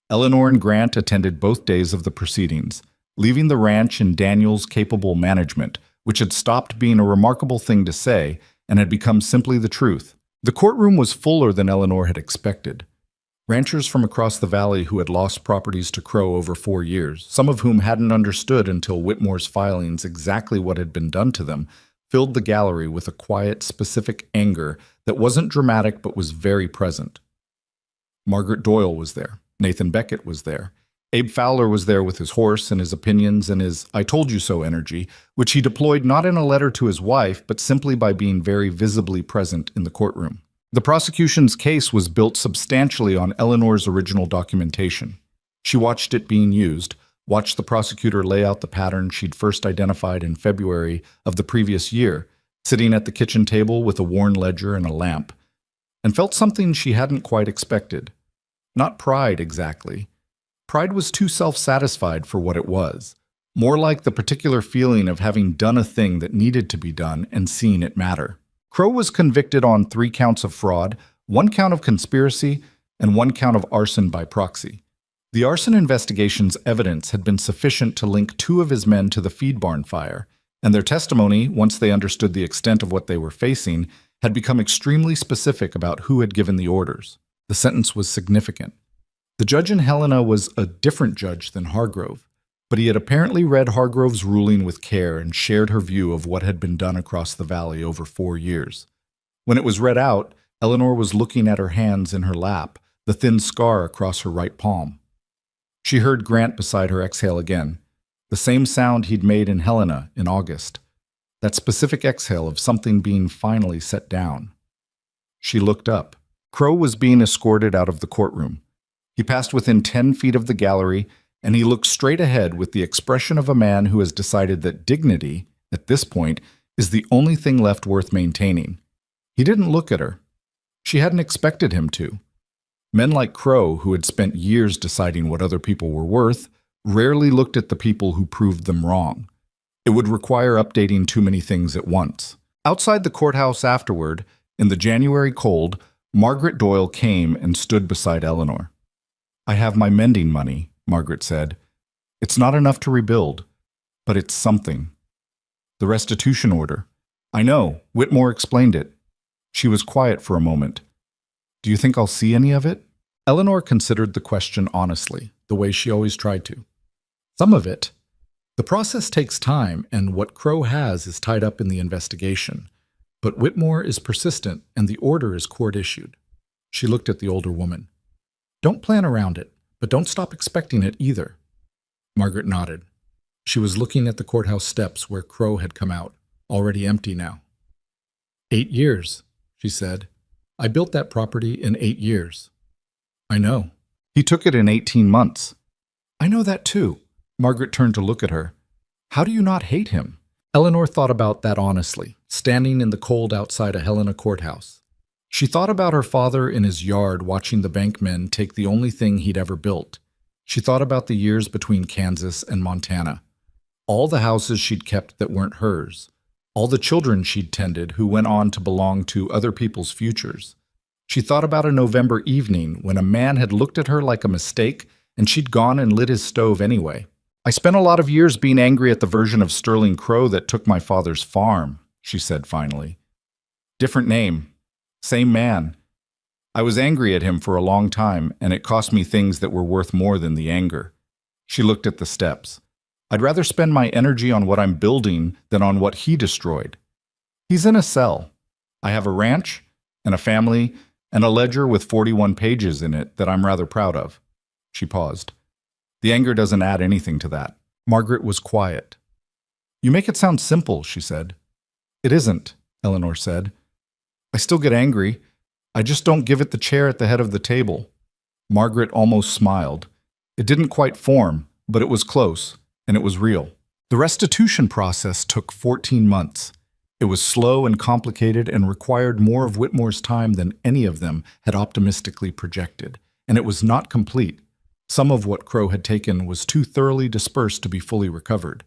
Eleanor and Grant attended both days of the proceedings, leaving the ranch in Daniel's capable management, which had stopped being a remarkable thing to say and had become simply the truth. The courtroom was fuller than Eleanor had expected. Ranchers from across the valley who had lost properties to Crow over 4 years, some of whom hadn't understood until Whitmore's filings exactly what had been done to them, filled the gallery with a quiet, specific anger that wasn't dramatic but was very present. Margaret Doyle was there. Nathan Beckett was there. Abe Fowler was there with his horse and his opinions and his I told you so energy, which he deployed not in a letter to his wife, but simply by being very visibly present in the courtroom. The prosecution's case was built substantially on Eleanor's original documentation. She watched it being used, watched the prosecutor lay out the pattern she'd first identified in February of the previous year, sitting at the kitchen table with a worn ledger and a lamp, and felt something she hadn't quite expected. Not pride, exactly. Pride was too self-satisfied for what it was, more like the particular feeling of having done a thing that needed to be done and seeing it matter. Crow was convicted on 3 counts of fraud, 1 count of conspiracy, and 1 count of arson by proxy. The arson investigation's evidence had been sufficient to link 2 of his men to the feed barn fire, and their testimony, once they understood the extent of what they were facing, had become extremely specific about who had given the orders. The sentence was significant. The judge in Helena was a different judge than Hargrove, but he had apparently read Hargrove's ruling with care and shared her view of what had been done across the valley over 4 years. When it was read out, Eleanor was looking at her hands in her lap, the thin scar across her right palm. She heard Grant beside her exhale again, the same sound he'd made in Helena in August. that specific exhale of something being finally set down. She looked up. Crow was being escorted out of the courtroom. He passed within 10 feet of the gallery, and he looked straight ahead with the expression of a man who has decided that dignity, at this point, is the only thing left worth maintaining. He didn't look at her. She hadn't expected him to. Men like Crow, who had spent years deciding what other people were worth, rarely looked at the people who proved them wrong. It would require updating too many things at once. Outside the courthouse afterward, in the January cold, Margaret Doyle came and stood beside Eleanor. "I have my mending money," Margaret said. "It's not enough to rebuild, but it's something." "The restitution order." "I know, Whitmore explained it." She was quiet for a moment. "Do you think I'll see any of it?" Eleanor considered the question honestly, the way she always tried to. "Some of it. The process takes time, and what Crow has is tied up in the investigation. But Whitmore is persistent, and the order is court-issued." She looked at the older woman. "Don't plan around it, but don't stop expecting it either." Margaret nodded. She was looking at the courthouse steps where Crow had come out, already empty now. 8 years, she said. "I built that property in 8 years." "I know. He took it in 18 months. "I know that too." Margaret turned to look at her. "How do you not hate him?" Eleanor thought about that honestly, standing in the cold outside a Helena courthouse. She thought about her father in his yard watching the bankmen take the only thing he'd ever built. She thought about the years between Kansas and Montana. All the houses she'd kept that weren't hers. All the children she'd tended who went on to belong to other people's futures. She thought about a November evening when a man had looked at her like a mistake and she'd gone and lit his stove anyway. "I spent a lot of years being angry at the version of Sterling Crow that took my father's farm," she said finally. "Different name. Same man. I was angry at him for a long time, and it cost me things that were worth more than the anger." She looked at the steps. "I'd rather spend my energy on what I'm building than on what he destroyed. He's in a cell. I have a ranch and a family and a ledger with 41 pages in it that I'm rather proud of." She paused. "The anger doesn't add anything to that." Margaret was quiet. "You make it sound simple," she said. "It isn't," Eleanor said. "I still get angry. I just don't give it the chair at the head of the table." Margaret almost smiled. It didn't quite form, but it was close, and it was real. The restitution process took 14 months. It was slow and complicated and required more of Whitmore's time than any of them had optimistically projected, and it was not complete. Some of what Crow had taken was too thoroughly dispersed to be fully recovered.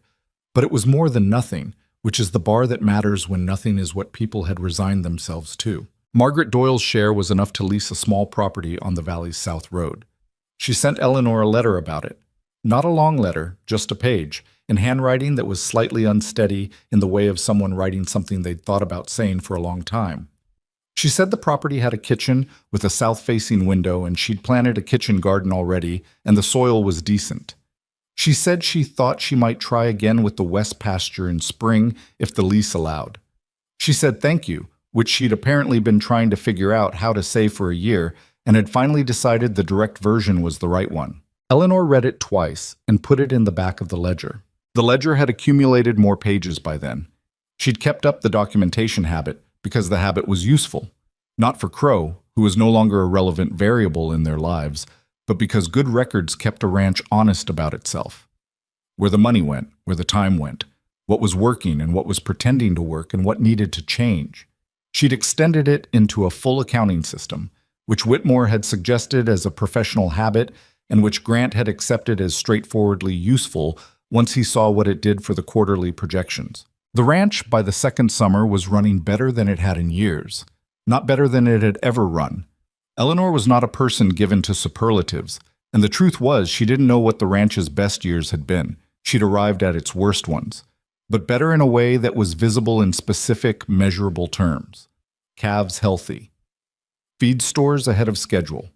But it was more than nothing, which is the bar that matters when nothing is what people had resigned themselves to. Margaret Doyle's share was enough to lease a small property on the valley's south road. She sent Eleanor a letter about it. Not a long letter, just a page, in handwriting that was slightly unsteady in the way of someone writing something they'd thought about saying for a long time. She said the property had a kitchen with a south-facing window and she'd planted a kitchen garden already and the soil was decent. She said she thought she might try again with the west pasture in spring if the lease allowed. She said thank you, which she'd apparently been trying to figure out how to say for a year and had finally decided the direct version was the right one. Eleanor read it twice and put it in the back of the ledger. The ledger had accumulated more pages by then. She'd kept up the documentation habit because the habit was useful, not for Crow, who was no longer a relevant variable in their lives, but because good records kept a ranch honest about itself. Where the money went, where the time went, what was working and what was pretending to work and what needed to change. She'd extended it into a full accounting system, which Whitmore had suggested as a professional habit and which Grant had accepted as straightforwardly useful once he saw what it did for the quarterly projections. The ranch, by the second summer, was running better than it had in years, not better than it had ever run. Eleanor was not a person given to superlatives, and the truth was she didn't know what the ranch's best years had been. She'd arrived at its worst ones, but better in a way that was visible in specific, measurable terms. Calves healthy. Feed stores ahead of schedule.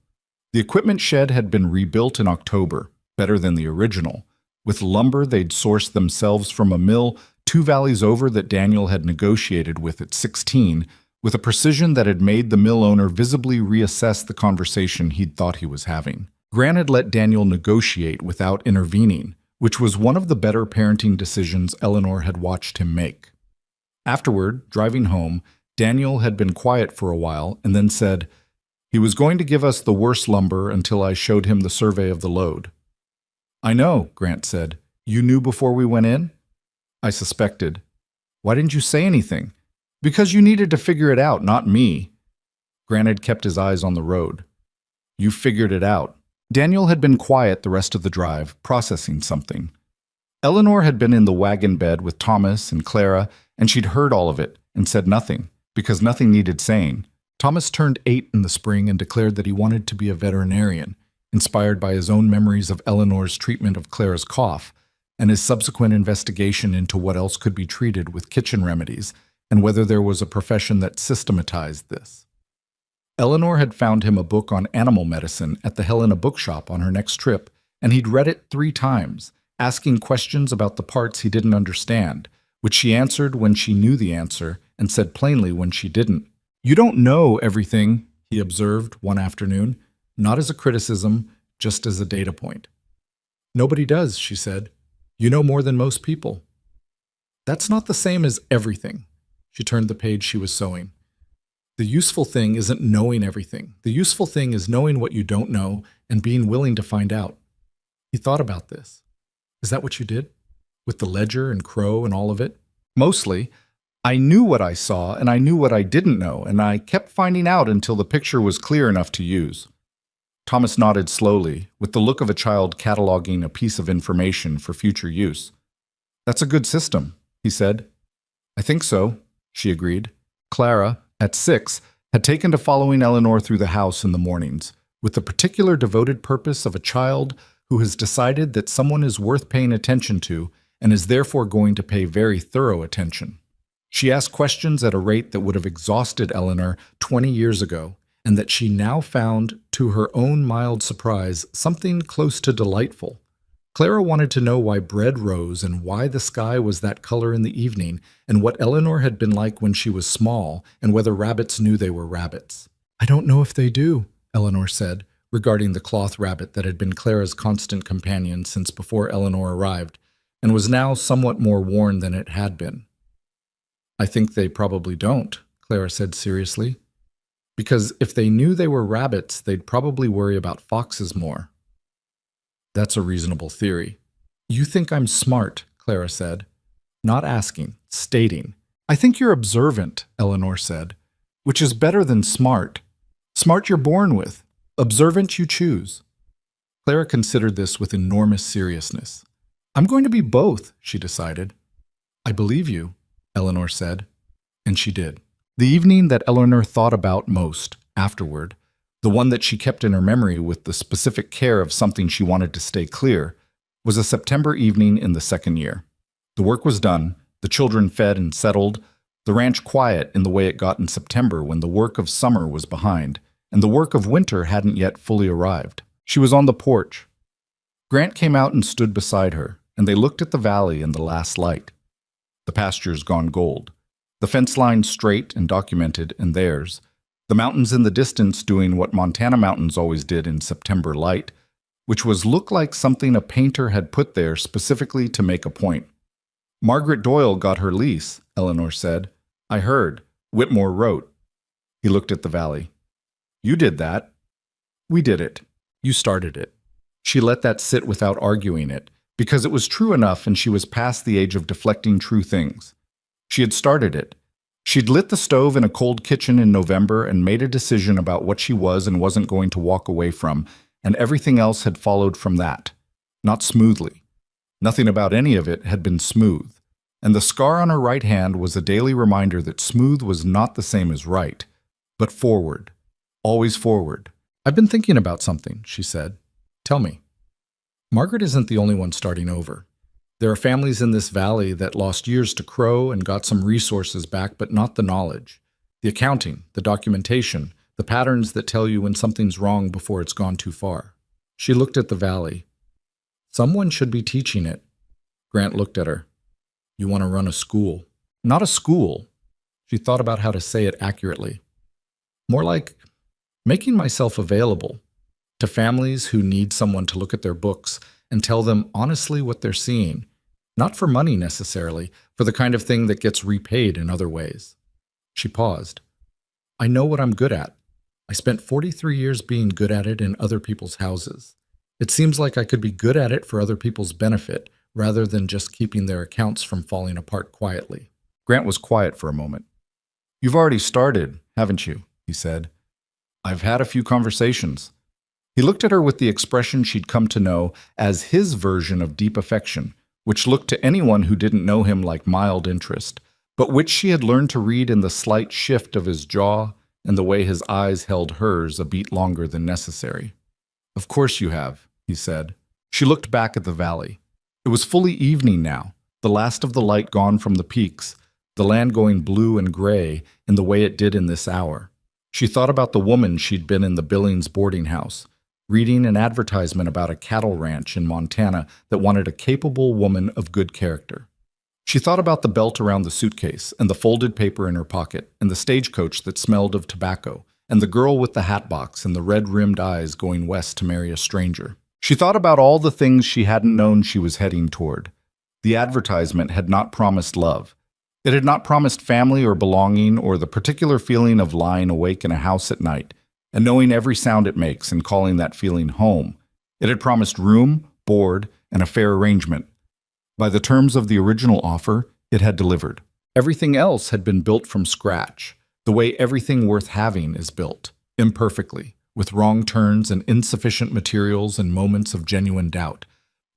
The equipment shed had been rebuilt in October, better than the original, with lumber they'd sourced themselves from a mill 2 valleys over that Daniel had negotiated with at 16, with a precision that had made the mill owner visibly reassess the conversation he'd thought he was having. Grant had let Daniel negotiate without intervening, which was one of the better parenting decisions Eleanor had watched him make. Afterward, driving home, Daniel had been quiet for a while and then said, "He was going to give us the worst lumber until I showed him the survey of the load." "I know," Grant said. "You knew before we went in?" "I suspected." "Why didn't you say anything?" "Because you needed to figure it out, not me." Grant had kept his eyes on the road. "You figured it out." Daniel had been quiet the rest of the drive, processing something. Eleanor had been in the wagon bed with Thomas and Clara, and she'd heard all of it and said nothing, because nothing needed saying. Thomas turned 8 in the spring and declared that he wanted to be a veterinarian, inspired by his own memories of Eleanor's treatment of Clara's cough, and his subsequent investigation into what else could be treated with kitchen remedies, and whether there was a profession that systematized this. Eleanor had found him a book on animal medicine at the Helena bookshop on her next trip, and he'd read it 3 times, asking questions about the parts he didn't understand, which she answered when she knew the answer and said plainly when she didn't. "You don't know everything," he observed one afternoon, not as a criticism, just as a data point. "Nobody does," she said. "You know more than most people." "That's not the same as everything." She turned the page she was sewing. "The useful thing isn't knowing everything. The useful thing is knowing what you don't know and being willing to find out." He thought about this. "Is that what you did? With the ledger and Crow and all of it?" "Mostly. I knew what I saw and I knew what I didn't know, and I kept finding out until the picture was clear enough to use." Thomas nodded slowly, with the look of a child cataloging a piece of information for future use. "That's a good system," he said. "I think so," she agreed. Clara, at 6, had taken to following Eleanor through the house in the mornings, with the particular devoted purpose of a child who has decided that someone is worth paying attention to and is therefore going to pay very thorough attention. She asked questions at a rate that would have exhausted Eleanor 20 years ago, and that she now found, to her own mild surprise, something close to delightful. Clara wanted to know why bread rose and why the sky was that color in the evening, and what Eleanor had been like when she was small, and whether rabbits knew they were rabbits. "I don't know if they do," Eleanor said, regarding the cloth rabbit that had been Clara's constant companion since before Eleanor arrived, and was now somewhat more worn than it had been. "I think they probably don't," Clara said seriously. "Because if they knew they were rabbits, they'd probably worry about foxes more." "That's a reasonable theory." "You think I'm smart," Clara said. Not asking, stating. "I think you're observant," Eleanor said, "which is better than smart. Smart you're born with. Observant you choose." Clara considered this with enormous seriousness. "I'm going to be both," she decided. "I believe you," Eleanor said, and she did. The evening that Eleanor thought about most, afterward, the one that she kept in her memory with the specific care of something she wanted to stay clear, was a September evening in the 2nd year. The work was done, the children fed and settled, the ranch quiet in the way it got in September when the work of summer was behind, and the work of winter hadn't yet fully arrived. She was on the porch. Grant came out and stood beside her, and they looked at the valley in the last light. The pasture's gone gold. The fence line straight and documented, and theirs. The mountains in the distance doing what Montana mountains always did in September light, which was look like something a painter had put there specifically to make a point. "Margaret Doyle got her lease," Eleanor said. "I heard. Whitmore wrote." He looked at the valley. "You did that." "We did it. You started it." She let that sit without arguing it, because it was true enough and she was past the age of deflecting true things. She had started it. She'd lit the stove in a cold kitchen in November and made a decision about what she was and wasn't going to walk away from, and everything else had followed from that. Not smoothly. Nothing about any of it had been smooth. And the scar on her right hand was a daily reminder that smooth was not the same as right, but forward. Always forward. "I've been thinking about something," she said. "Tell me." "Margaret isn't the only one starting over. There are families in this valley that lost years to Crow and got some resources back, but not the knowledge. The accounting, the documentation, the patterns that tell you when something's wrong before it's gone too far." She looked at the valley. "Someone should be teaching it." Grant looked at her. "You want to run a school." "Not a school." She thought about how to say it accurately. "More like making myself available to families who need someone to look at their books and tell them honestly what they're seeing, Not for money necessarily, for the kind of thing that gets repaid in other ways. She paused. I know what I'm good at. I spent 43 years being good at it in other people's houses. It seems like I could be good at it for other people's benefit, rather than just keeping their accounts from falling apart quietly. Grant was quiet for a moment. You've already started, haven't you? He said. I've had a few conversations. He looked at her with the expression she'd come to know as his version of deep affection, which looked to anyone who didn't know him like mild interest, but which she had learned to read in the slight shift of his jaw and the way his eyes held hers a beat longer than necessary. Of course you have, he said. She looked back at the valley. It was fully evening now, the last of the light gone from the peaks, the land going blue and gray in the way it did in this hour. She thought about the woman she'd been in the Billings boarding house, reading an advertisement about a cattle ranch in Montana that wanted a capable woman of good character. She thought about the belt around the suitcase and the folded paper in her pocket and the stagecoach that smelled of tobacco and the girl with the hat box and the red-rimmed eyes going west to marry a stranger. She thought about all the things she hadn't known she was heading toward. The advertisement had not promised love. It had not promised family or belonging or the particular feeling of lying awake in a house at night and knowing every sound it makes and calling that feeling home. It had promised room, board, and a fair arrangement. By the terms of the original offer, it had delivered. Everything else had been built from scratch, the way everything worth having is built, imperfectly, with wrong turns and insufficient materials and moments of genuine doubt,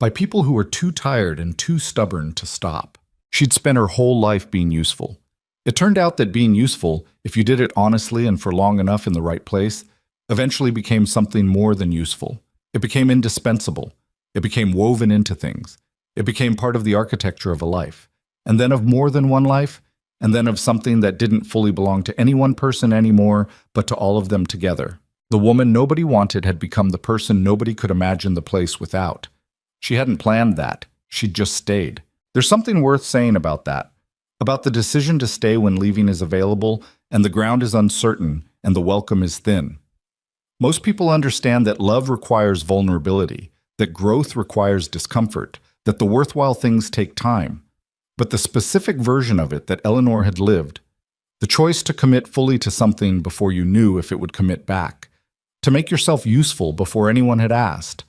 by people who were too tired and too stubborn to stop. She'd spent her whole life being useful. It turned out that being useful, if you did it honestly and for long enough in the right place, eventually became something more than useful. It became indispensable. It became woven into things. It became part of the architecture of a life, and then of more than one life, and then of something that didn't fully belong to any one person anymore, but to all of them together. The woman nobody wanted had become the person nobody could imagine the place without. She hadn't planned that. She'd just stayed. There's something worth saying about that. About the decision to stay when leaving is available, and the ground is uncertain, and the welcome is thin. Most people understand that love requires vulnerability, that growth requires discomfort, that the worthwhile things take time. But the specific version of it that Eleanor had lived, the choice to commit fully to something before you knew if it would commit back, to make yourself useful before anyone had asked,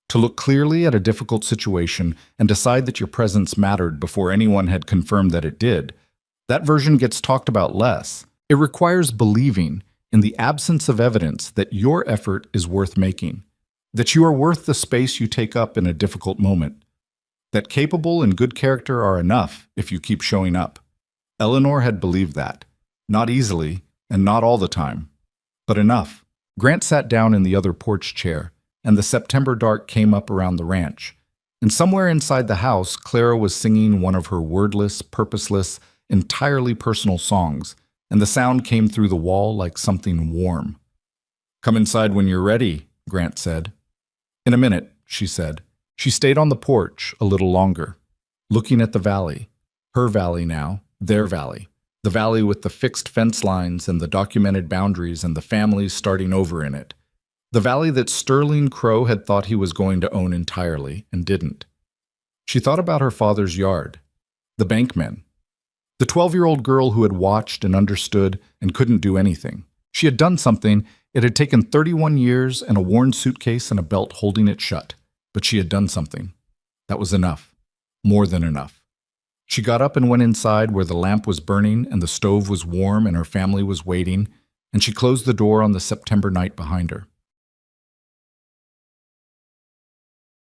to look clearly at a difficult situation and decide that your presence mattered before anyone had confirmed that it did, that version gets talked about less. It requires believing, in the absence of evidence, that your effort is worth making, that you are worth the space you take up in a difficult moment, that capable and good character are enough if you keep showing up. Eleanor had believed that, not easily and not all the time, but enough. Grant sat down in the other porch chair, and the September dark came up around the ranch. And somewhere inside the house, Clara was singing one of her wordless, purposeless, entirely personal songs, and the sound came through the wall like something warm. Come inside when you're ready, Grant said. In a minute, she said. She stayed on the porch a little longer, looking at the valley, her valley now, their valley, the valley with the fixed fence lines and the documented boundaries and the families starting over in it. The valley that Sterling Crow had thought he was going to own entirely and didn't. She thought about her father's yard, the bankmen, the 12-year-old girl who had watched and understood and couldn't do anything. She had done something. It had taken 31 years and a worn suitcase and a belt holding it shut, but she had done something. That was enough, more than enough. She got up and went inside where the lamp was burning and the stove was warm and her family was waiting, and she closed the door on the September night behind her.